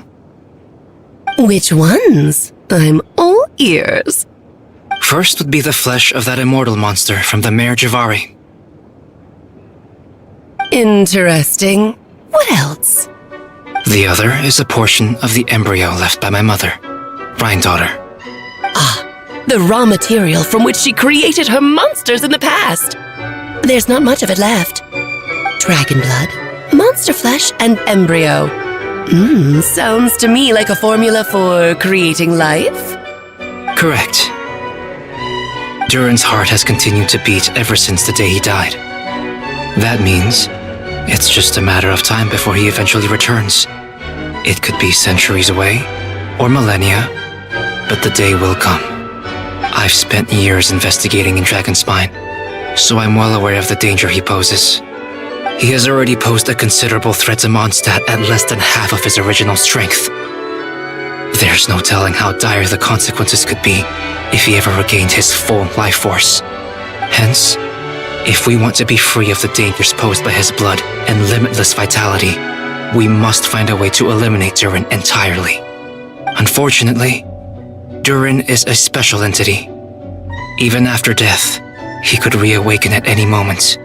Which ones? I'm all ears. First would be the flesh of that immortal monster from the Mare Javari. Interesting. What else? The other is a portion of the embryo left by my mother, Rhine-daughter. Ah, the raw material from which she created her monsters in the past. There's not much of it left. Dragon blood, monster flesh, and embryo. Sounds to me like a formula for creating life. Correct. Durin's heart has continued to beat ever since the day he died. That means it's just a matter of time before he eventually returns. It could be centuries away, or millennia, but the day will come. I've spent years investigating in Dragonspine, so I'm well aware of the danger he poses. He has already posed a considerable threat to Mondstadt at less than half of his original strength. There's no telling how dire the consequences could be if he ever regained his full life force. Hence, if we want to be free of the dangers posed by his blood and limitless vitality, we must find a way to eliminate Durin entirely. Unfortunately, Durin is a special entity. Even after death, he could reawaken at any moment.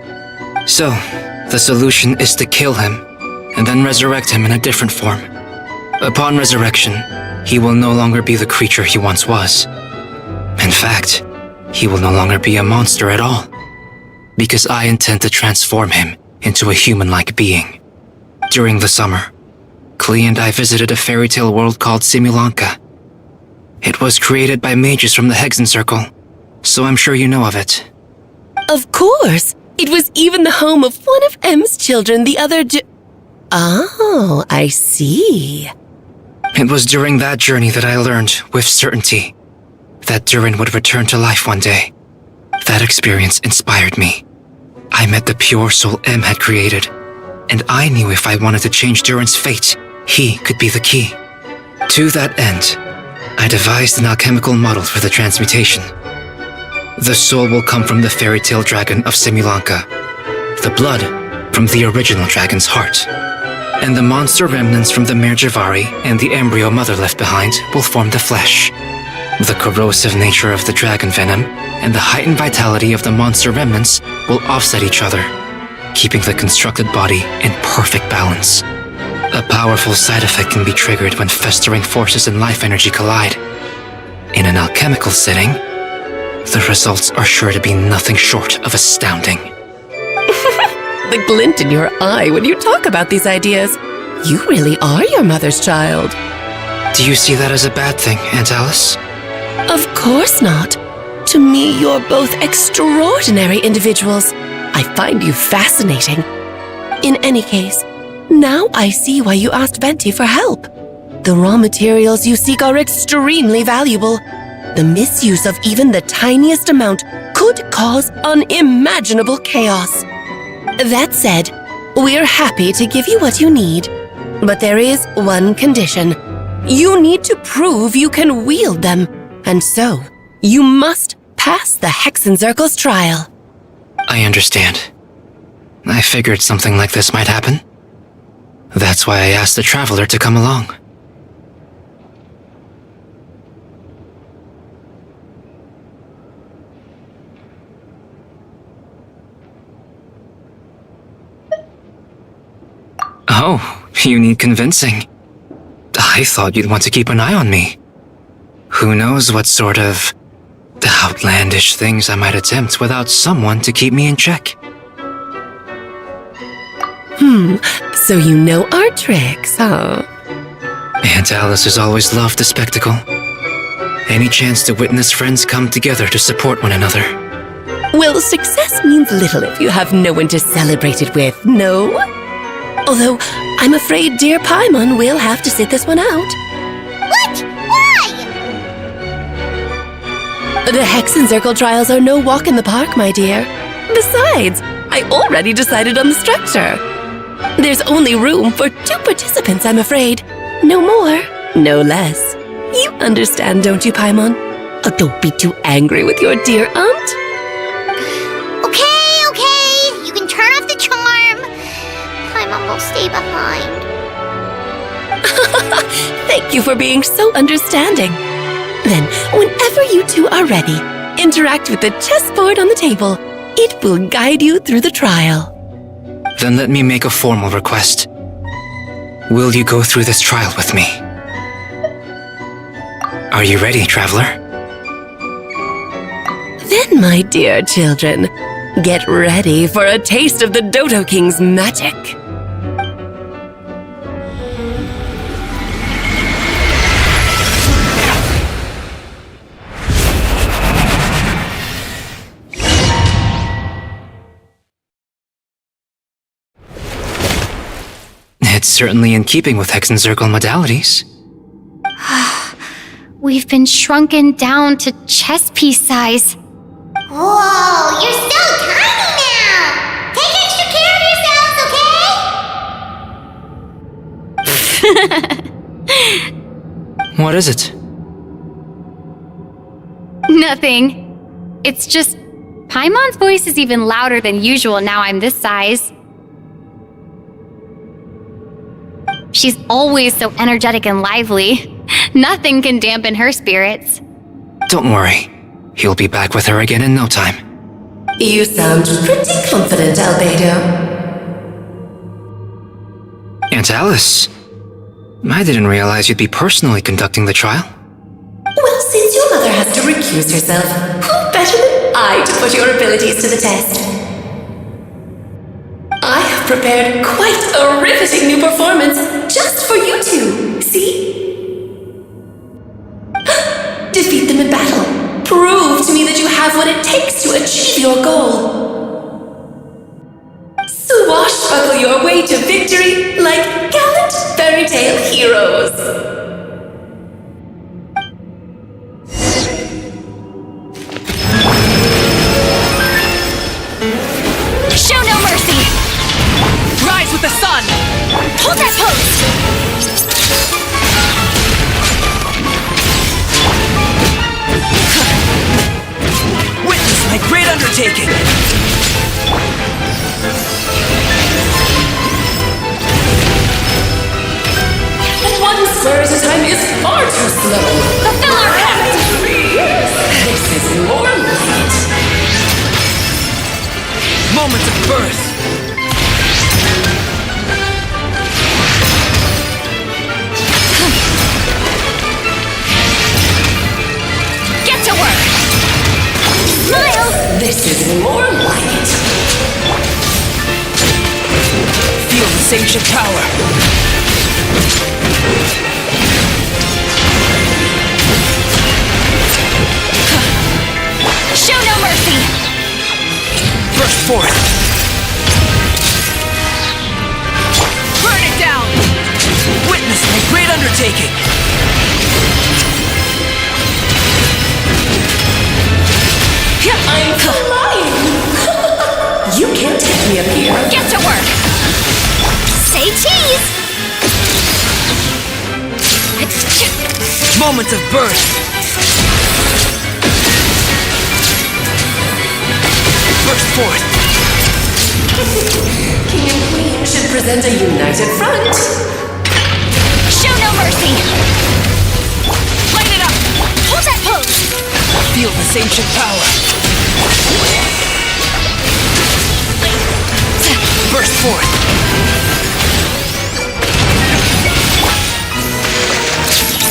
So, the solution is to kill him, and then resurrect him in a different form. Upon resurrection, he will no longer be the creature he once was. In fact, he will no longer be a monster at all, because I intend to transform him into a human-like being. During the summer, Klee and I visited a fairy tale world called Simulanka. It was created by mages from the Hexen Circle, so I'm sure you know of it. Of course! It was even the home of one of M's children the other Oh, I see. It was during that journey that I learned, with certainty, that Durin would return to life one day. That experience inspired me. I met the pure soul M had created, and I knew if I wanted to change Durin's fate, he could be the key. To that end, I devised an alchemical model for the transmutation. The soul will come from the fairy tale dragon of Simulanka, the blood from the original dragon's heart, and the monster remnants from the Mare Javari and the embryo mother left behind will form the flesh. The corrosive nature of the dragon venom and the heightened vitality of the monster remnants will offset each other, keeping the constructed body in perfect balance. A powerful side effect can be triggered when festering forces and life energy collide. In an alchemical setting, the results are sure to be nothing short of astounding. The glint in your eye when you talk about these ideas. You really are your mother's child. Do you see that as a bad thing, Aunt Alice? Of course not. To me, you're both extraordinary individuals. I find you fascinating. In any case, now I see why you asked Venti for help. The raw materials you seek are extremely valuable. The misuse of even the tiniest amount could cause unimaginable chaos. That said, we're happy to give you what you need. But there is one condition. You need to prove you can wield them. And so, you must pass the Hexen Circle's trial. I understand. I figured something like this might happen. That's why I asked the Traveler to come along. Oh, you need convincing. I thought you'd want to keep an eye on me. Who knows what sort of outlandish things I might attempt without someone to keep me in check. So you know our tricks, huh? Aunt Alice has always loved the spectacle. Any chance to witness friends come together to support one another. Well, success means little if you have no one to celebrate it with, no? Although, I'm afraid dear Paimon will have to sit this one out. What? Why? The Hexen Circle trials are no walk in the park, my dear. Besides, I already decided on the structure. There's only room for 2 participants, I'm afraid. No more, no less. You understand, don't you, Paimon? Oh, don't be too angry with your dear aunt. Okay. You can turn off the charm. Paimon will stay behind. Thank you for being so understanding. Then, whenever you two are ready, interact with the chessboard on the table. It will guide you through the trial. Then let me make a formal request. Will you go through this trial with me? Are you ready, Traveler? Then, my dear children, get ready for a taste of the Dodo King's magic. It's certainly in keeping with Hexen Circle modalities. We've been shrunken down to chess piece size. Whoa, you're so tiny now! Take extra care of yourselves, okay? What is it? Nothing. It's just Paimon's voice is even louder than usual now I'm this size. She's always so energetic and lively. Nothing can dampen her spirits. Don't worry. He'll be back with her again in no time. You sound pretty confident, Albedo. Aunt Alice, I didn't realize you'd be personally conducting the trial. Well, since your mother has to recuse herself, who better than I to put your abilities to the test? I have prepared quite a riveting new performance just for you two, see? Defeat them in battle. Prove to me that you have what it takes to achieve your goal. Swashbuckle your way to victory like gallant fairy tale heroes. Show no mercy! Rise with the sun! Hold that pose! Witness my great undertaking! One square at a time is far too slow. Fulfill our pact! This is more light. Moment of birth! Get to work! Smile! This is more light. Feel this ancient power! Show no mercy! Burst forth! Burn it down! Witness my great undertaking! I'm flying! You can't take me up here. Get to work! Say cheese! Moment of birth! Burst forth! King and Queen should present a united front. Show no mercy! Light it up! Hold that pose! Feel this ancient power! Burst forth!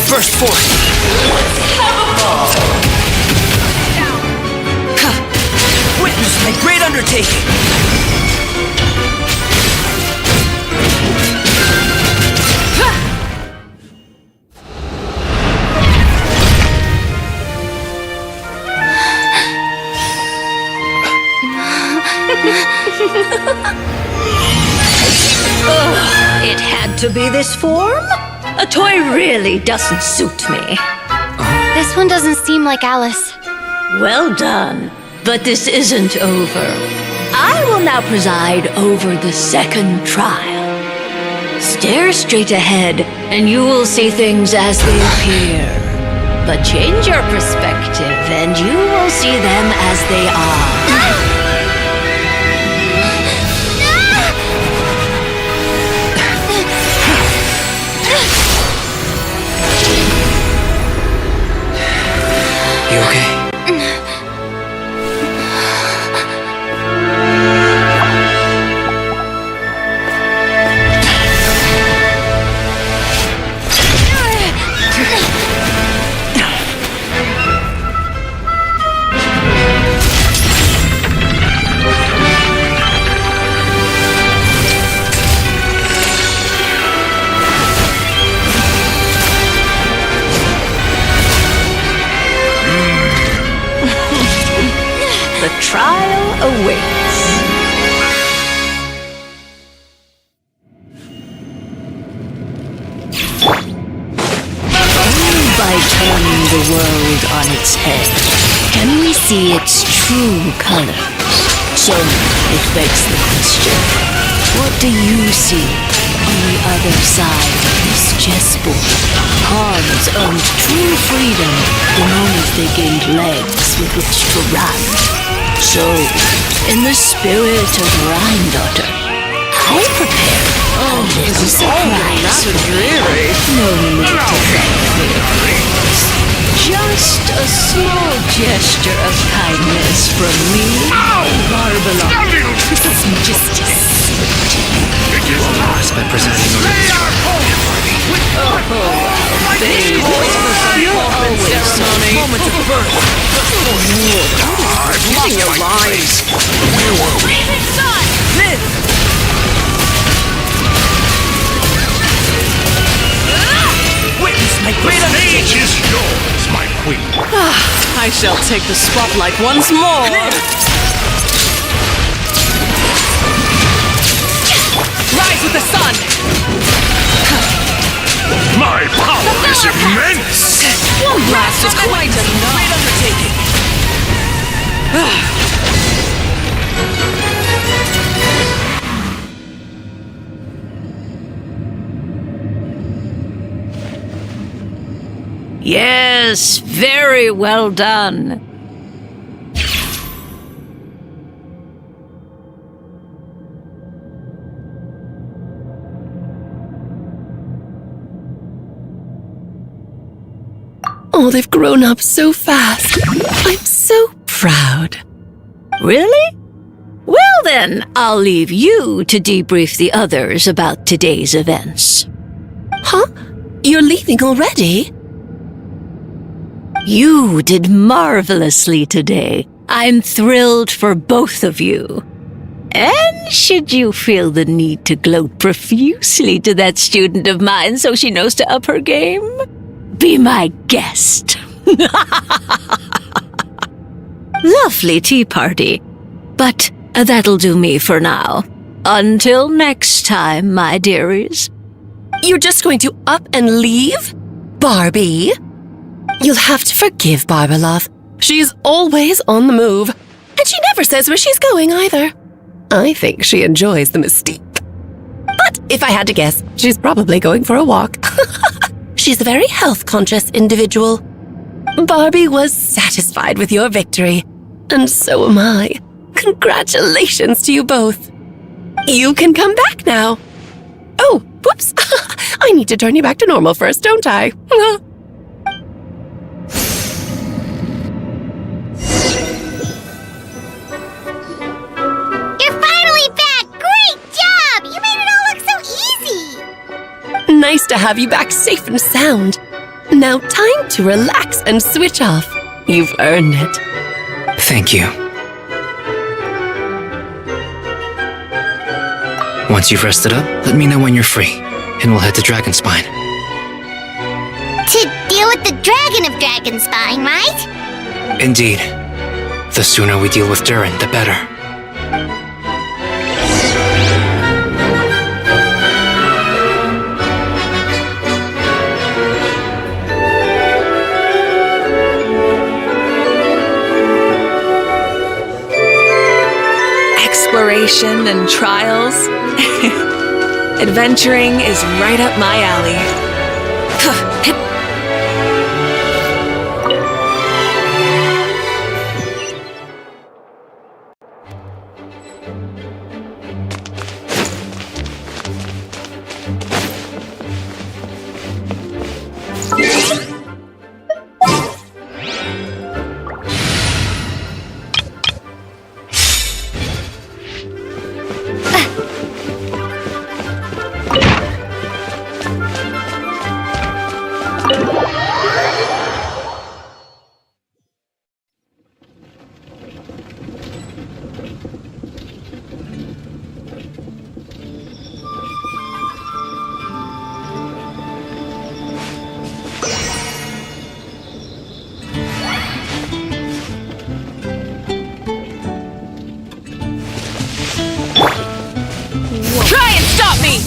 Burst forth! Have a ball! Witness my great undertaking! It had to be this form? A toy really doesn't suit me. This one doesn't seem like Alice. Well done, but this isn't over. I will now preside over the second trial. Stare straight ahead, and you will see things as they appear. But change your perspective, and you will see them as they are. You okay? The trial awaits. on its head, can we see its true colors? So it begs the question, what do you see on the other side of this chessboard? Pawns earned true freedom the moment they gained legs with which to run. So, in the spirit of Rhine-daughter, I prepared a little surprise. No need to thank me, of course. Just a small gesture of kindness from me, Barbara. Just a Pause by presiding over this babe. You're always ceremony. Moment of birth. I'm losing your lives. Where were we? Witness my great Stage is yours, my queen. I shall take the spotlight once more. Rise with the sun. My power is immense. One blast is quite enough. Great undertaking. Yes, very well done. Oh, they've grown up so fast. I'm so proud. Really? Well then, I'll leave you to debrief the others about today's events. Huh? You're leaving already? You did marvelously today. I'm thrilled for both of you. And should you feel the need to gloat profusely to that student of mine so she knows to up her game, be my guest. Lovely tea party. But that'll do me for now. Until next time, my dearies. You're just going to up and leave? Barbie? You'll have to forgive Barbalov. She's always on the move. And she never says where she's going either. I think she enjoys the mystique. But if I had to guess, she's probably going for a walk. She's a very health-conscious individual. Barbie was satisfied with your victory. And so am I. Congratulations to you both. You can come back now. Oh, whoops. I need to turn you back to normal first, don't I? You're finally back! Great job! You made it all look so easy! Nice to have you back safe and sound. Now time to relax and switch off. You've earned it. Thank you. Once you've rested up, let me know when you're free, and we'll head to Dragonspine. To deal with the Dragon of Dragonspine, right? Indeed. The sooner we deal with Durin, the better. Exploration and trials. Adventuring is right up my alley. Try and stop me!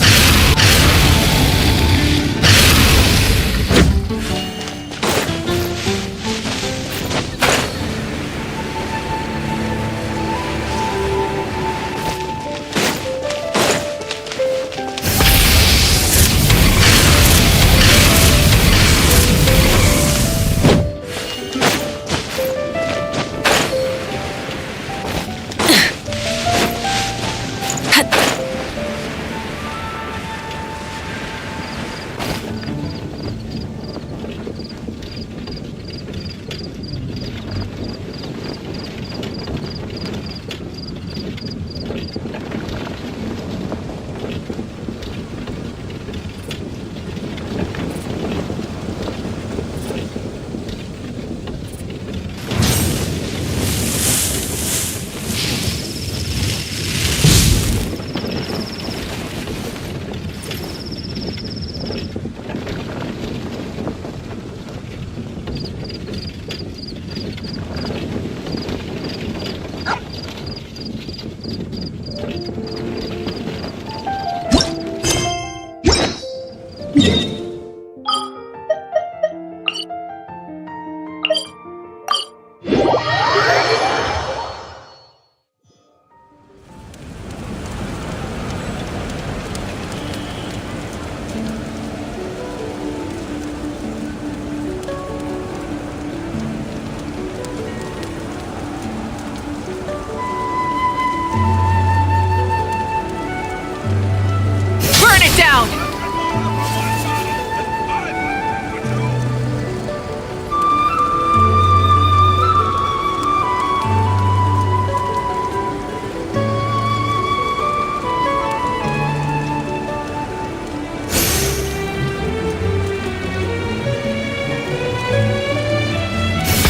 Burn it down!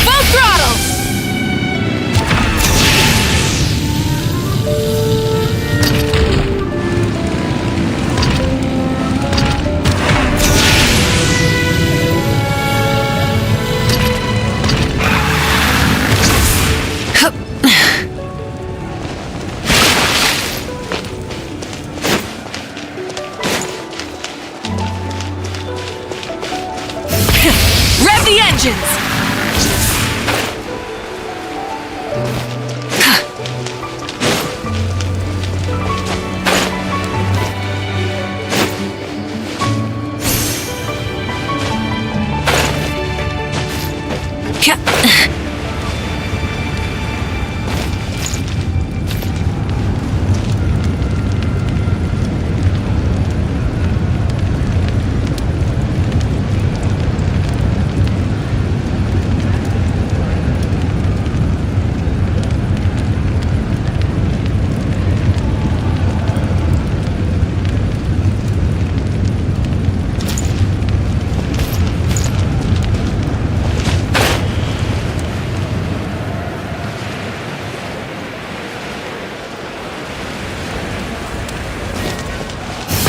Full throttle! Rev the engines!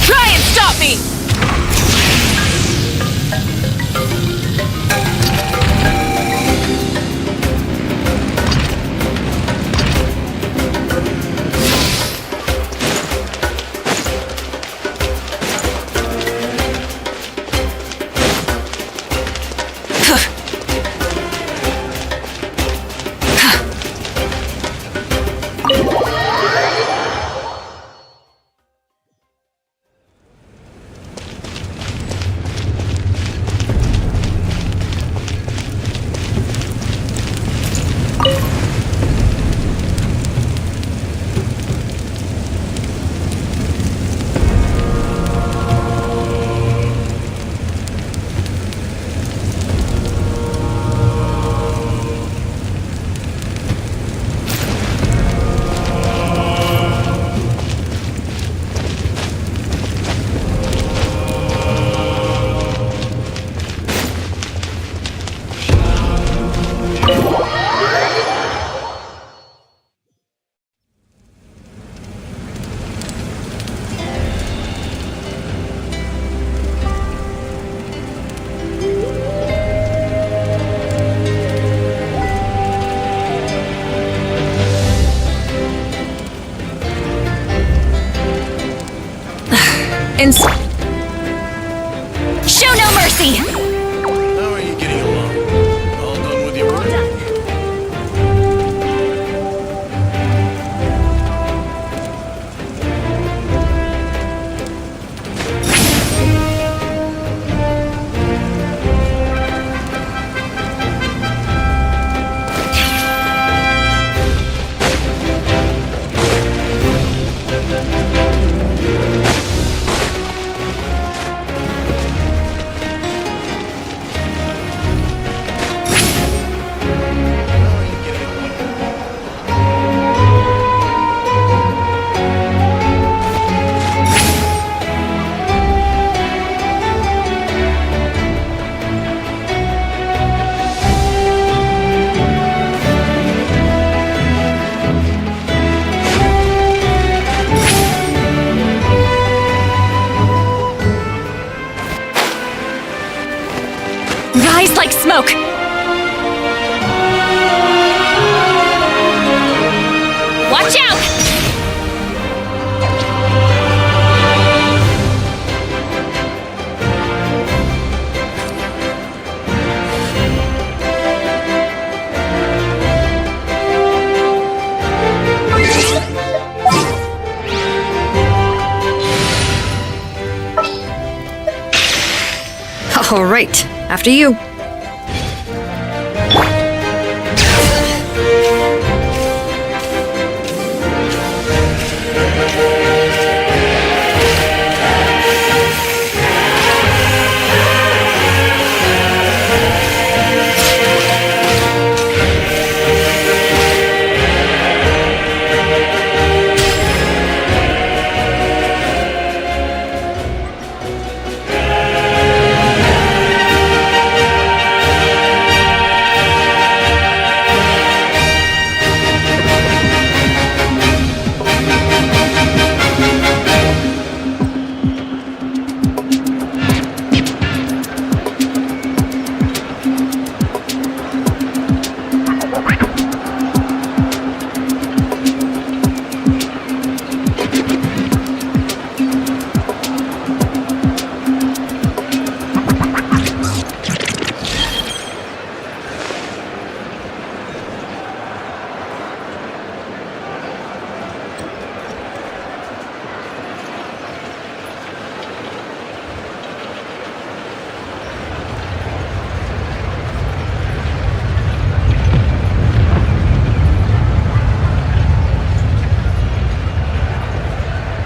Try and stop me! Show no mercy! How are you getting along? All done with your work? Rise like smoke! Watch out! All right, after you.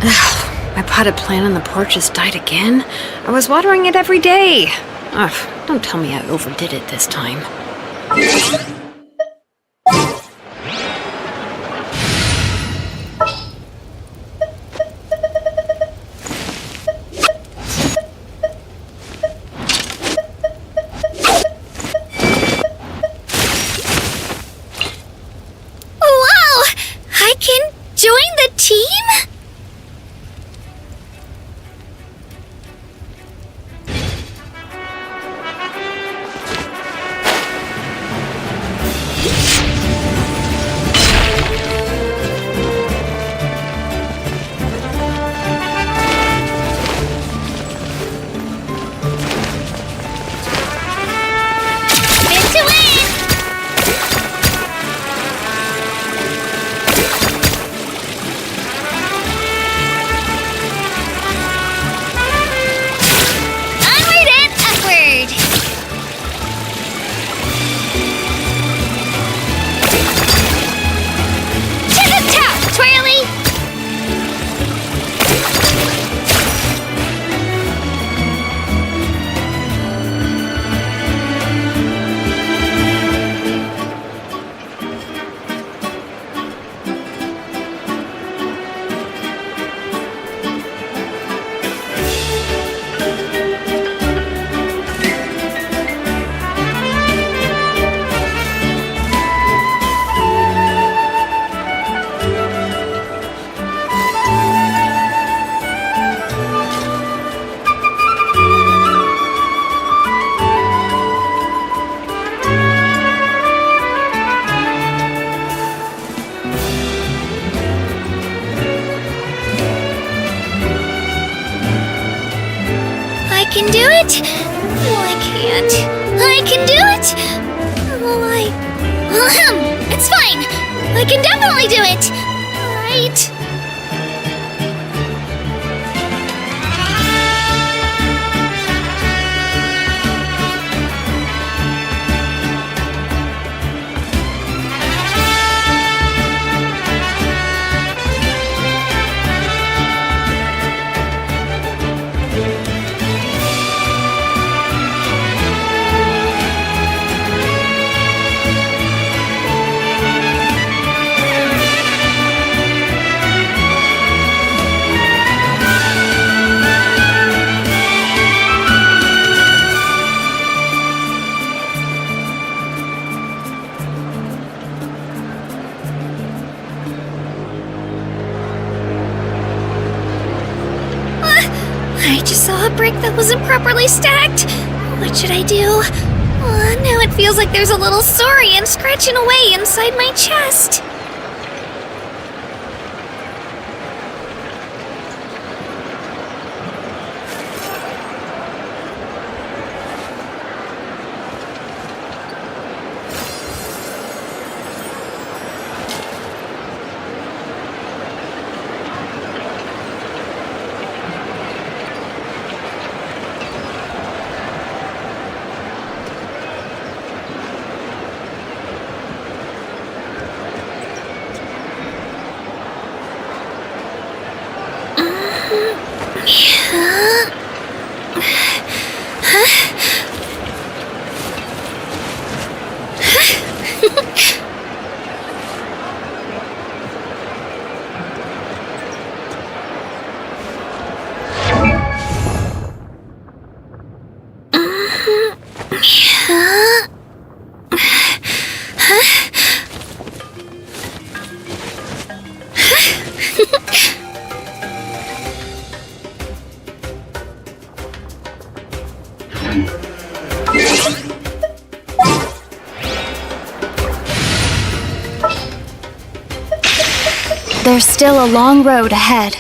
My potted plant on the porch has died again. I was watering it every day. Ugh, don't tell me I overdid it this time. Wow! I can join the team? I can do it! Oh, I can't. I can do it! Oh, it's fine! I can definitely do it! Right? I just saw a brick that wasn't properly stacked. What should I do? Now it feels like there's a little saurian scratching away inside my chest. There's still a long road ahead.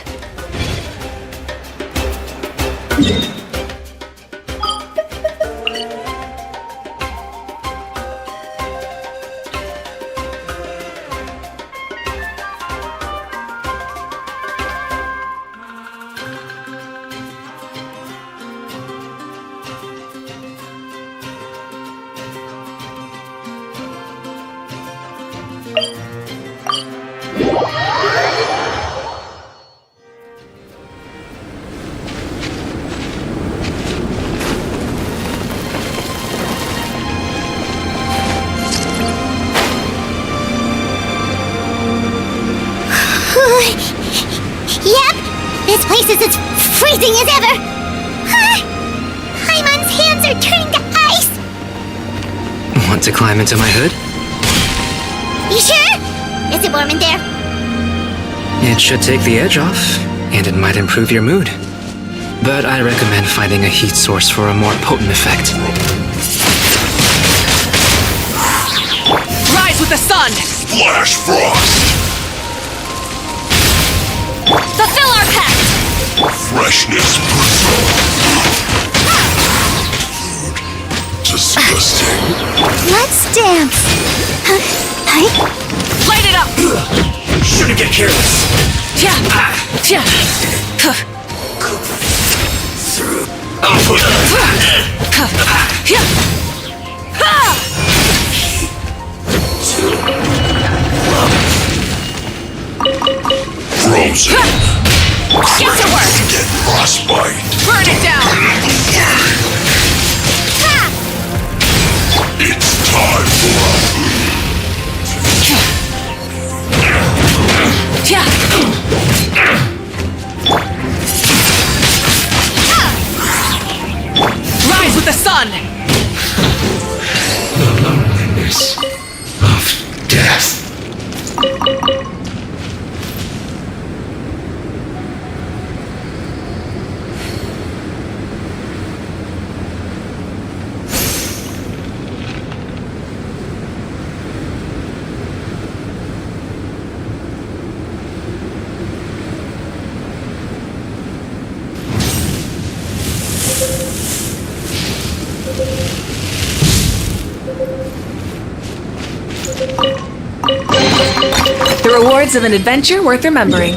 Yep, this place is as freezing as ever. Paimon's hands are turning to ice. Want to climb into my hood? You sure? Is it warm in there? It should take the edge off, and it might improve your mood. But I recommend finding a heat source for a more potent effect. Rise with the sun! Flash frost! Fulfill our pact! Freshness preserved. Disgusting. Let's dance. Light it up! Shouldn't get careless. Frozen. Get to work! Get frostbite. Burn it down! It's time for a Rise with the sun! The loneliness of death. The rewards of an adventure worth remembering.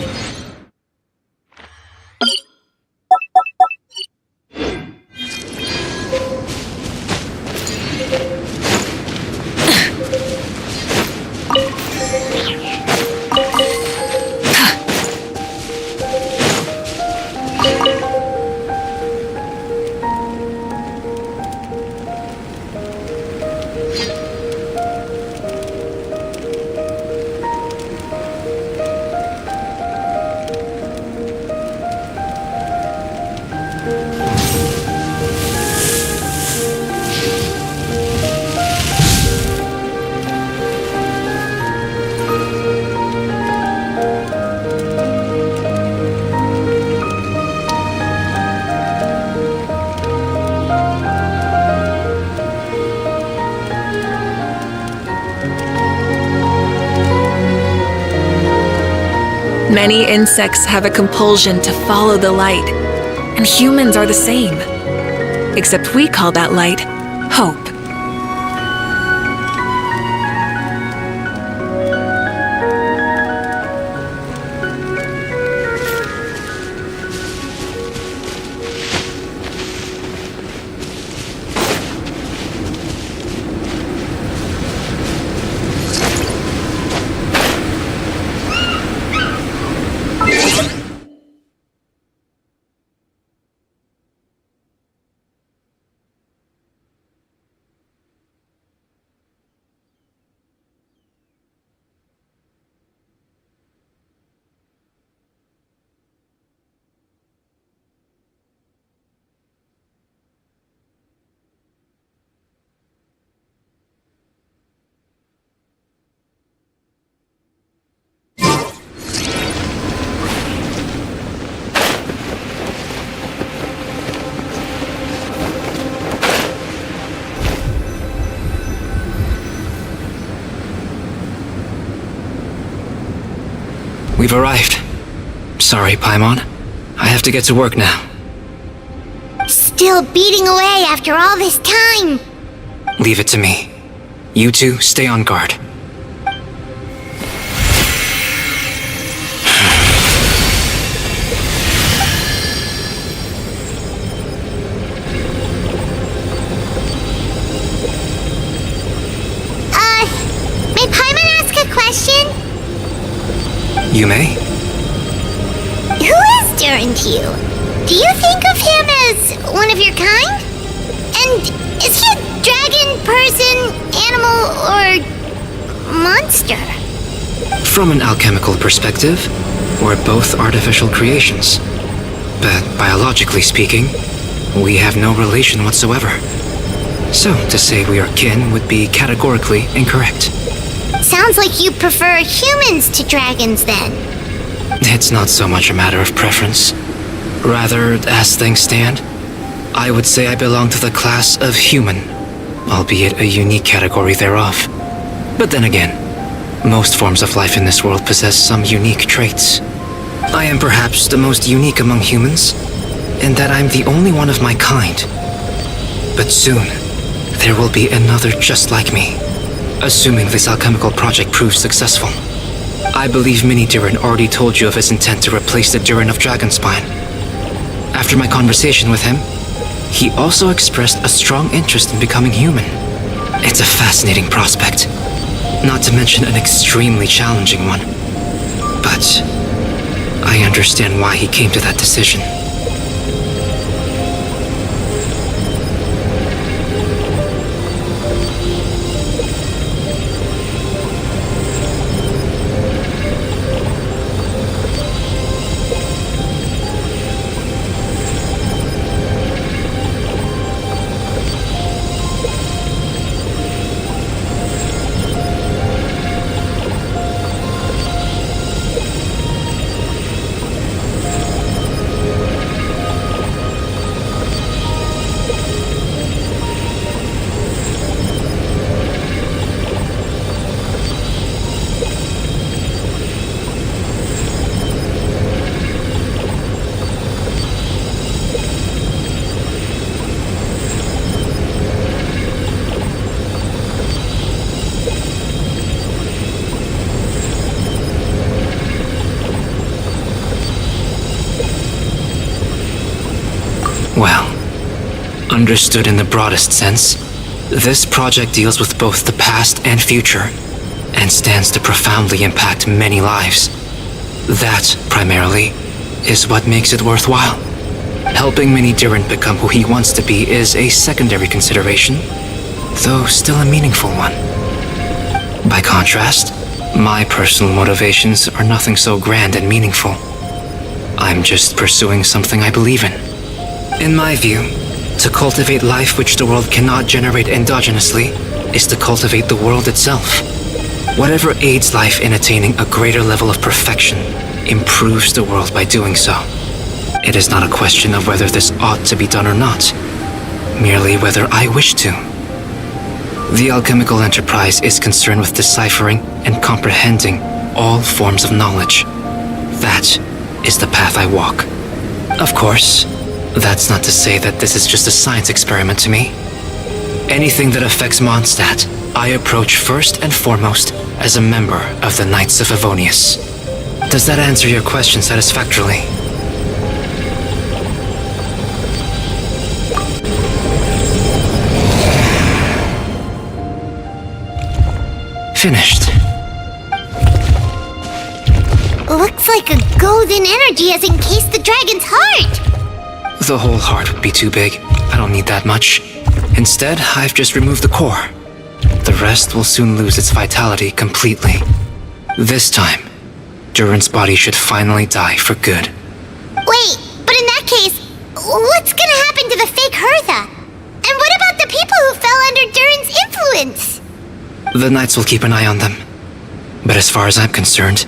Many insects have a compulsion to follow the light, and humans are the same. Except we call that light hope. We've arrived. Sorry, Paimon. I have to get to work now. Still beating away after all this time. Leave it to me. You two stay on guard. May Paimon ask a question? You may? Who is Durin to you? Do you think of him as one of your kind? And is he a dragon, person, animal, or monster? From an alchemical perspective, we're both artificial creations. But biologically speaking, we have no relation whatsoever. So, to say we are kin would be categorically incorrect. Sounds like you prefer humans to dragons then. It's not so much a matter of preference. Rather, as things stand, I would say I belong to the class of human, albeit a unique category thereof. But then again, most forms of life in this world possess some unique traits. I am perhaps the most unique among humans, in that I'm the only one of my kind. But soon, there will be another just like me, assuming this alchemical project proves successful. I believe Mini Durin already told you of his intent to replace the Durin of Dragonspine. After my conversation with him, he also expressed a strong interest in becoming human. It's a fascinating prospect, not to mention an extremely challenging one. But I understand why he came to that decision. Well, understood in the broadest sense, this project deals with both the past and future, and stands to profoundly impact many lives. That, primarily, is what makes it worthwhile. Helping Mini Durin become who he wants to be is a secondary consideration, though still a meaningful one. By contrast, my personal motivations are nothing so grand and meaningful. I'm just pursuing something I believe in. In my view, to cultivate life which the world cannot generate endogenously is to cultivate the world itself. Whatever aids life in attaining a greater level of perfection improves the world by doing so. It is not a question of whether this ought to be done or not, merely whether I wish to. The alchemical enterprise is concerned with deciphering and comprehending all forms of knowledge. That is the path I walk. Of course, that's not to say that this is just a science experiment to me. Anything that affects Mondstadt, I approach first and foremost as a member of the Knights of Avonius. Does that answer your question satisfactorily? Finished. Looks like a golden energy has encased the dragon's heart! The whole heart would be too big. I don't need that much. Instead, I've just removed the core. The rest will soon lose its vitality completely. This time, Durin's body should finally die for good. Wait, but in that case, what's gonna happen to the fake Hertha? And what about the people who fell under Durin's influence? The Knights will keep an eye on them. But as far as I'm concerned,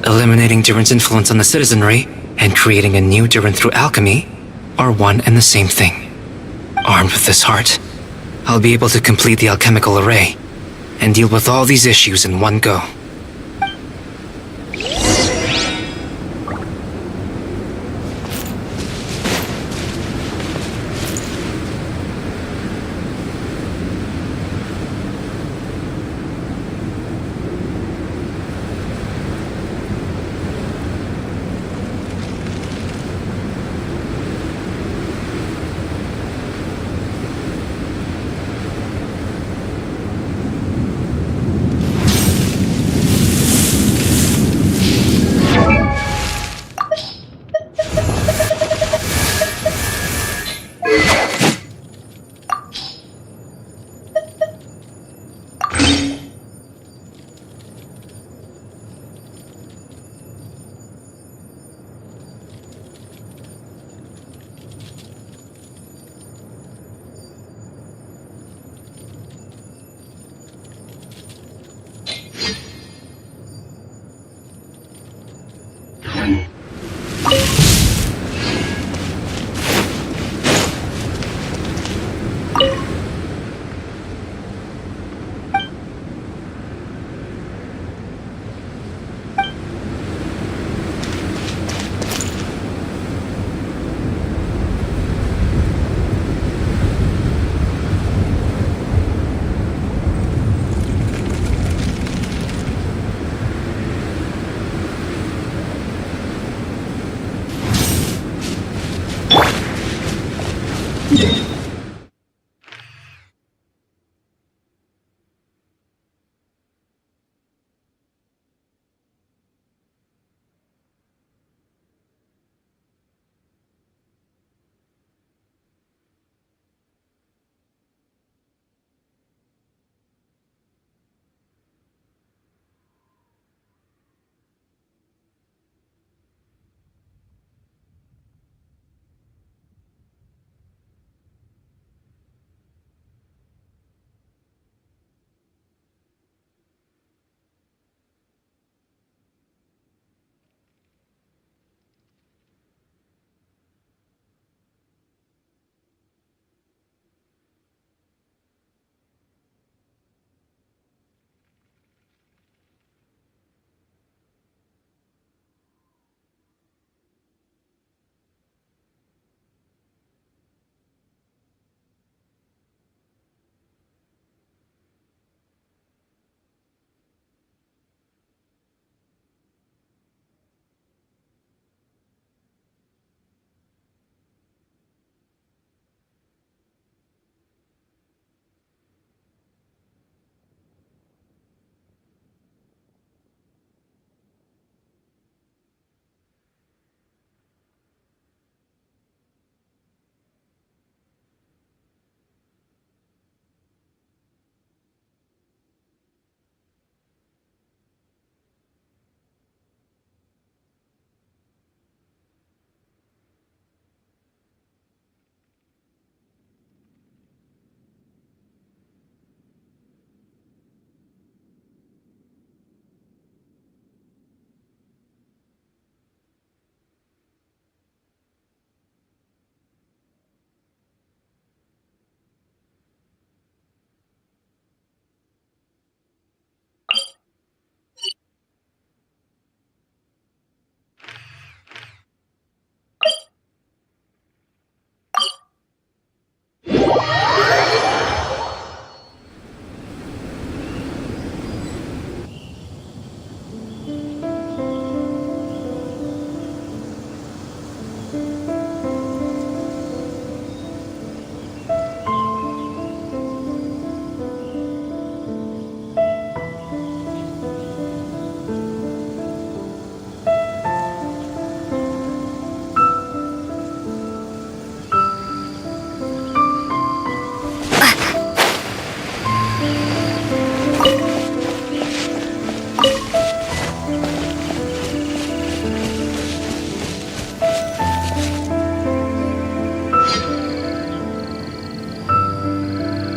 eliminating Durin's influence on the citizenry and creating a new Durin through alchemy are one and the same thing. Armed with this heart, I'll be able to complete the alchemical array and deal with all these issues in one go.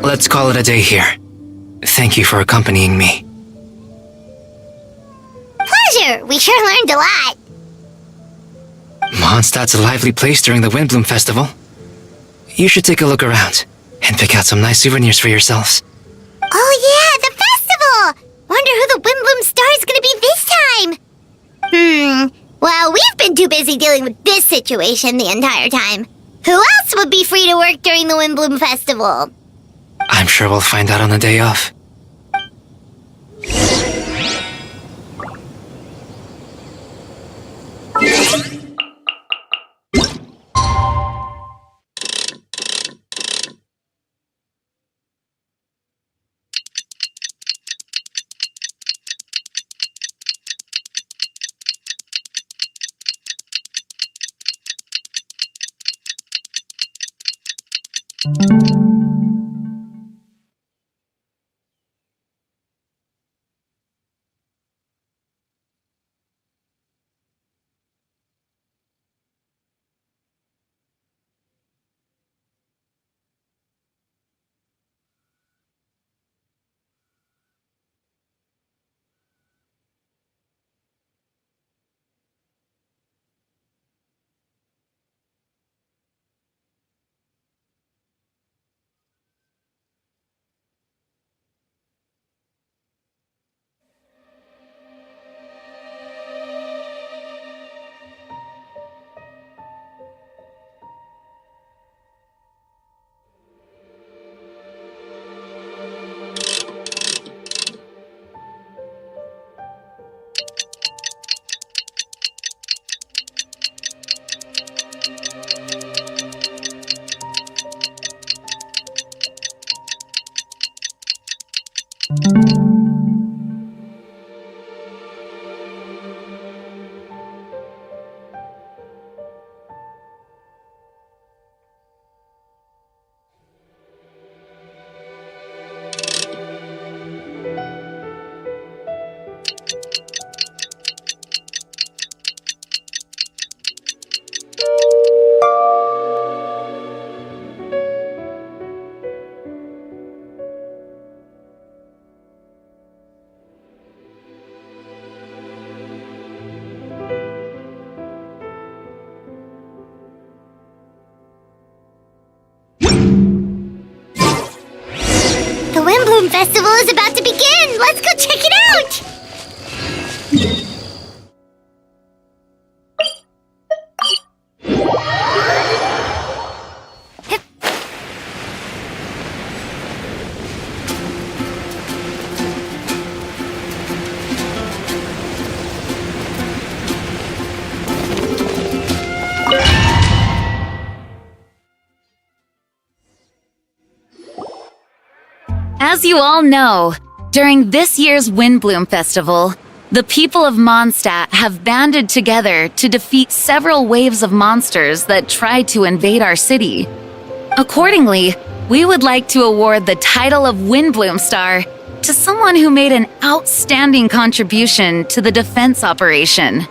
Let's call it a day here. Thank you for accompanying me. Pleasure! We sure learned a lot. Mondstadt's a lively place during the Windbloom Festival. You should take a look around and pick out some nice souvenirs for yourselves. Oh yeah, the festival! Wonder who the Windbloom Star is gonna be this time. Well, we've been too busy dealing with this situation the entire time. Who else would be free to work during the Windbloom Festival? I'm sure we'll find out on the day off. Windbloom Festival is about to begin! Let's go check it out! As you all know, during this year's Windbloom Festival, the people of Mondstadt have banded together to defeat several waves of monsters that tried to invade our city. Accordingly, we would like to award the title of Windbloom Star to someone who made an outstanding contribution to the defense operation.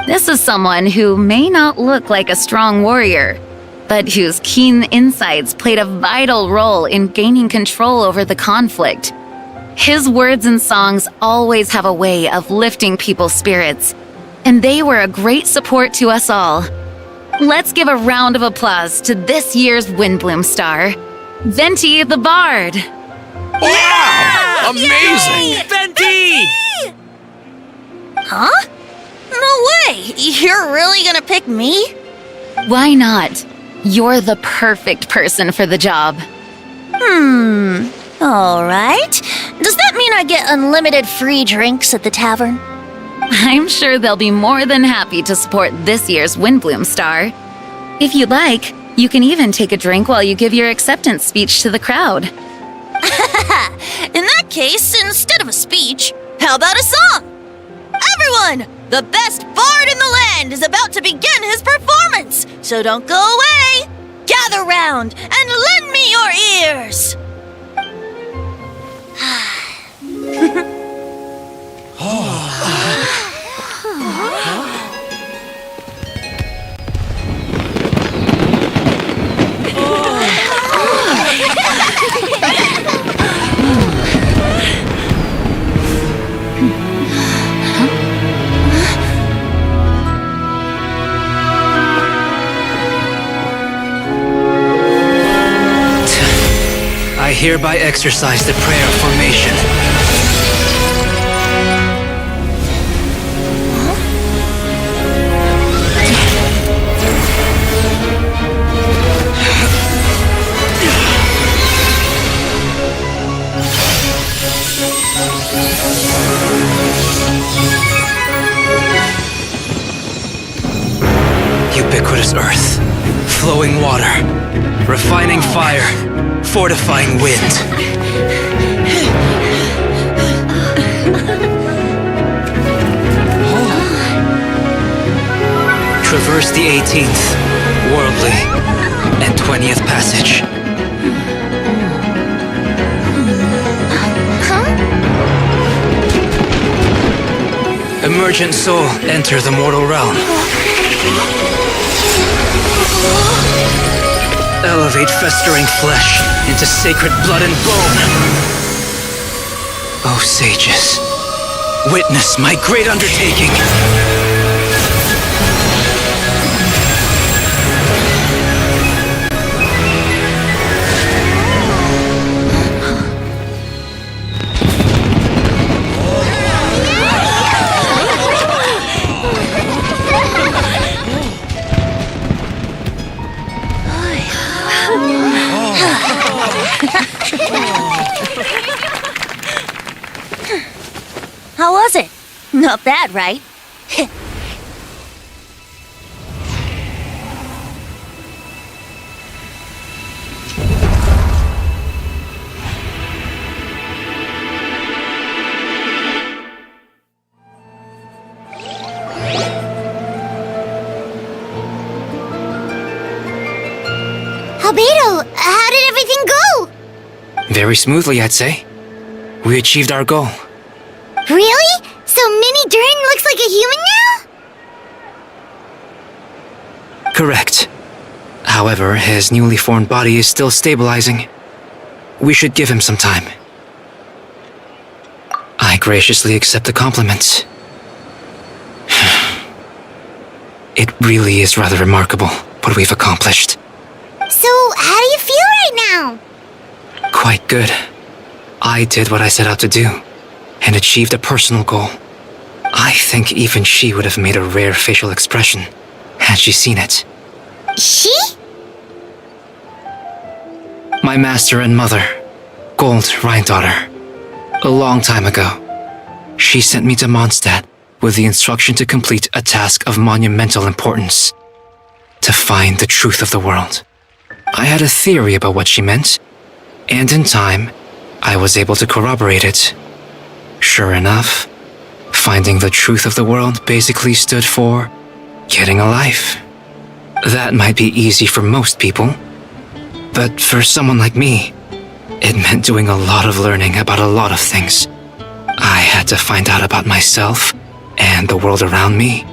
This is someone who may not look like a strong warrior, but whose keen insights played a vital role in gaining control over the conflict. His words and songs always have a way of lifting people's spirits, and they were a great support to us all. Let's give a round of applause to this year's Windbloom Star, Venti the Bard. Wow! Amazing! Venti! Huh? No way! You're really gonna pick me? Why not? You're the perfect person for the job. Alright. Does that mean I get unlimited free drinks at the tavern? I'm sure they'll be more than happy to support this year's Windbloom Star. If you'd like, you can even take a drink while you give your acceptance speech to the crowd. In that case, instead of a speech, how about a song? Everyone! The best bard in the land is about to begin his performance, so don't go away! Gather round and lend me your ears! I hereby exercise the prayer of formation. Ubiquitous earth, flowing water, refining fire, fortifying wind. Traverse the 18th, worldly, and 20th passage. Emergent soul, enter the mortal realm. Elevate festering flesh into sacred blood and bone. O sages, witness my great undertaking. How was it? Not bad, right? Albedo, how did everything go? Very smoothly, I'd say. We achieved our goal. Really? So Mini Durin looks like a human now? Correct. However, his newly formed body is still stabilizing. We should give him some time. I graciously accept the compliment. It really is rather remarkable what we've accomplished. So, how do you feel right now? Quite good. I did what I set out to do, and achieved a personal goal. I think even she would have made a rare facial expression, had she seen it. She? My master and mother, Gold Rhindaughter. A long time ago, she sent me to Mondstadt with the instruction to complete a task of monumental importance. To find the truth of the world. I had a theory about what she meant, and in time, I was able to corroborate it. Sure enough, finding the truth of the world basically stood for getting a life. That might be easy for most people, but for someone like me, it meant doing a lot of learning about a lot of things. I had to find out about myself and the world around me.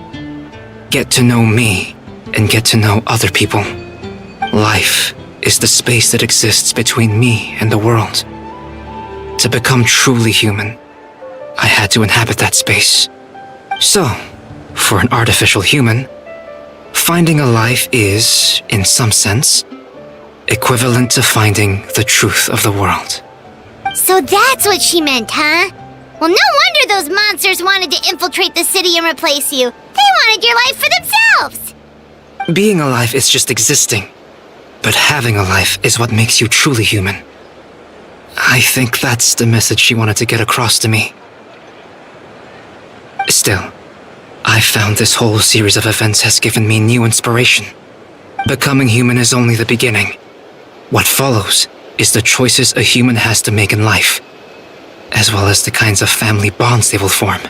Get to know me and get to know other people. Life is the space that exists between me and the world. To become truly human, I had to inhabit that space. So, for an artificial human, finding a life is, in some sense, equivalent to finding the truth of the world. So that's what she meant, huh? Well, no wonder those monsters wanted to infiltrate the city and replace you. They wanted your life for themselves! Being alive is just existing, but having a life is what makes you truly human. I think that's the message she wanted to get across to me. Still, I found this whole series of events has given me new inspiration. Becoming human is only the beginning. What follows is the choices a human has to make in life, as well as the kinds of family bonds they will form.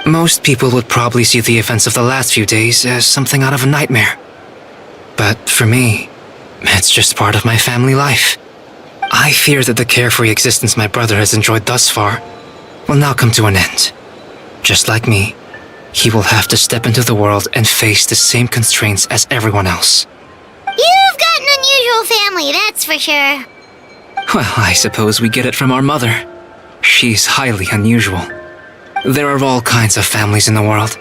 Most people would probably see the events of the last few days as something out of a nightmare. But for me, it's just part of my family life. I fear that the carefree existence my brother has enjoyed thus far will now come to an end. Just like me, he will have to step into the world and face the same constraints as everyone else. You've got an unusual family, that's for sure. Well, I suppose we get it from our mother. She's highly unusual. There are all kinds of families in the world.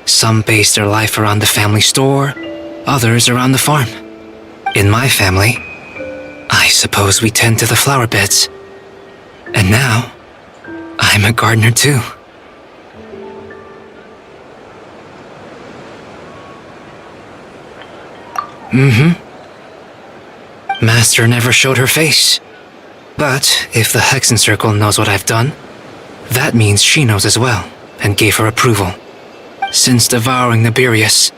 Some base their life around the family store, others around the farm. In my family, I suppose we tend to the flower beds. And now, I'm a gardener too. Master never showed her face. But if the Hexen Circle knows what I've done, that means she knows as well, and gave her approval. Since devouring Nibirius,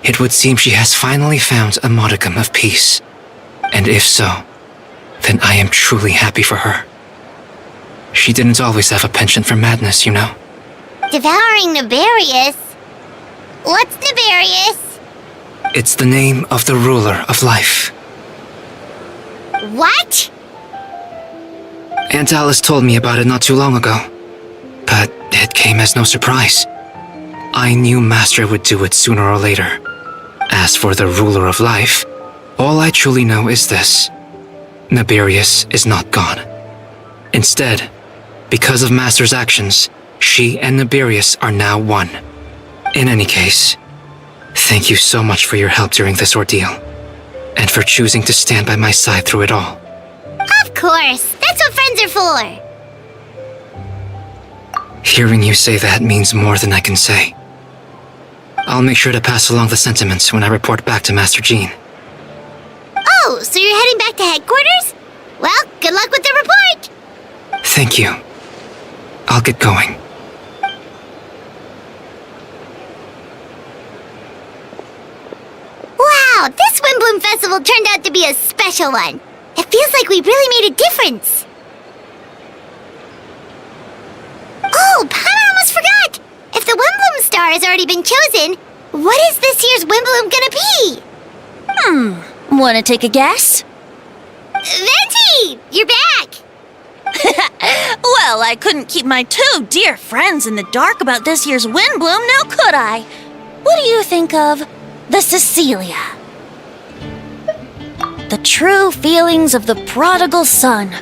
it would seem she has finally found a modicum of peace. And if so, then I am truly happy for her. She didn't always have a penchant for madness, you know. Devouring Nibirius? What's Nibirius? It's the name of the ruler of life. What? Aunt Alice told me about it not too long ago, but it came as no surprise. I knew Master would do it sooner or later. As for the ruler of life, all I truly know is this. Nibirius is not gone. Instead, because of Master's actions, she and Nibirius are now one. In any case, thank you so much for your help during this ordeal, and for choosing to stand by my side through it all. Of course, that's what friends are for. Hearing you say that means more than I can say. I'll make sure to pass along the sentiments when I report back to Master Jean. Oh, so you're heading back to headquarters? Well, good luck with the report! Thank you. I'll get going. Wow, this Windbloom Festival turned out to be a special one. It feels like we really made a difference. Oh, I almost forgot! If the Windbloom Star has already been chosen, what is this year's Windbloom gonna be? Wanna take a guess? Venti! You're back! Well, I couldn't keep my two dear friends in the dark about this year's Windbloom, now could I? What do you think of the Cecilia? The true feelings of the prodigal son.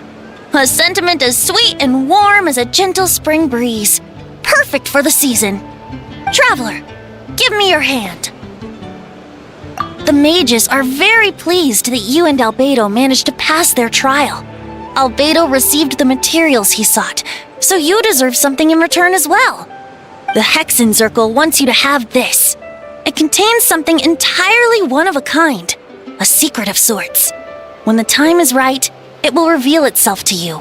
A sentiment as sweet and warm as a gentle spring breeze. Perfect for the season. Traveler, give me your hand. The mages are very pleased that you and Albedo managed to pass their trial. Albedo received the materials he sought, so you deserve something in return as well. The Hexen Circle wants you to have this. It contains something entirely one of a kind, a secret of sorts. When the time is right, it will reveal itself to you.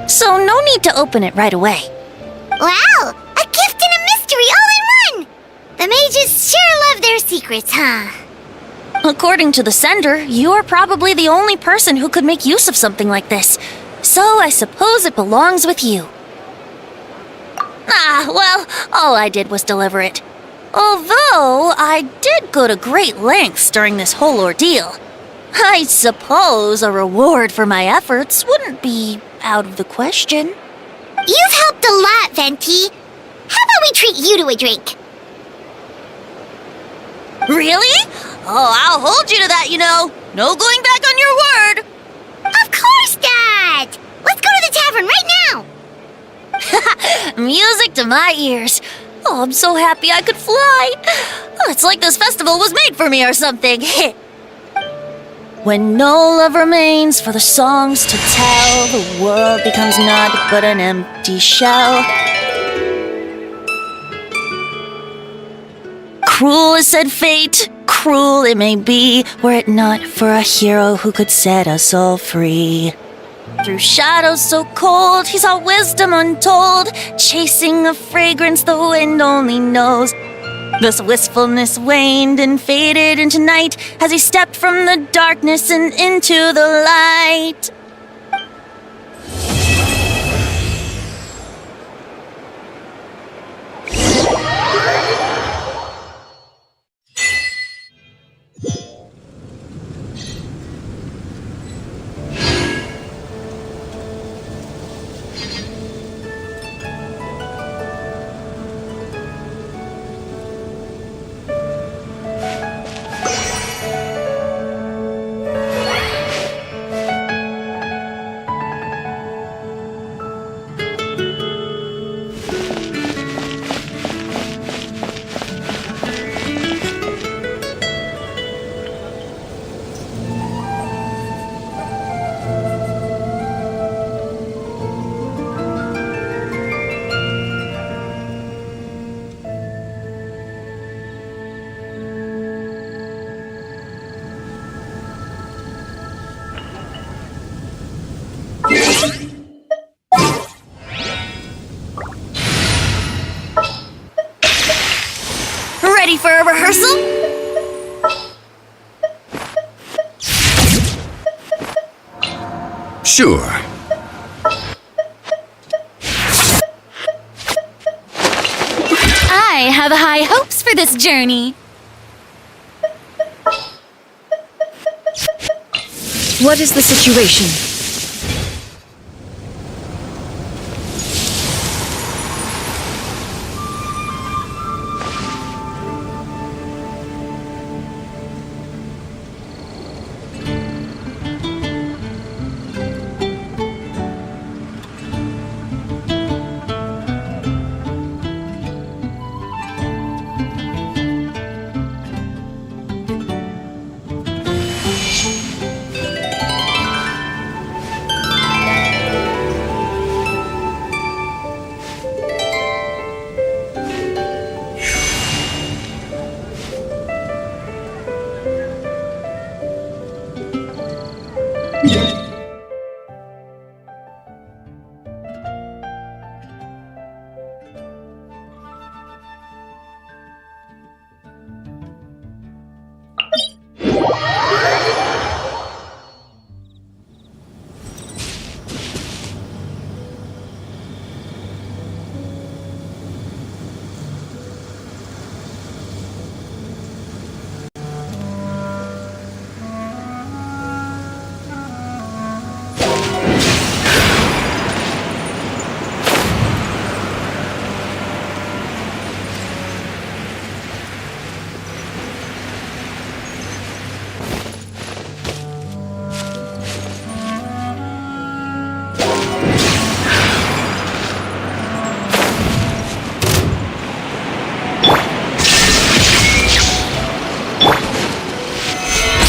So no need to open it right away. Wow! A gift and a mystery all in one! The mages sure love their secrets, huh? According to the sender, you are probably the only person who could make use of something like this. So I suppose it belongs with you. Well, all I did was deliver it. Although I did go to great lengths during this whole ordeal. I suppose a reward for my efforts wouldn't be out of the question. You've helped a lot, Venti. How about we treat you to a drink? Really? Oh, I'll hold you to that, you know. No going back on your word. Of course, Dad! Let's go to the tavern right now! Music to my ears. Oh, I'm so happy I could fly. Oh, it's like this festival was made for me or something. When no love remains for the songs to tell, the world becomes naught but an empty shell. Cruel is said fate, cruel it may be, were it not for a hero who could set us all free. Through shadows so cold, he saw wisdom untold, chasing a fragrance the wind only knows. This wistfulness waned and faded into night as he stepped from the darkness and into the light. Ready for a rehearsal? Sure. I have high hopes for this journey. What is the situation?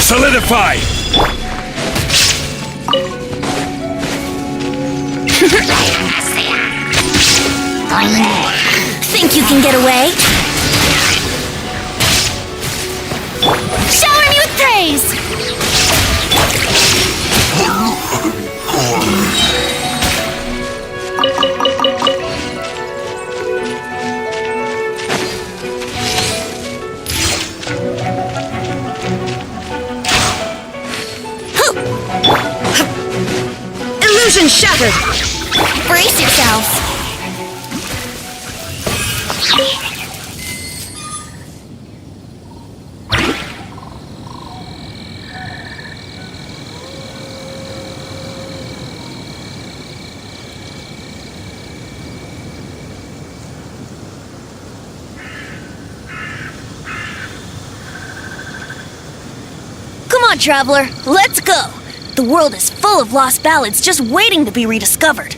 Solidify! Think you can get away? Shower me with praise! Illusion shattered! Brace yourselves! Come on, traveler, let's go! The world is full of lost ballads just waiting to be rediscovered.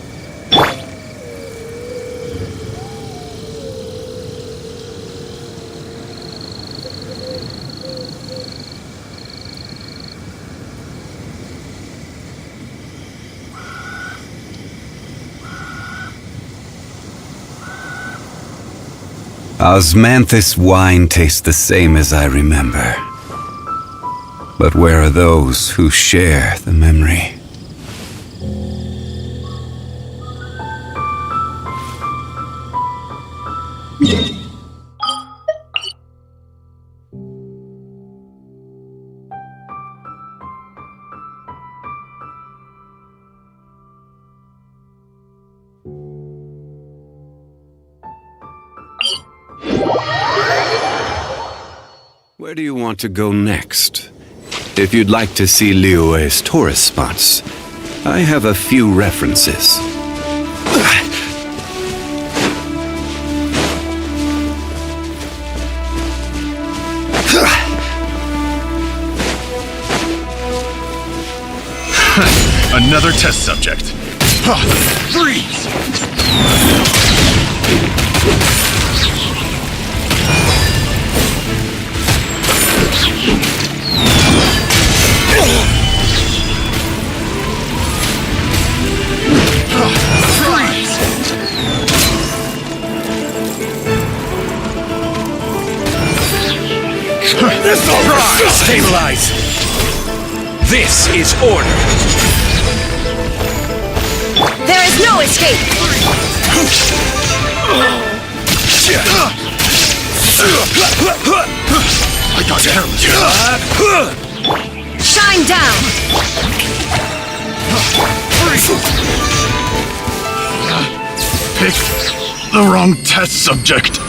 Osmanthus wine tastes the same as I remember. But where are those who share the memory? Where do you want to go next? If you'd like to see Liyue's tourist spots, I have a few references. Another test subject. Freeze! Stabilize! This is order! There is no escape! I got careless. Shine down! Picked the wrong test subject.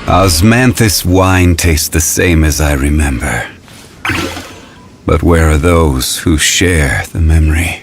Osmanthus wine tastes the same as I remember. But where are those who share the memory?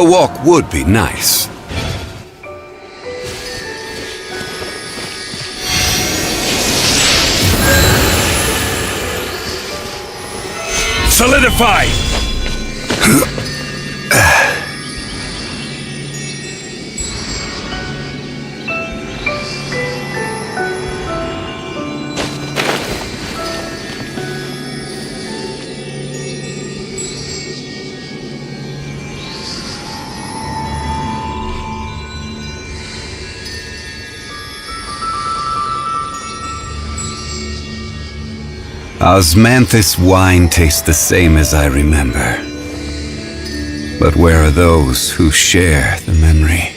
A walk would be nice. Solidify! Osmanthus wine tastes the same as I remember. But where are those who share the memory?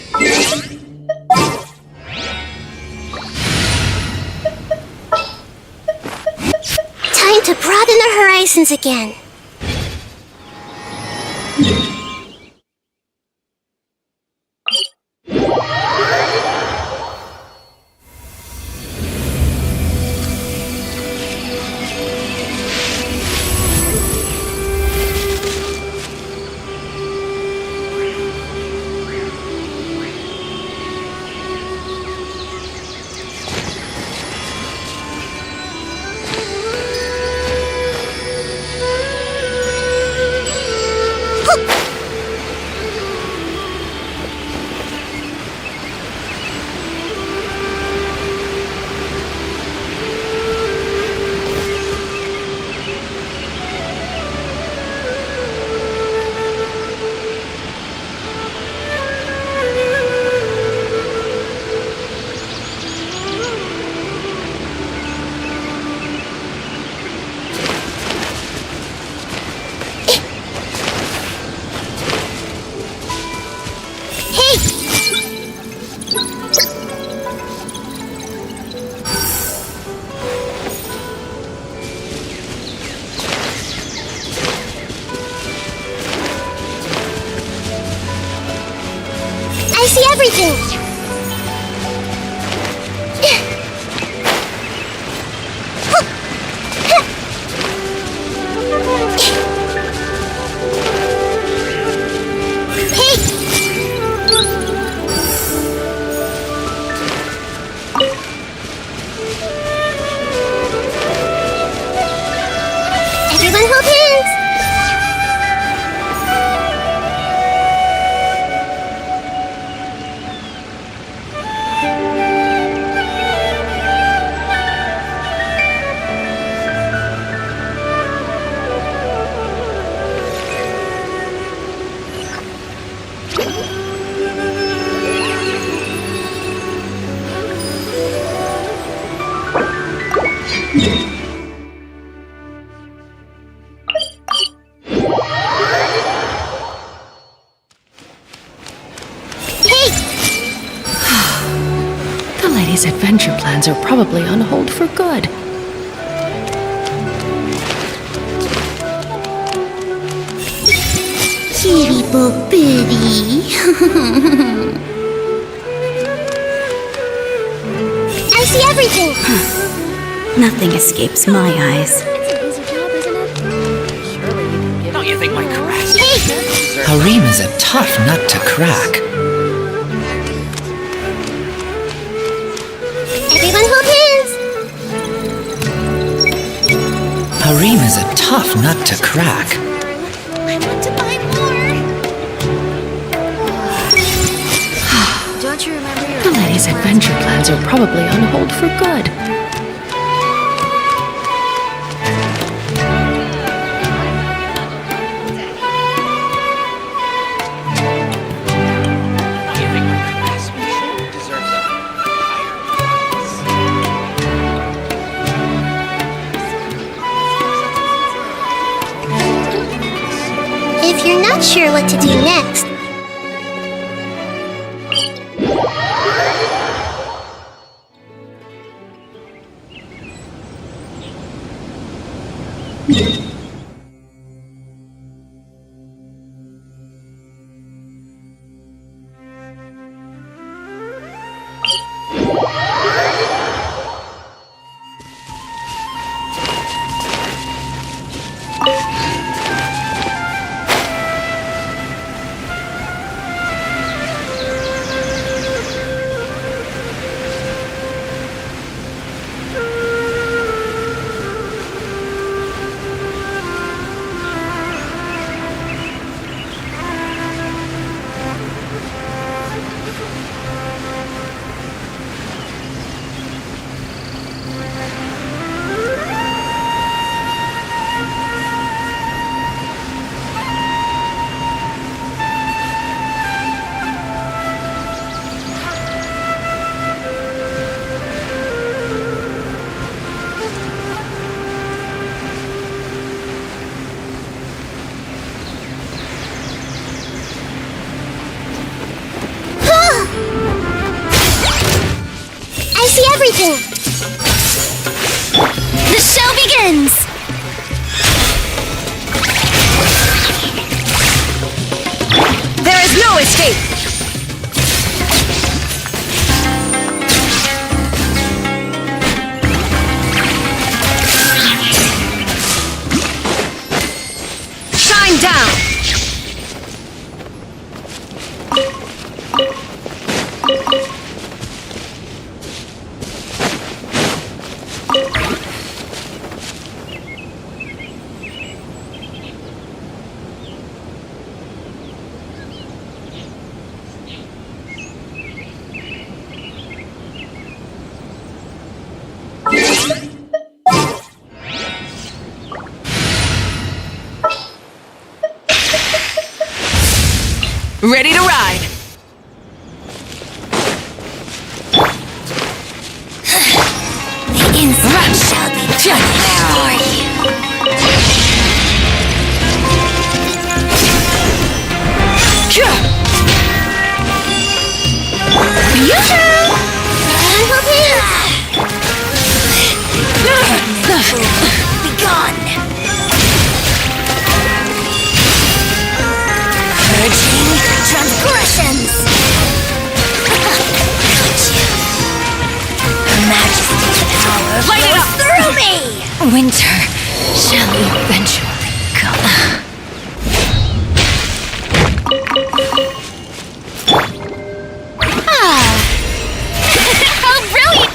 Time to broaden our horizons again. I see everything! Everyone hold hands! The lady's adventure plans are probably on hold for good. Kitty book bitty. I see everything! Nothing escapes my eyes. Don't you think my caress? Hey! Harem is a tough nut to crack. Everyone hold hands! Harem is a tough nut to crack. I want to buy more! Don't you remember your... The lady's adventure plans are probably on hold for good. Don't you think my craftsmanship deserves a If you're not sure what to do next, The show begins! There is no escape! Shine down! Ready to ride! The insect shall be punished for you. Begone! Purging transgressions! Gotcha. Her Majesty's power Light it flows up! through me! Winter shall eventually come. How brilliant!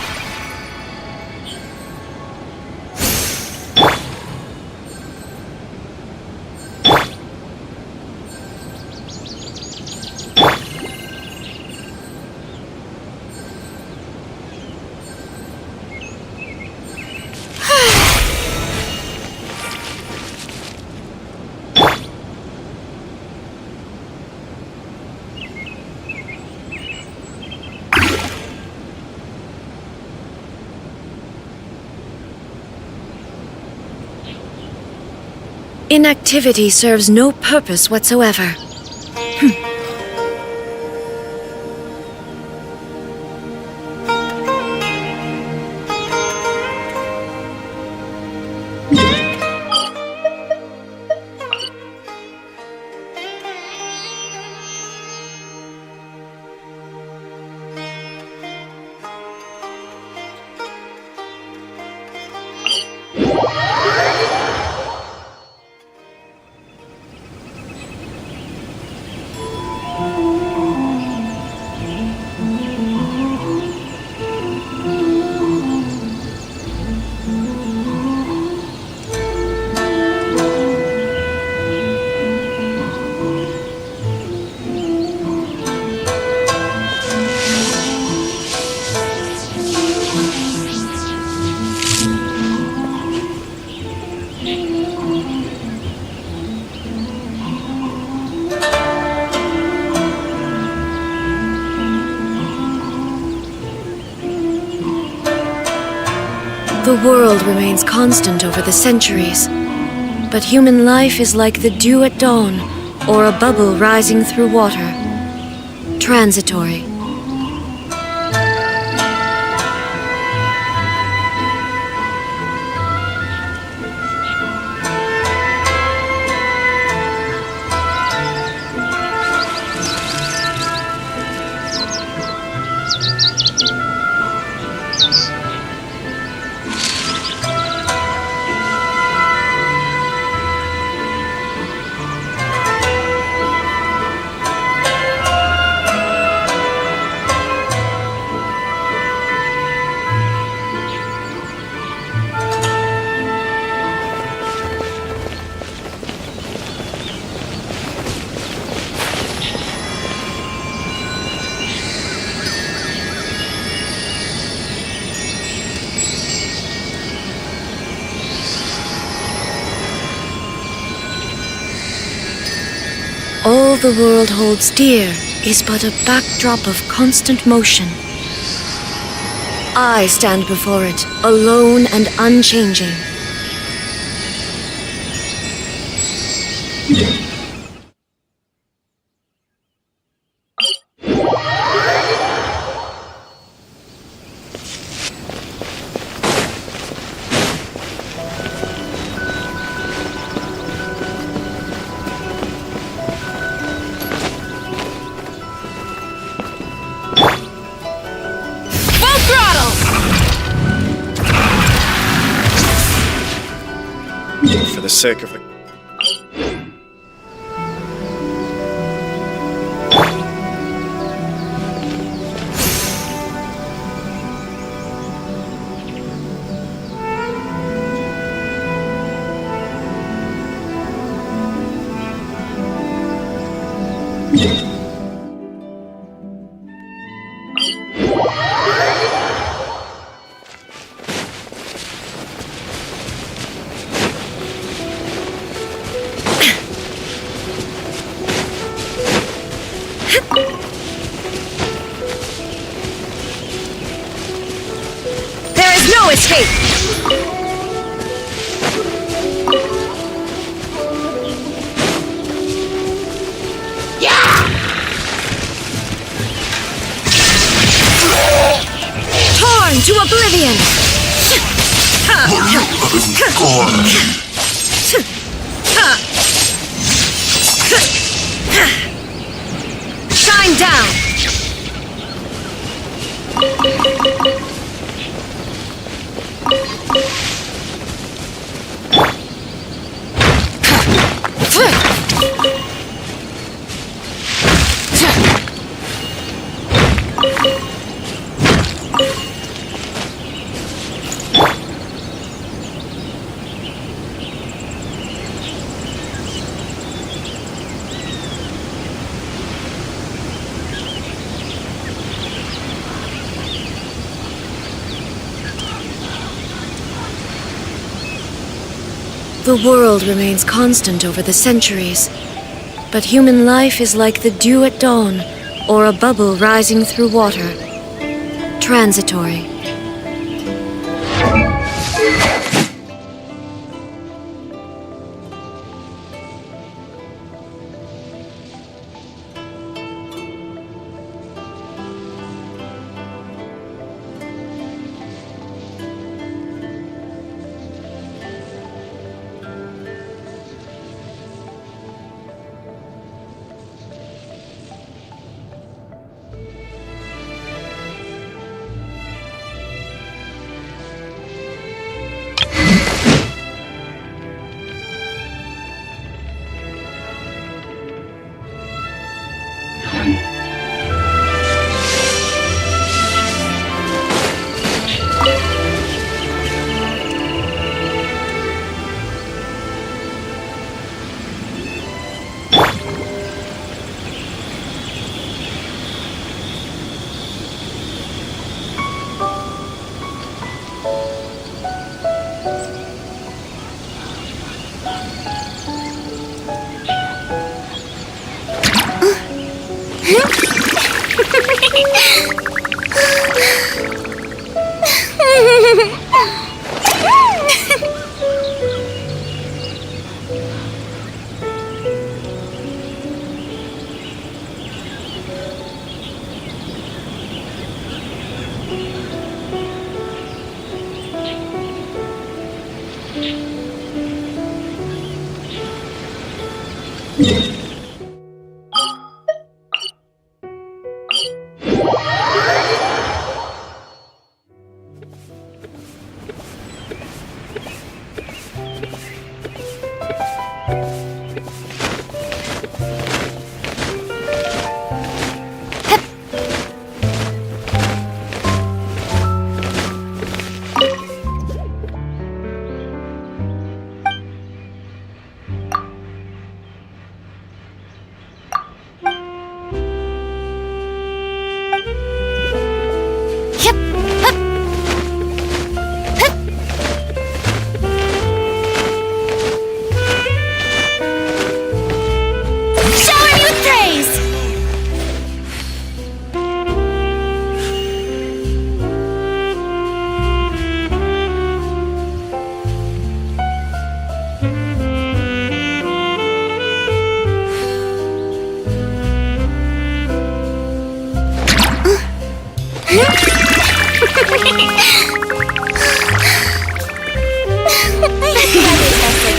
Inactivity serves no purpose whatsoever. The world remains constant over the centuries, but human life is like the dew at dawn, or a bubble rising through water. Transitory. All the world holds dear is but a backdrop of constant motion. I stand before it, alone and unchanging. sake of the... There is no escape! Torn to oblivion! Shine down! The world remains constant over the centuries, but human life is like the dew at dawn, or a bubble rising through water. Transitory.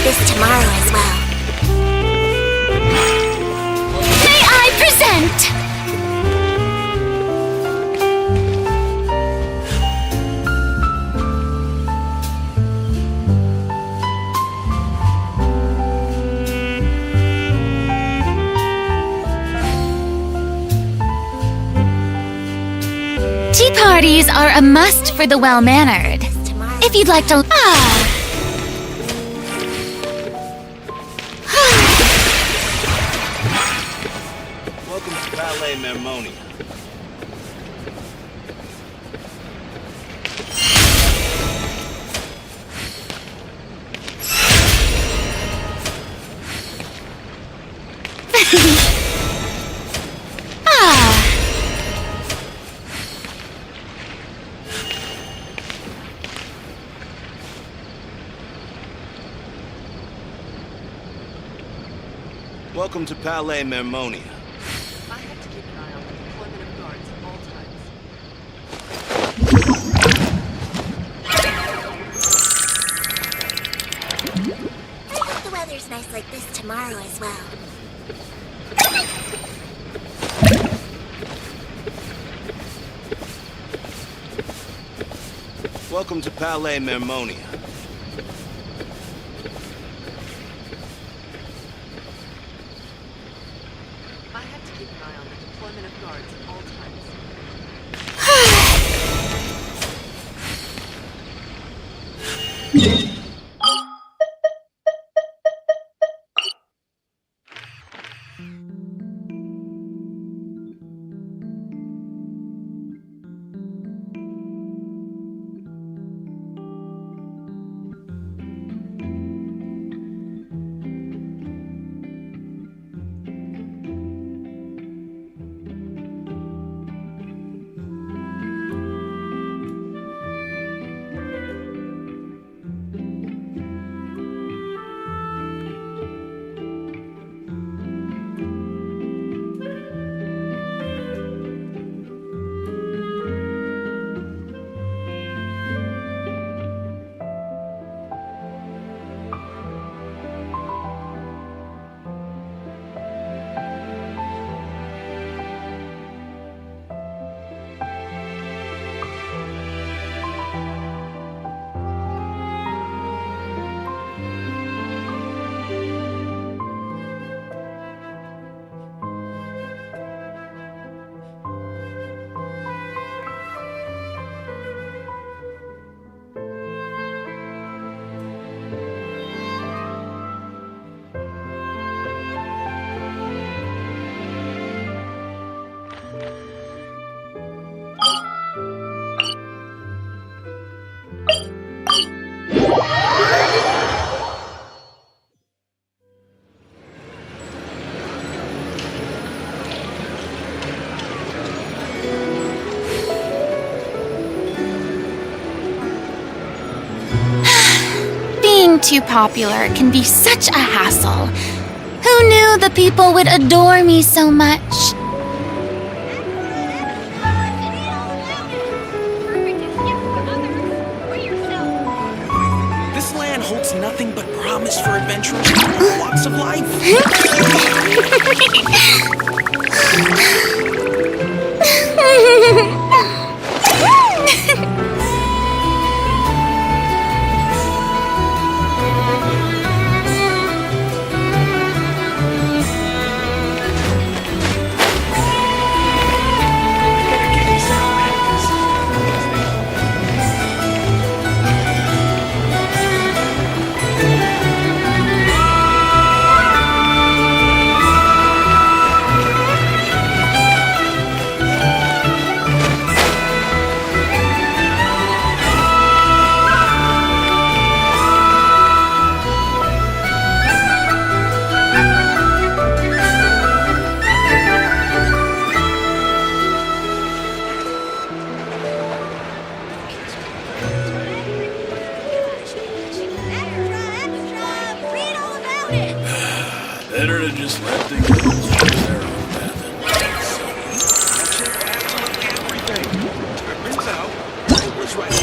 this tomorrow as well. May I present? Tea parties are a must for the well-mannered. If you'd like to... Welcome to Ballet Mermonia. Welcome to Palais Mermonia. I have to keep an eye on the deployment of guards at all times. I hope the weather's nice like this tomorrow as well. Welcome to Palais Mermonia. I have to keep an eye on the deployment of guards at all times. Being too popular can be such a hassle. Who knew the people would adore me so much? This land holds nothing but promise for adventurers in all walks of life. Better to just let things choose their own path. Check absolutely everything. Turns out, I was right.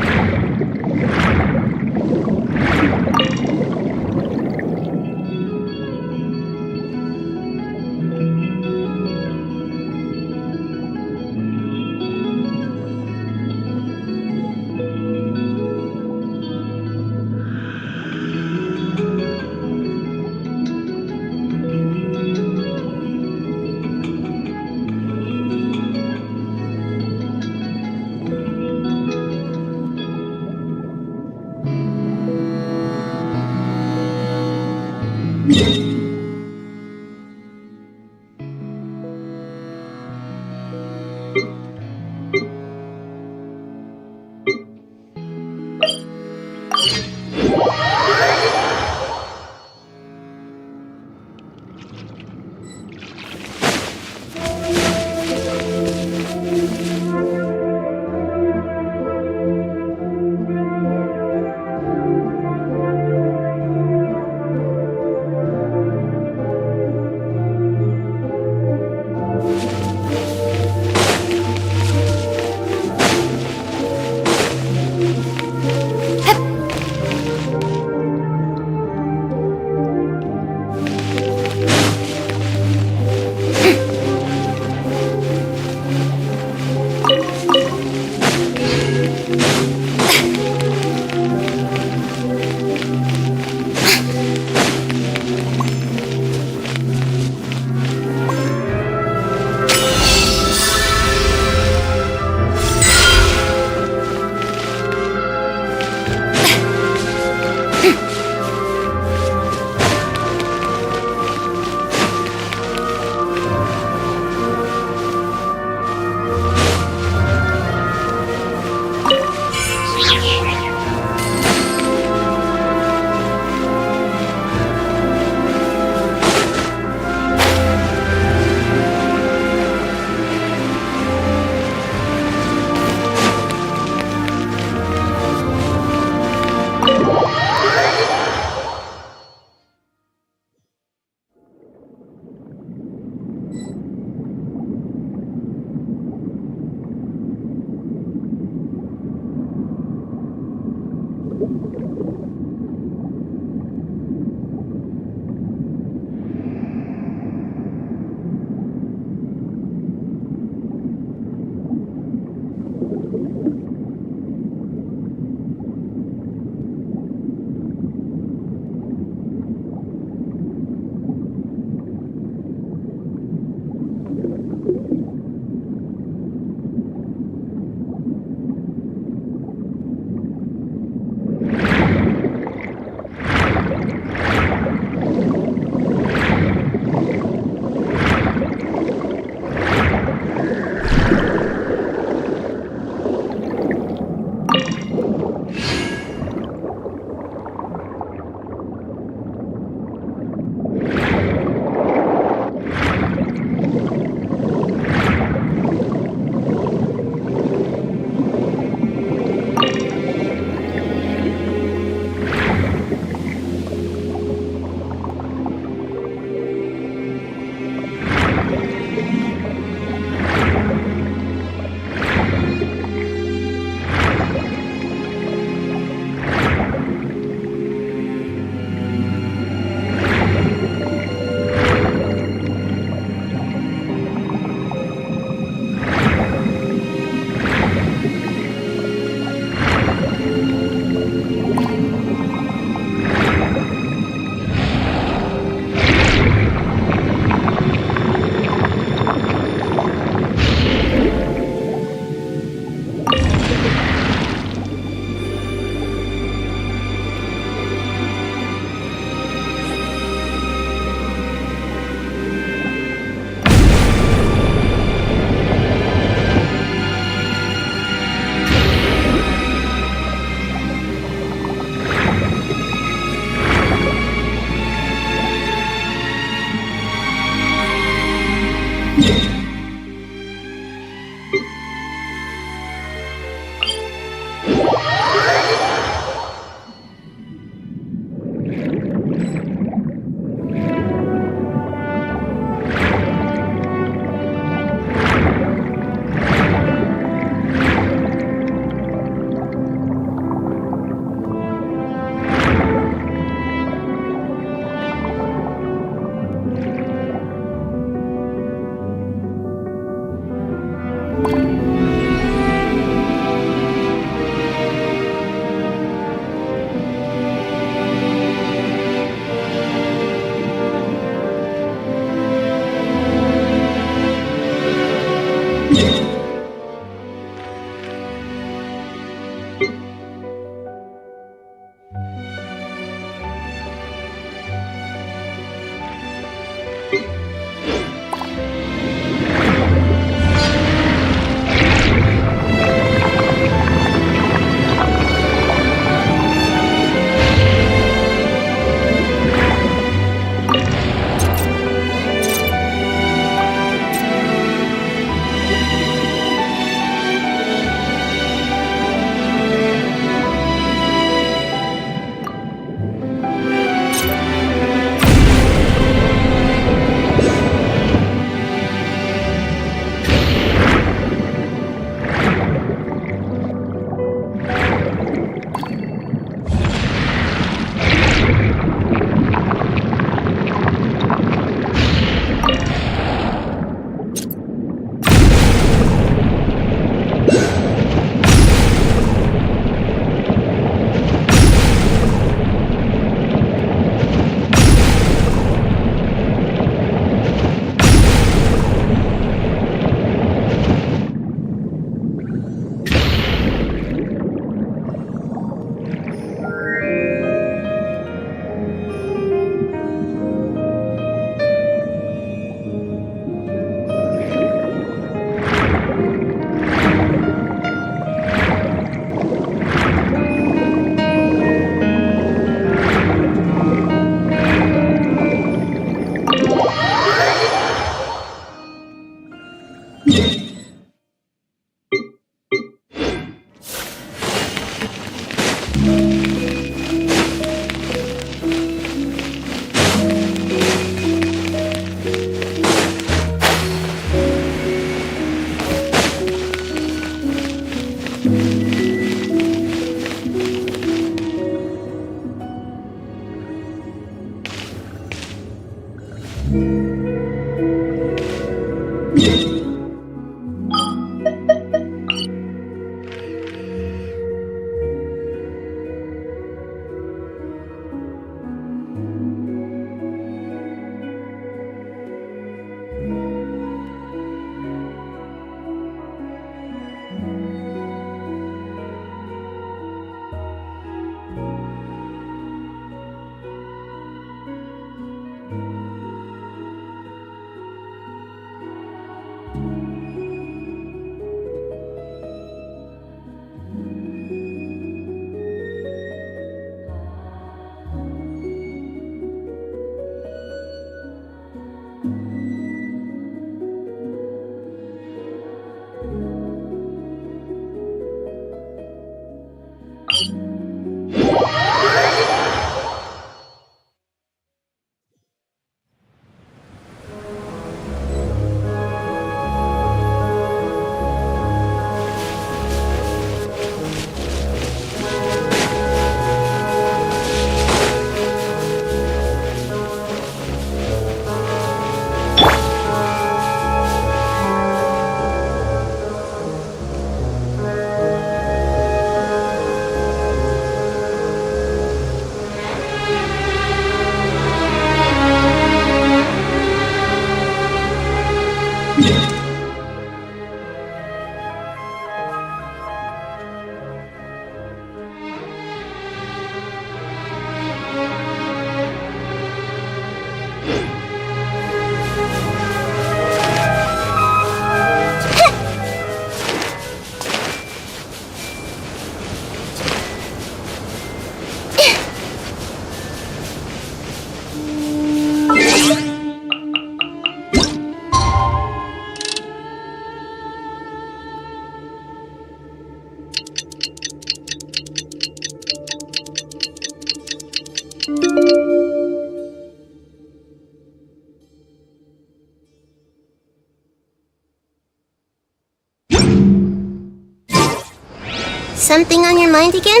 Something on your mind again?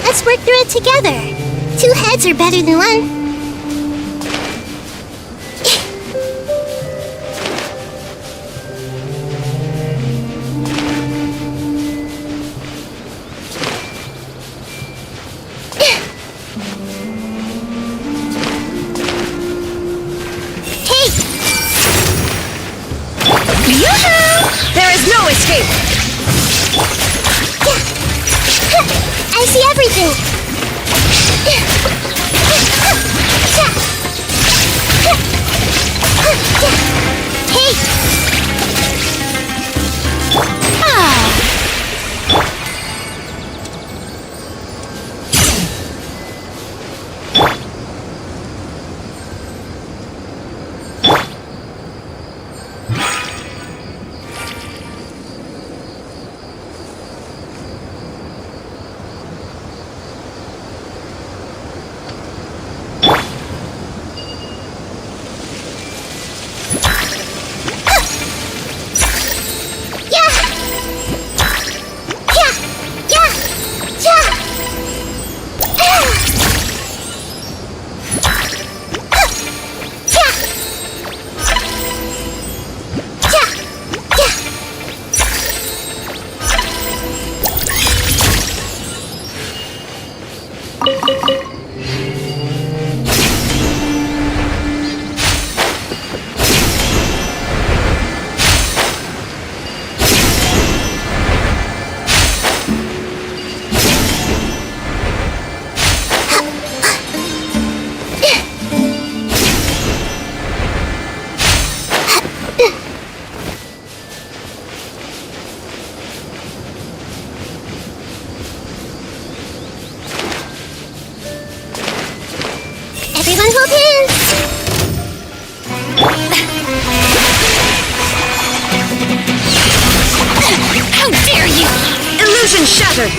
Let's work through it together. 2 heads are better than 1. There is no escape! I see everything! Hey! Everyone hold hands! How dare you! Illusion shattered!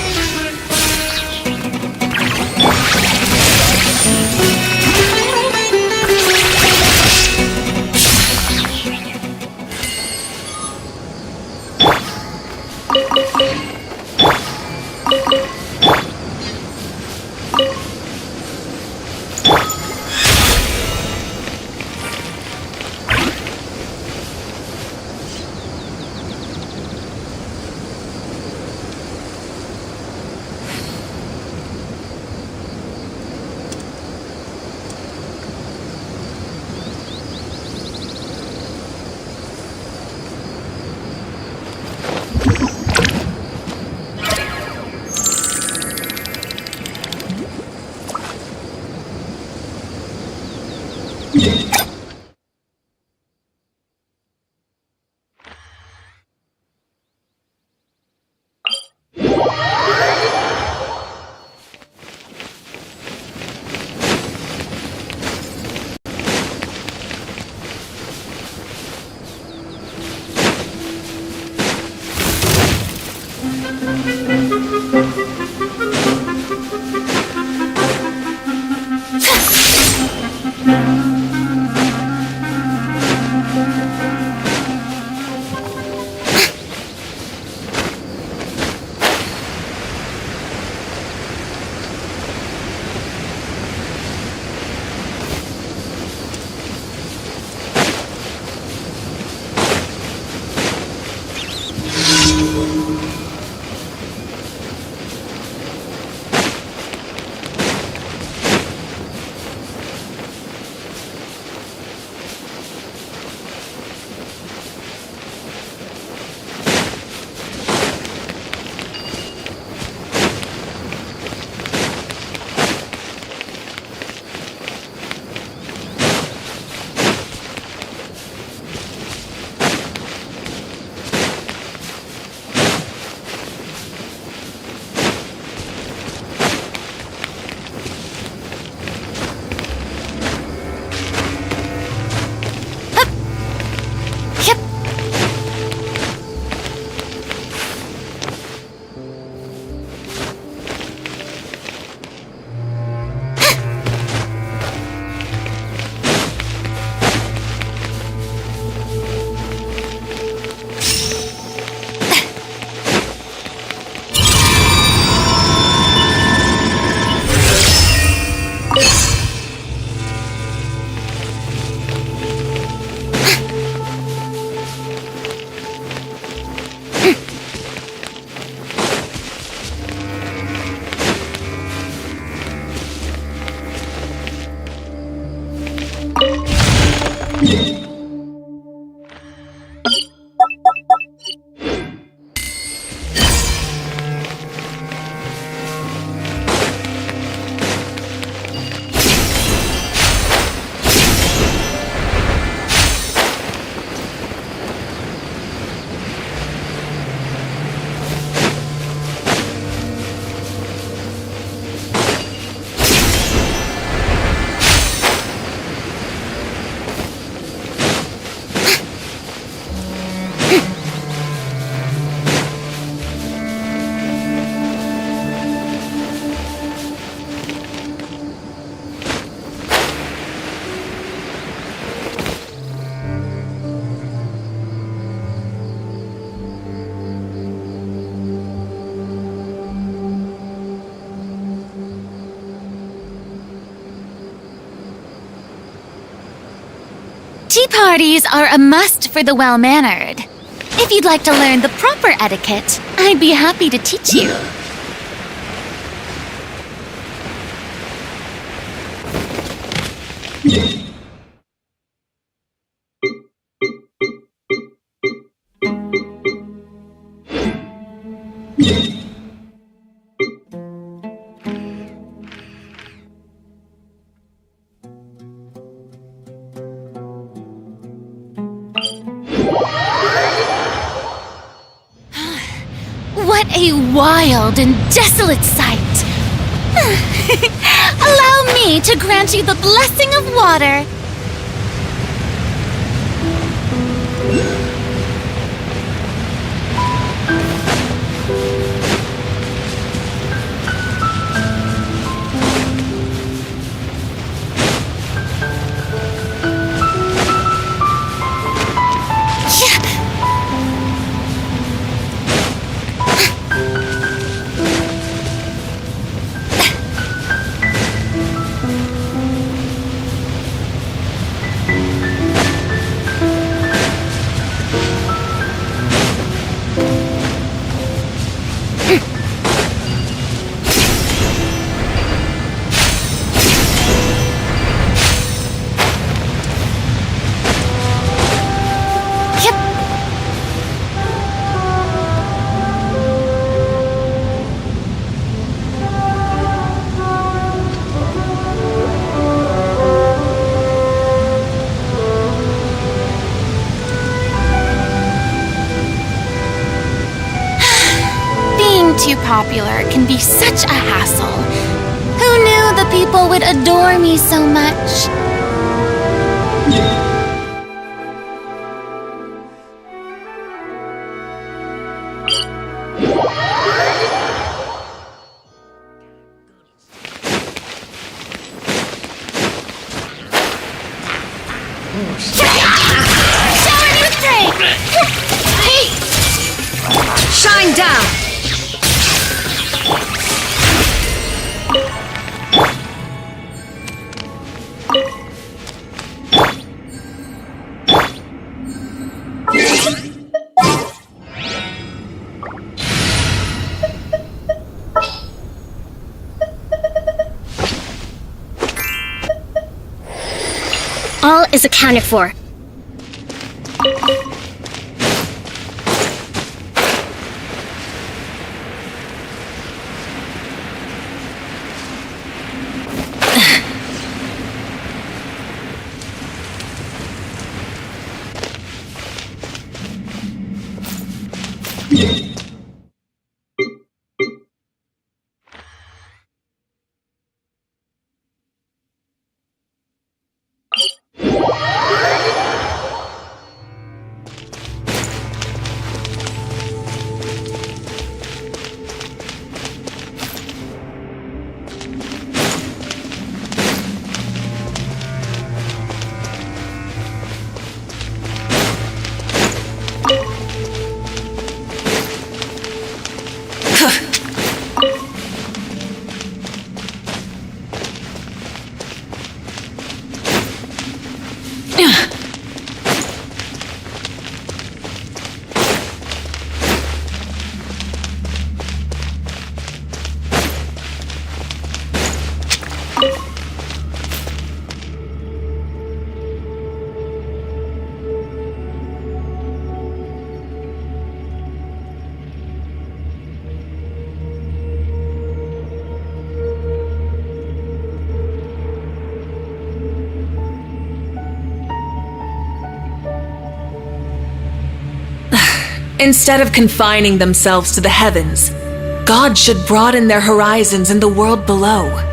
Tea parties are a must for the well-mannered. If you'd like to learn the proper etiquette, I'd be happy to teach you. What a wild and desolate sight! Allow me to grant you the blessing of water. be such a hassle. Who knew the people would adore me so much? Shine down! All is accounted for. Instead of confining themselves to the heavens, God should broaden their horizons in the world below.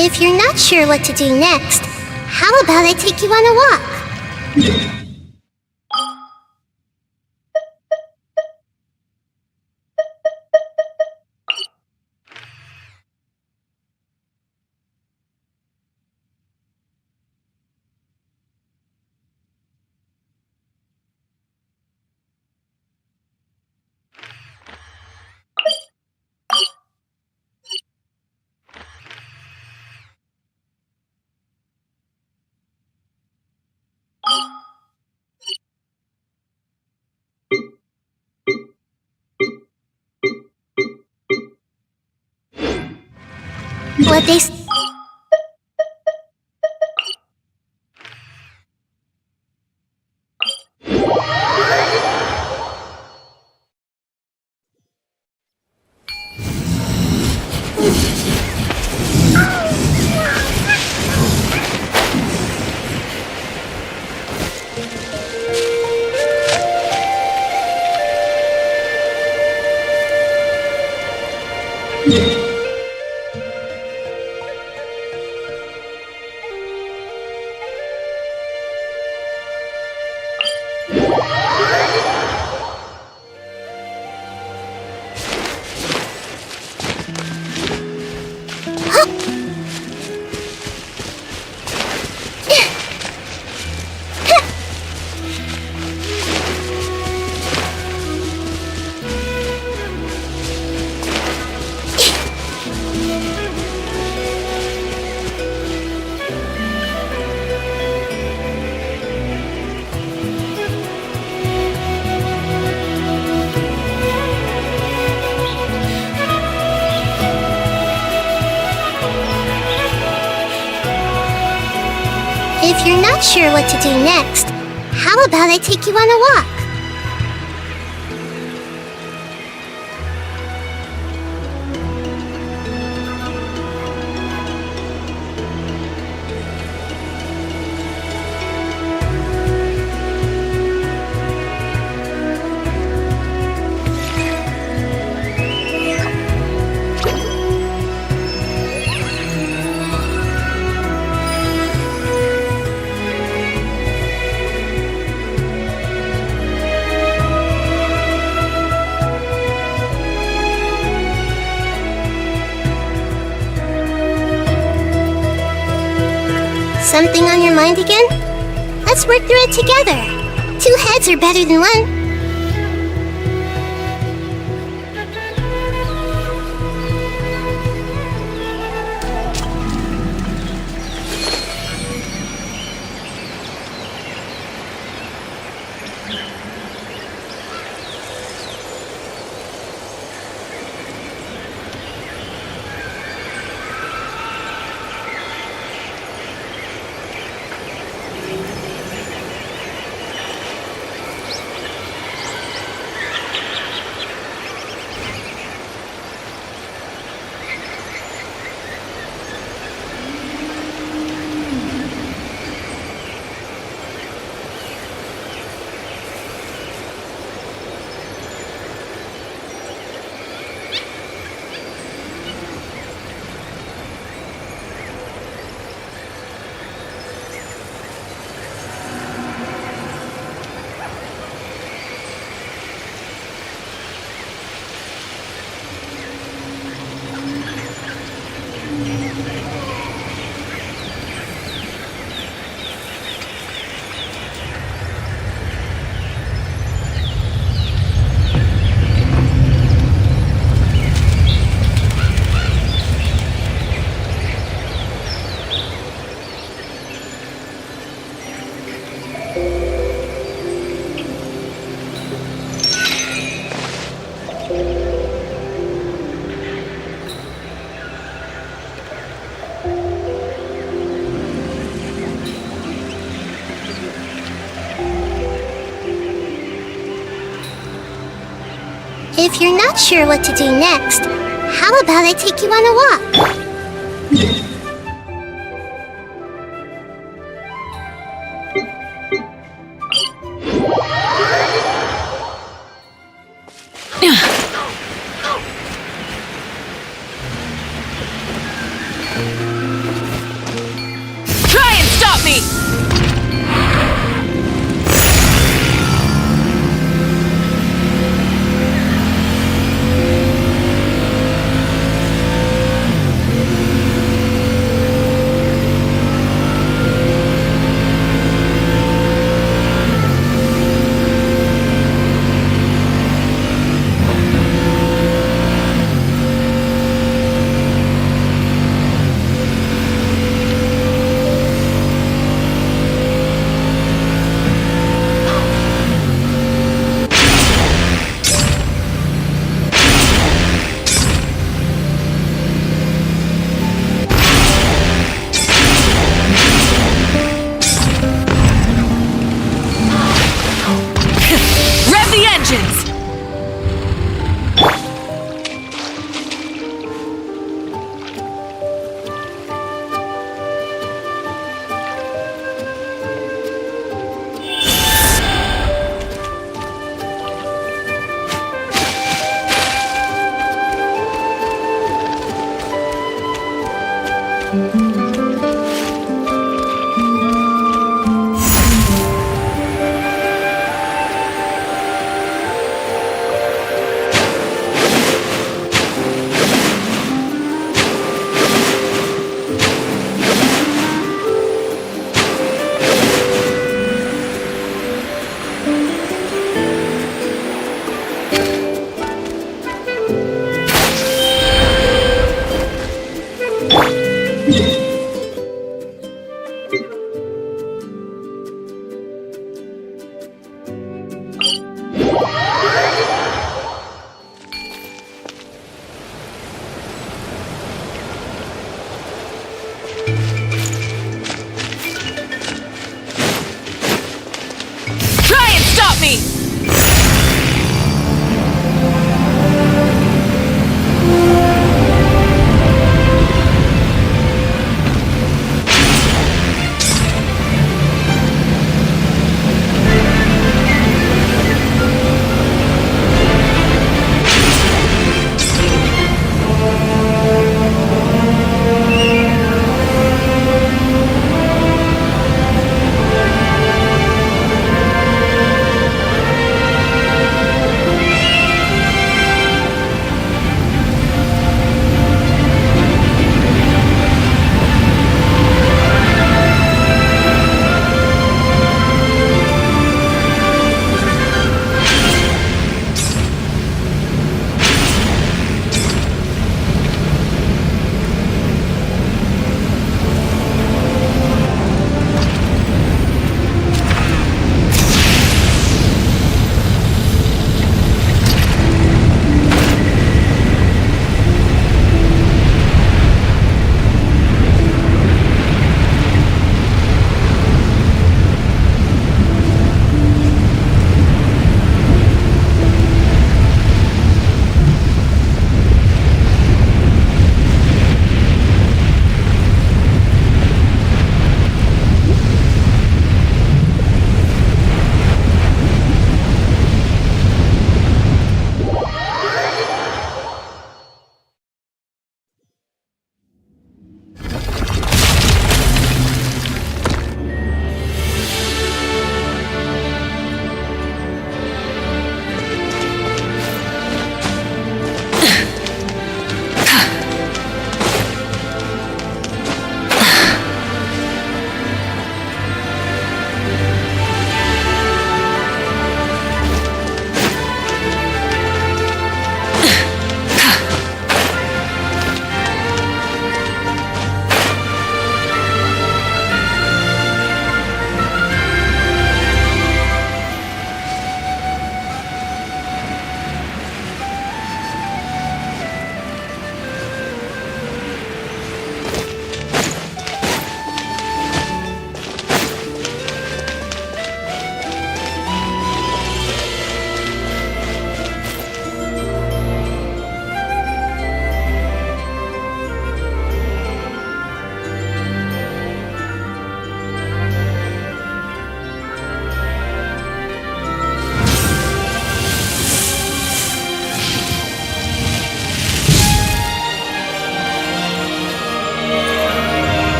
If you're not sure what to do next, how about I take you on a walk? What they... If you're not sure what to do next, how about I take you on a walk? Something on your mind again? Let's work through it together. 2 heads are better than 1. If you're not sure what to do next, how about I take you on a walk? Try and stop me! engines! Try and stop me!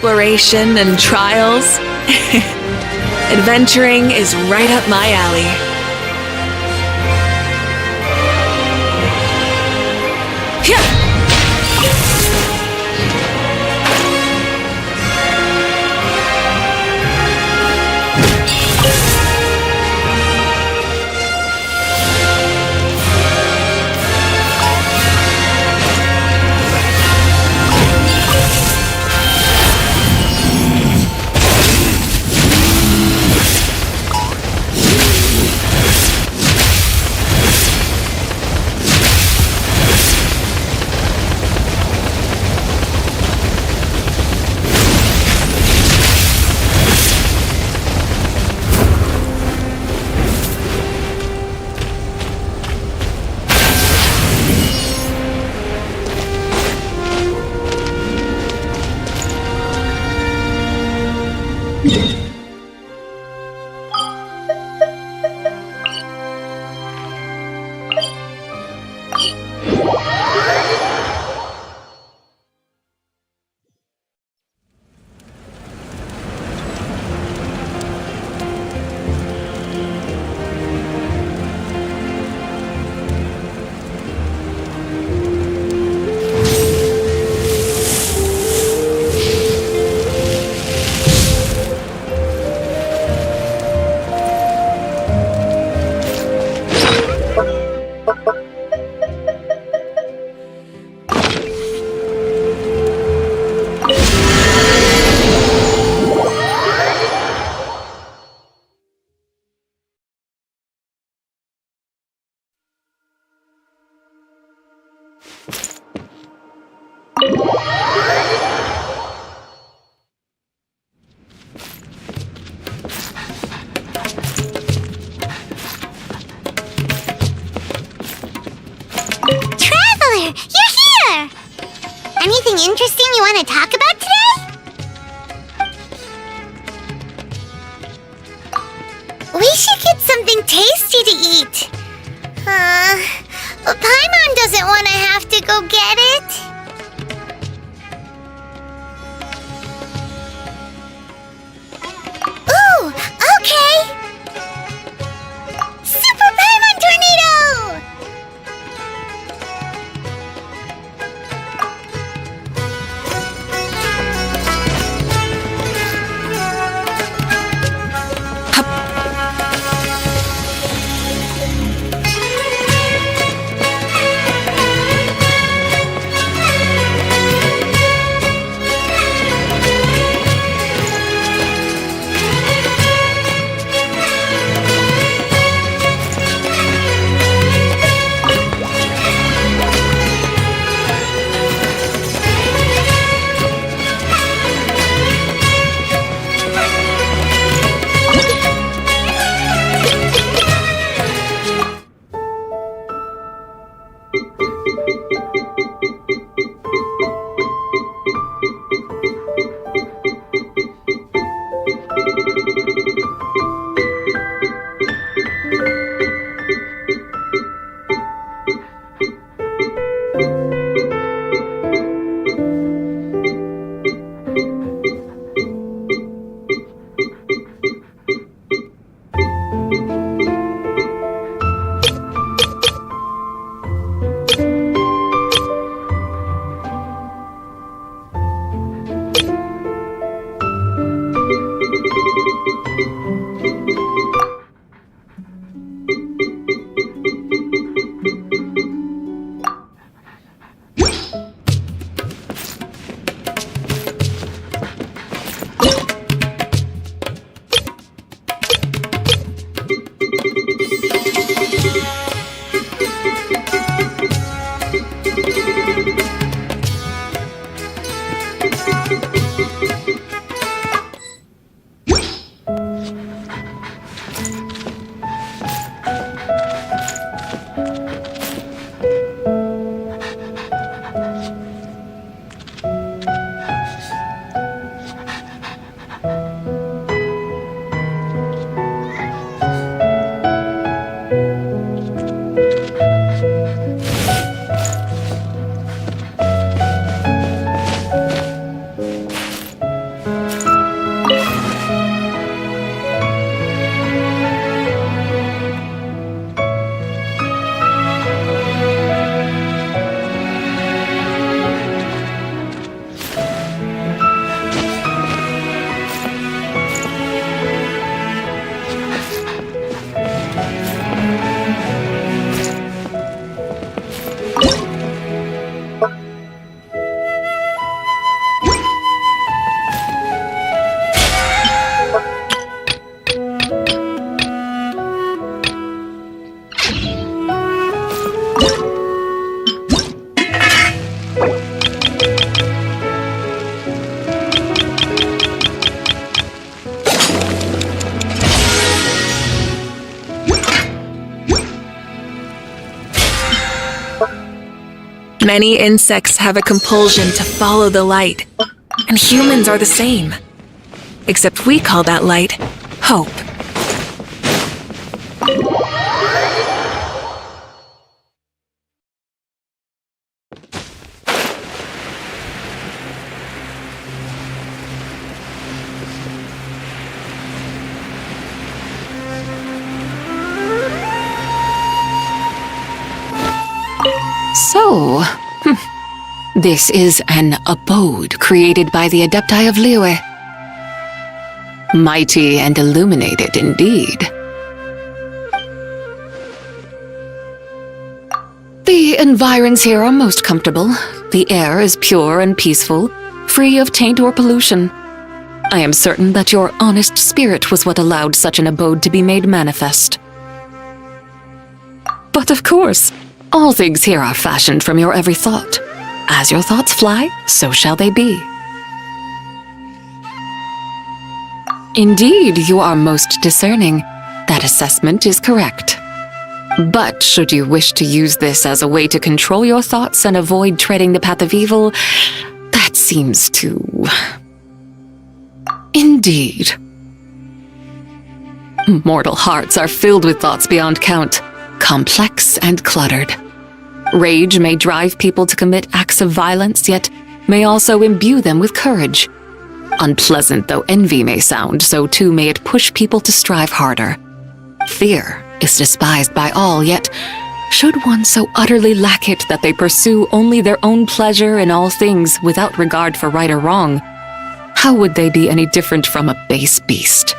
Exploration and trials. Adventuring is right up my alley. You're here! Anything interesting you want to talk about today? We should get something tasty to eat. Paimon doesn't want to have to go get it. Ooh, okay! Super Paimon Tornado! Many insects have a compulsion to follow the light, and humans are the same. Except we call that light hope. So, this is an abode created by the Adepti of Liyue. Mighty and illuminated indeed. The environs here are most comfortable. The air is pure and peaceful, free of taint or pollution. I am certain that your honest spirit was what allowed such an abode to be made manifest. But of course, all things here are fashioned from your every thought. As your thoughts fly, so shall they be. Indeed, you are most discerning. That assessment is correct. But should you wish to use this as a way to control your thoughts and avoid treading the path of evil, that seems to... Indeed. Mortal hearts are filled with thoughts beyond count, complex and cluttered. Rage may drive people to commit acts of violence, yet may also imbue them with courage. Unpleasant though envy may sound, so too may it push people to strive harder. Fear is despised by all, yet should one so utterly lack it that they pursue only their own pleasure in all things without regard for right or wrong, how would they be any different from a base beast?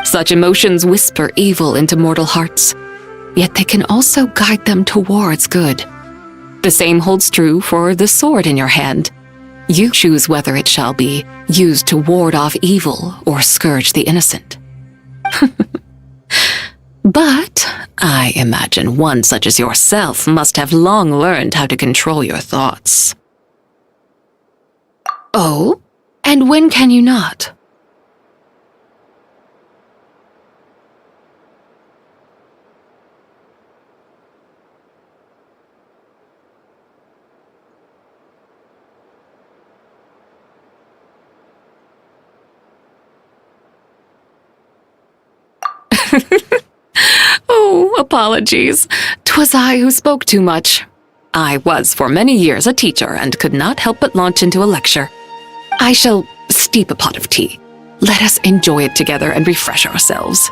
Such emotions whisper evil into mortal hearts, yet they can also guide them towards good. The same holds true for the sword in your hand. You choose whether it shall be used to ward off evil or scourge the innocent. But I imagine one such as yourself must have long learned how to control your thoughts. Oh? And when can you not? Oh, apologies. 'Twas I who spoke too much. I was for many years a teacher and could not help but launch into a lecture. I shall steep a pot of tea. Let us enjoy it together and refresh ourselves.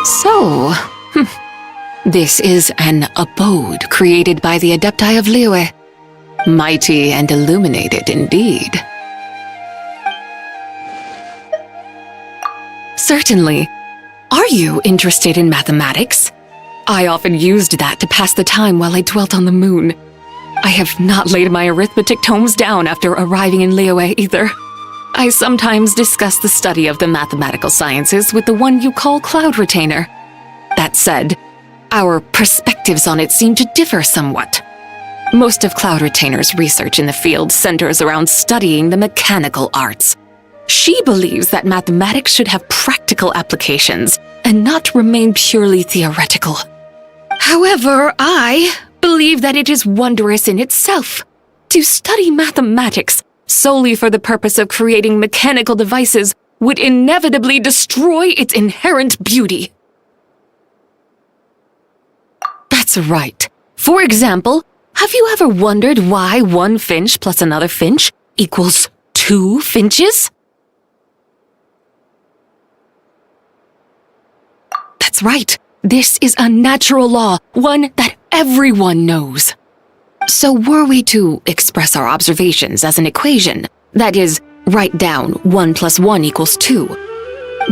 So, this is an abode created by the Adepti of Liyue. Mighty and illuminated indeed. Certainly. Are you interested in mathematics? I often used that to pass the time while I dwelt on the moon. I have not laid my arithmetic tomes down after arriving in Liyue either. I sometimes discuss the study of the mathematical sciences with the one you call Cloud Retainer. That said, our perspectives on it seem to differ somewhat. Most of Cloud Retainer's research in the field centers around studying the mechanical arts. She believes that mathematics should have practical applications and not remain purely theoretical. However, I believe that it is wondrous in itself. To study mathematics solely for the purpose of creating mechanical devices would inevitably destroy its inherent beauty. That's right. For example, have you ever wondered why one finch plus another finch equals 2 finches? That's right. This is a natural law, one that everyone knows. So were we to express our observations as an equation, that is, write down 1 plus 1 equals 2,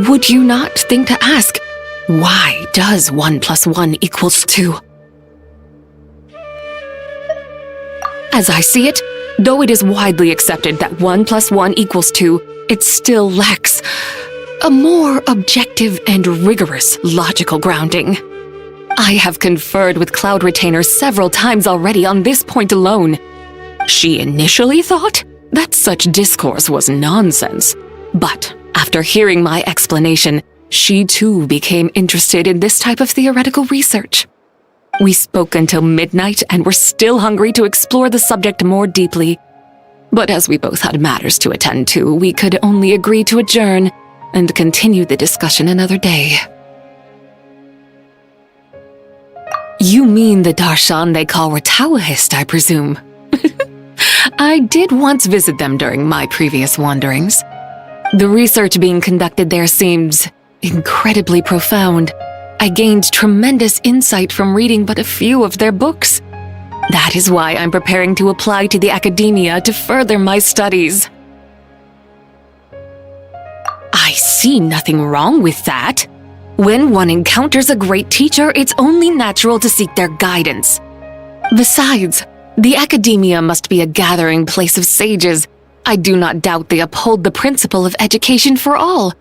would you not think to ask, why does 1 plus 1 equals 2? As I see it, though it is widely accepted that 1 plus 1 equals 2, it still lacks a more objective and rigorous logical grounding. I have conferred with Cloud Retainer several times already on this point alone. She initially thought that such discourse was nonsense, but after hearing my explanation, she too became interested in this type of theoretical research. We spoke until midnight and were still hungry to explore the subject more deeply. But as we both had matters to attend to, we could only agree to adjourn and continue the discussion another day. You mean the darshan they call Ratawahist, I presume? I did once visit them during my previous wanderings. The research being conducted there seems incredibly profound. I gained tremendous insight from reading but a few of their books. That is why I'm preparing to apply to the academia to further my studies. I see nothing wrong with that. When one encounters a great teacher, it's only natural to seek their guidance. Besides, the academia must be a gathering place of sages. I do not doubt they uphold the principle of education for all,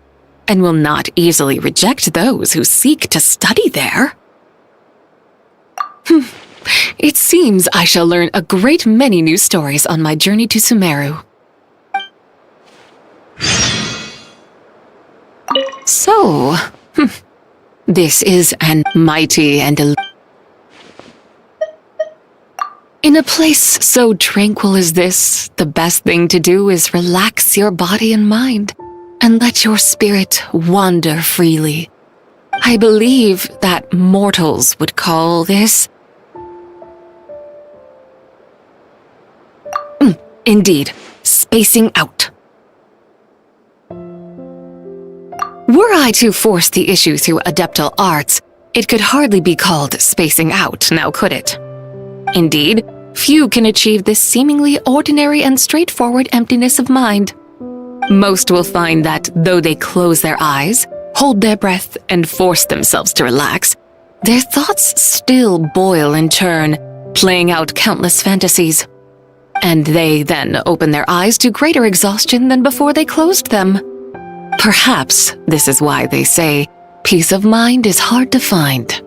and will not easily reject those who seek to study there. It seems I shall learn a great many new stories on my journey to Sumeru. So, This is an mighty and in a place so tranquil as this, the best thing to do is relax your body and mind and let your spirit wander freely. I believe that mortals would call this... Indeed, spacing out. Were I to force the issue through adeptal arts, it could hardly be called spacing out, now could it? Indeed, few can achieve this seemingly ordinary and straightforward emptiness of mind. Most will find that though they close their eyes, hold their breath, and force themselves to relax, their thoughts still boil and churn, playing out countless fantasies. And they then open their eyes to greater exhaustion than before they closed them. Perhaps this is why they say peace of mind is hard to find.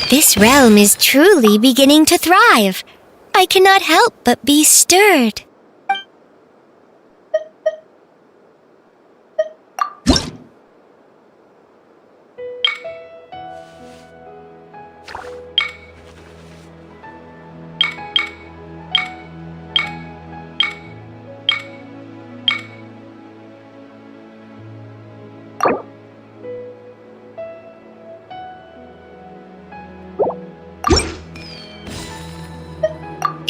This realm is truly beginning to thrive. I cannot help but be stirred.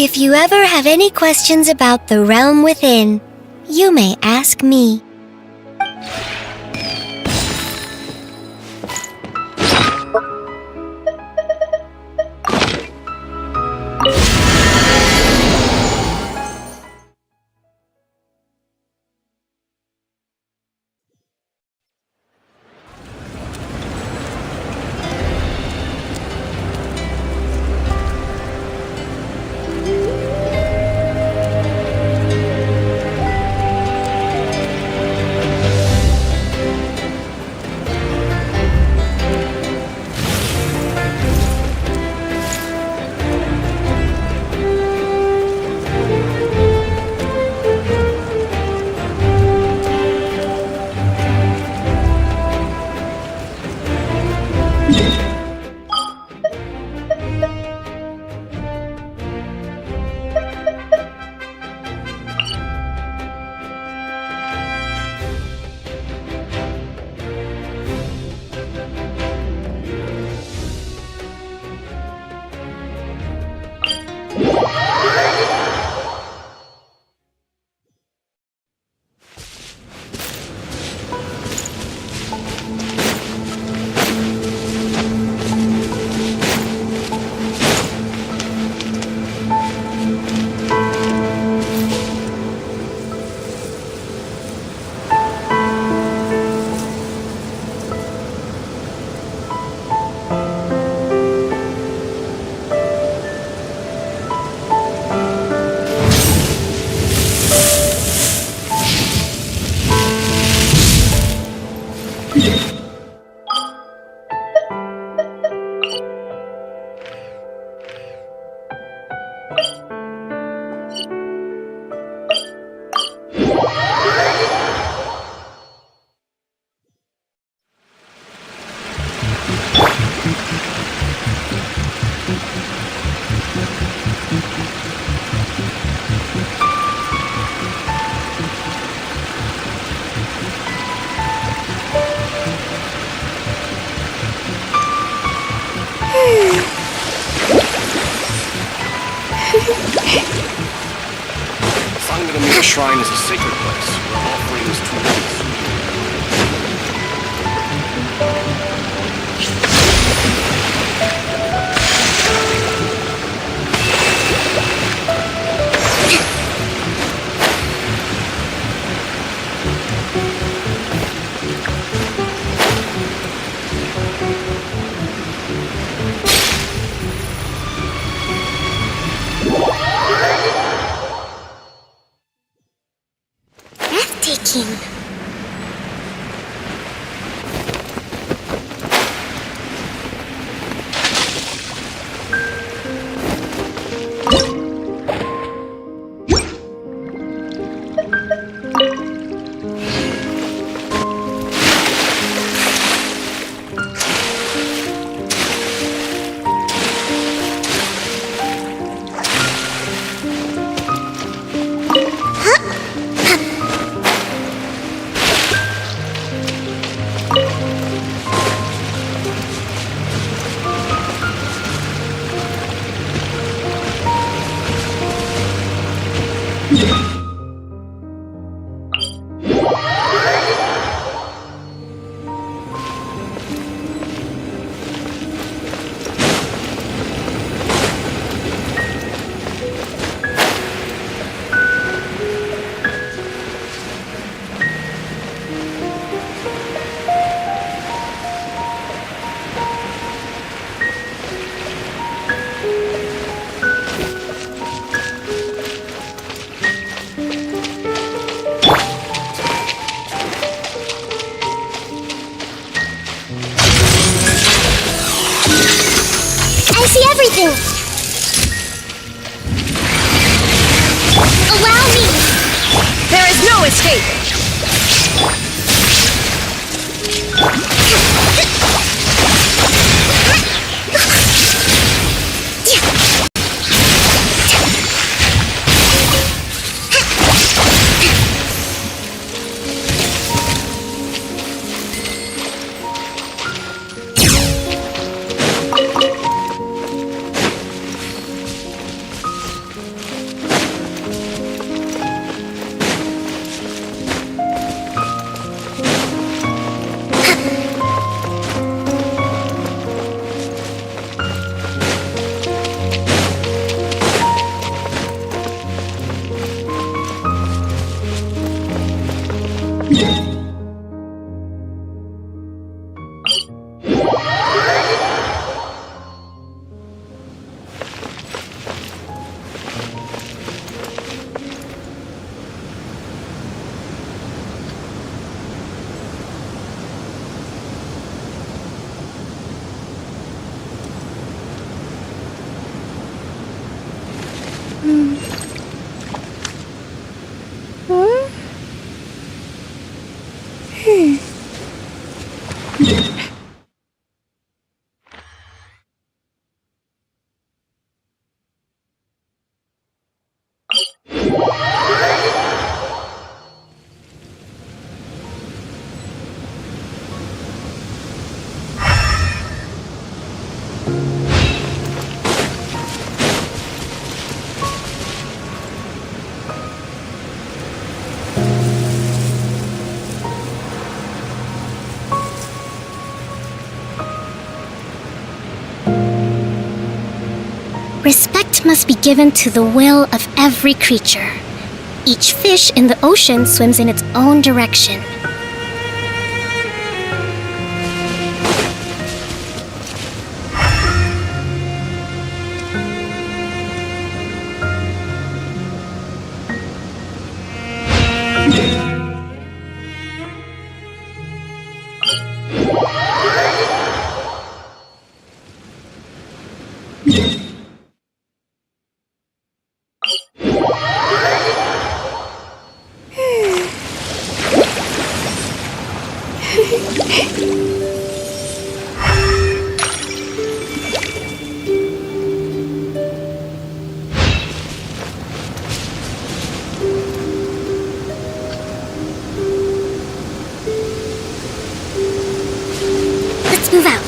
If you ever have any questions about the realm within, you may ask me. Sangramira Shrine is a sacred place where offerings to gods. Breathtaking. I see everything! Allow me! There is no escape! Respect must be given to the will of every creature. Each fish in the ocean swims in its own direction. Let's move out.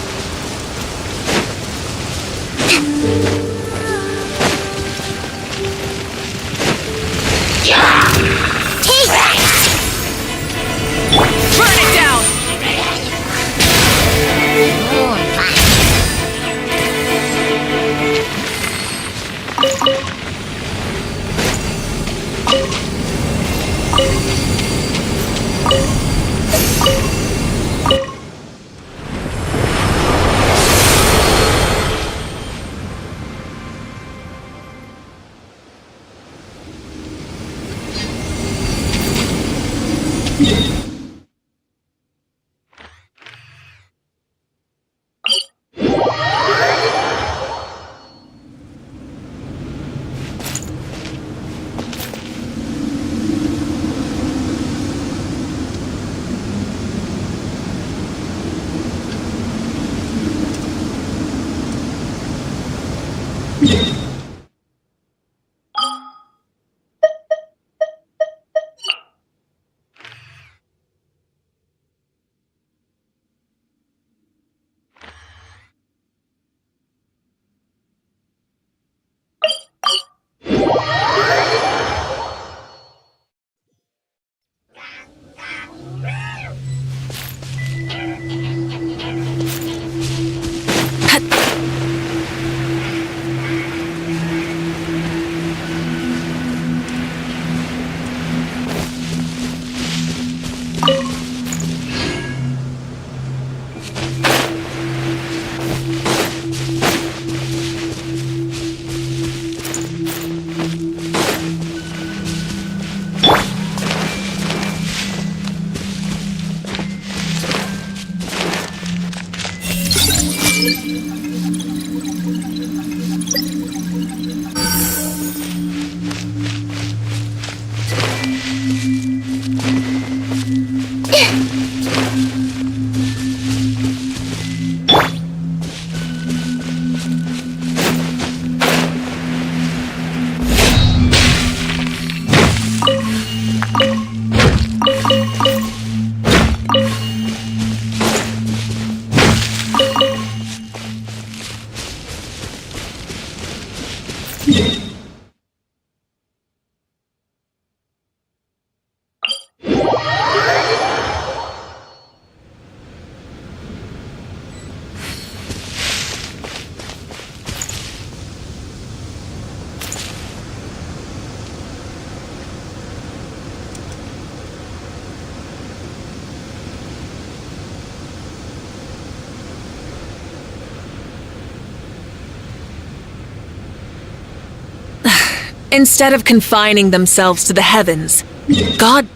Instead of confining themselves to the heavens, God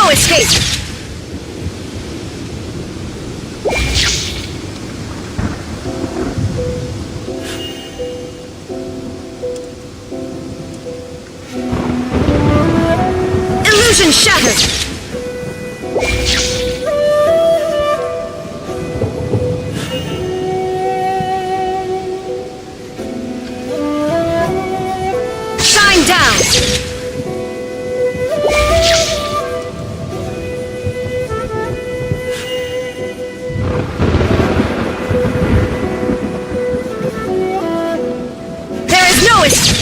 no escape! Illusion shattered! Shine down! There is no escape!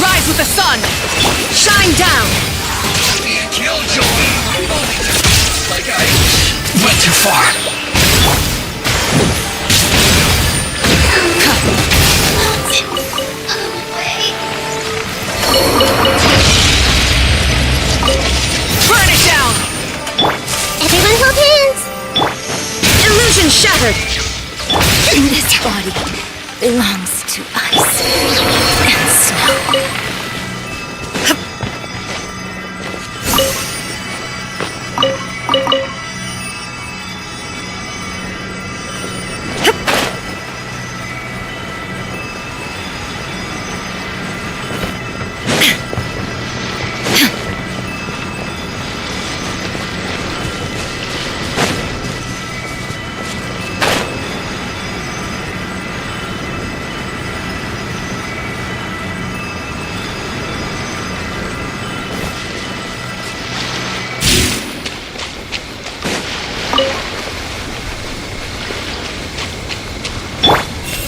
Rise with the sun! Shine down! Killjoy! Like I went too far. Burn it down! Everyone hold hands! Illusion shattered! This body belongs to ice and snow.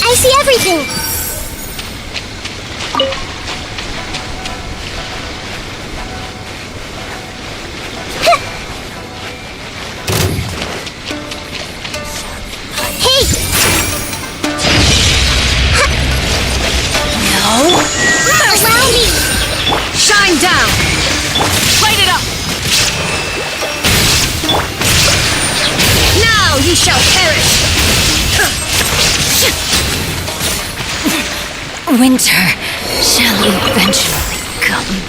I see everything! Hey! No? Allow me! Shine down! Light it up! Now you shall perish! Winter shall eventually come.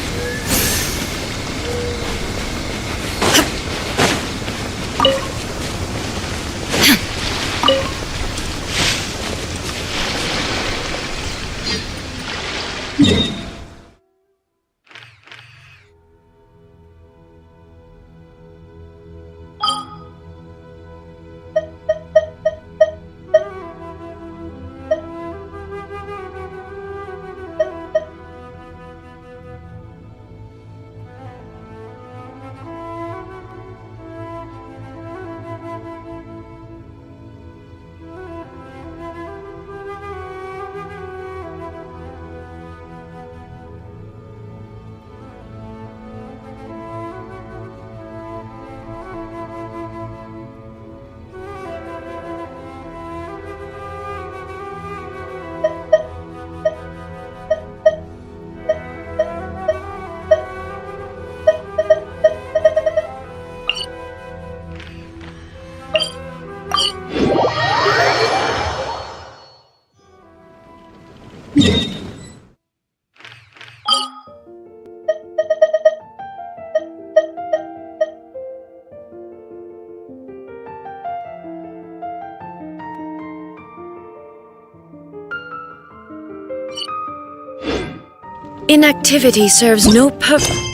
Inactivity serves no purpose.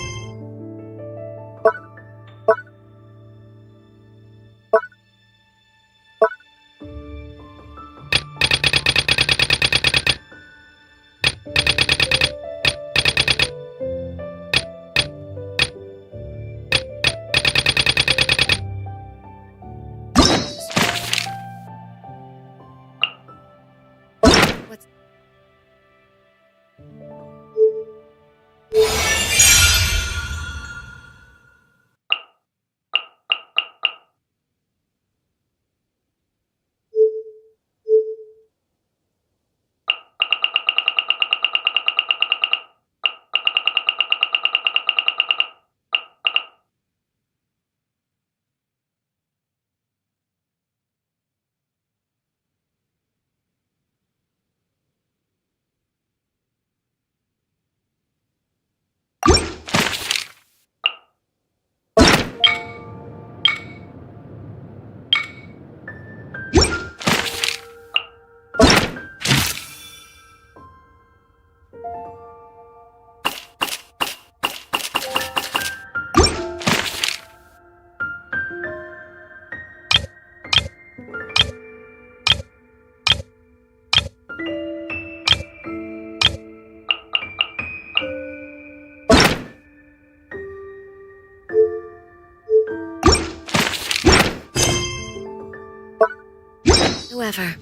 However.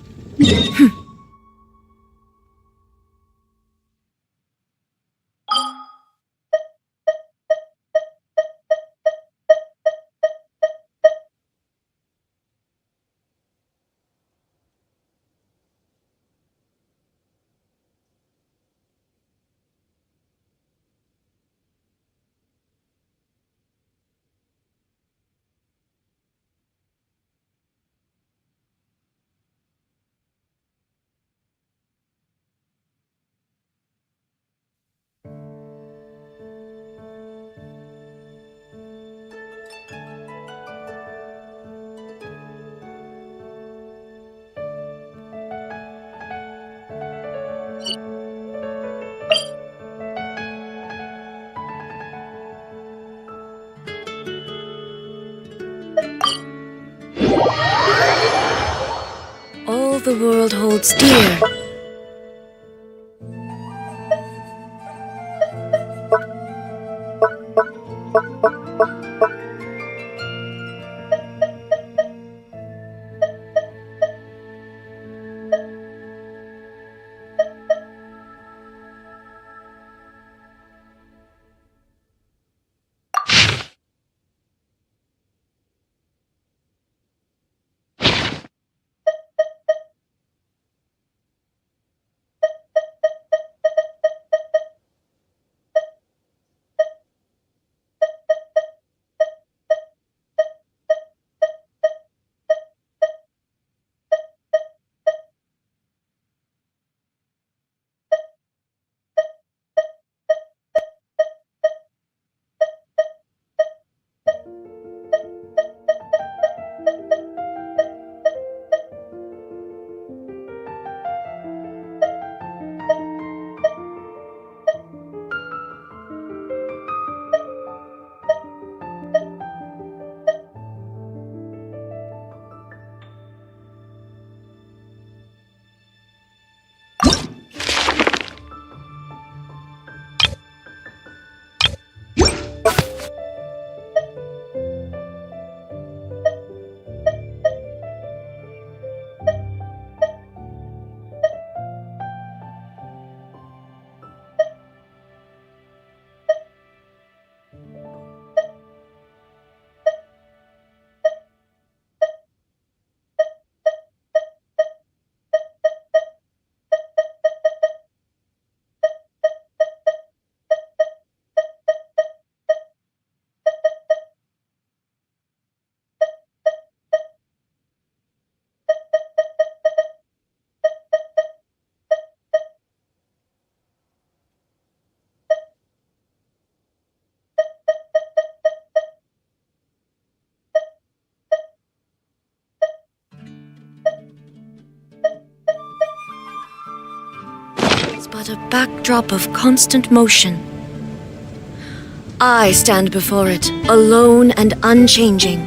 All the world holds dear. is but a backdrop of constant motion. I stand before it, alone and unchanging.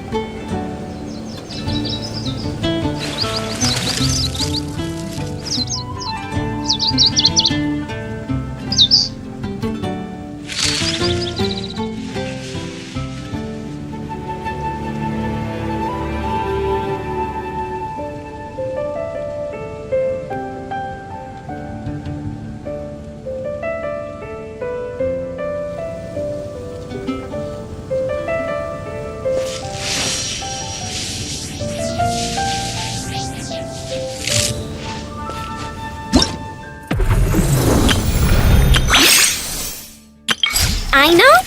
I know.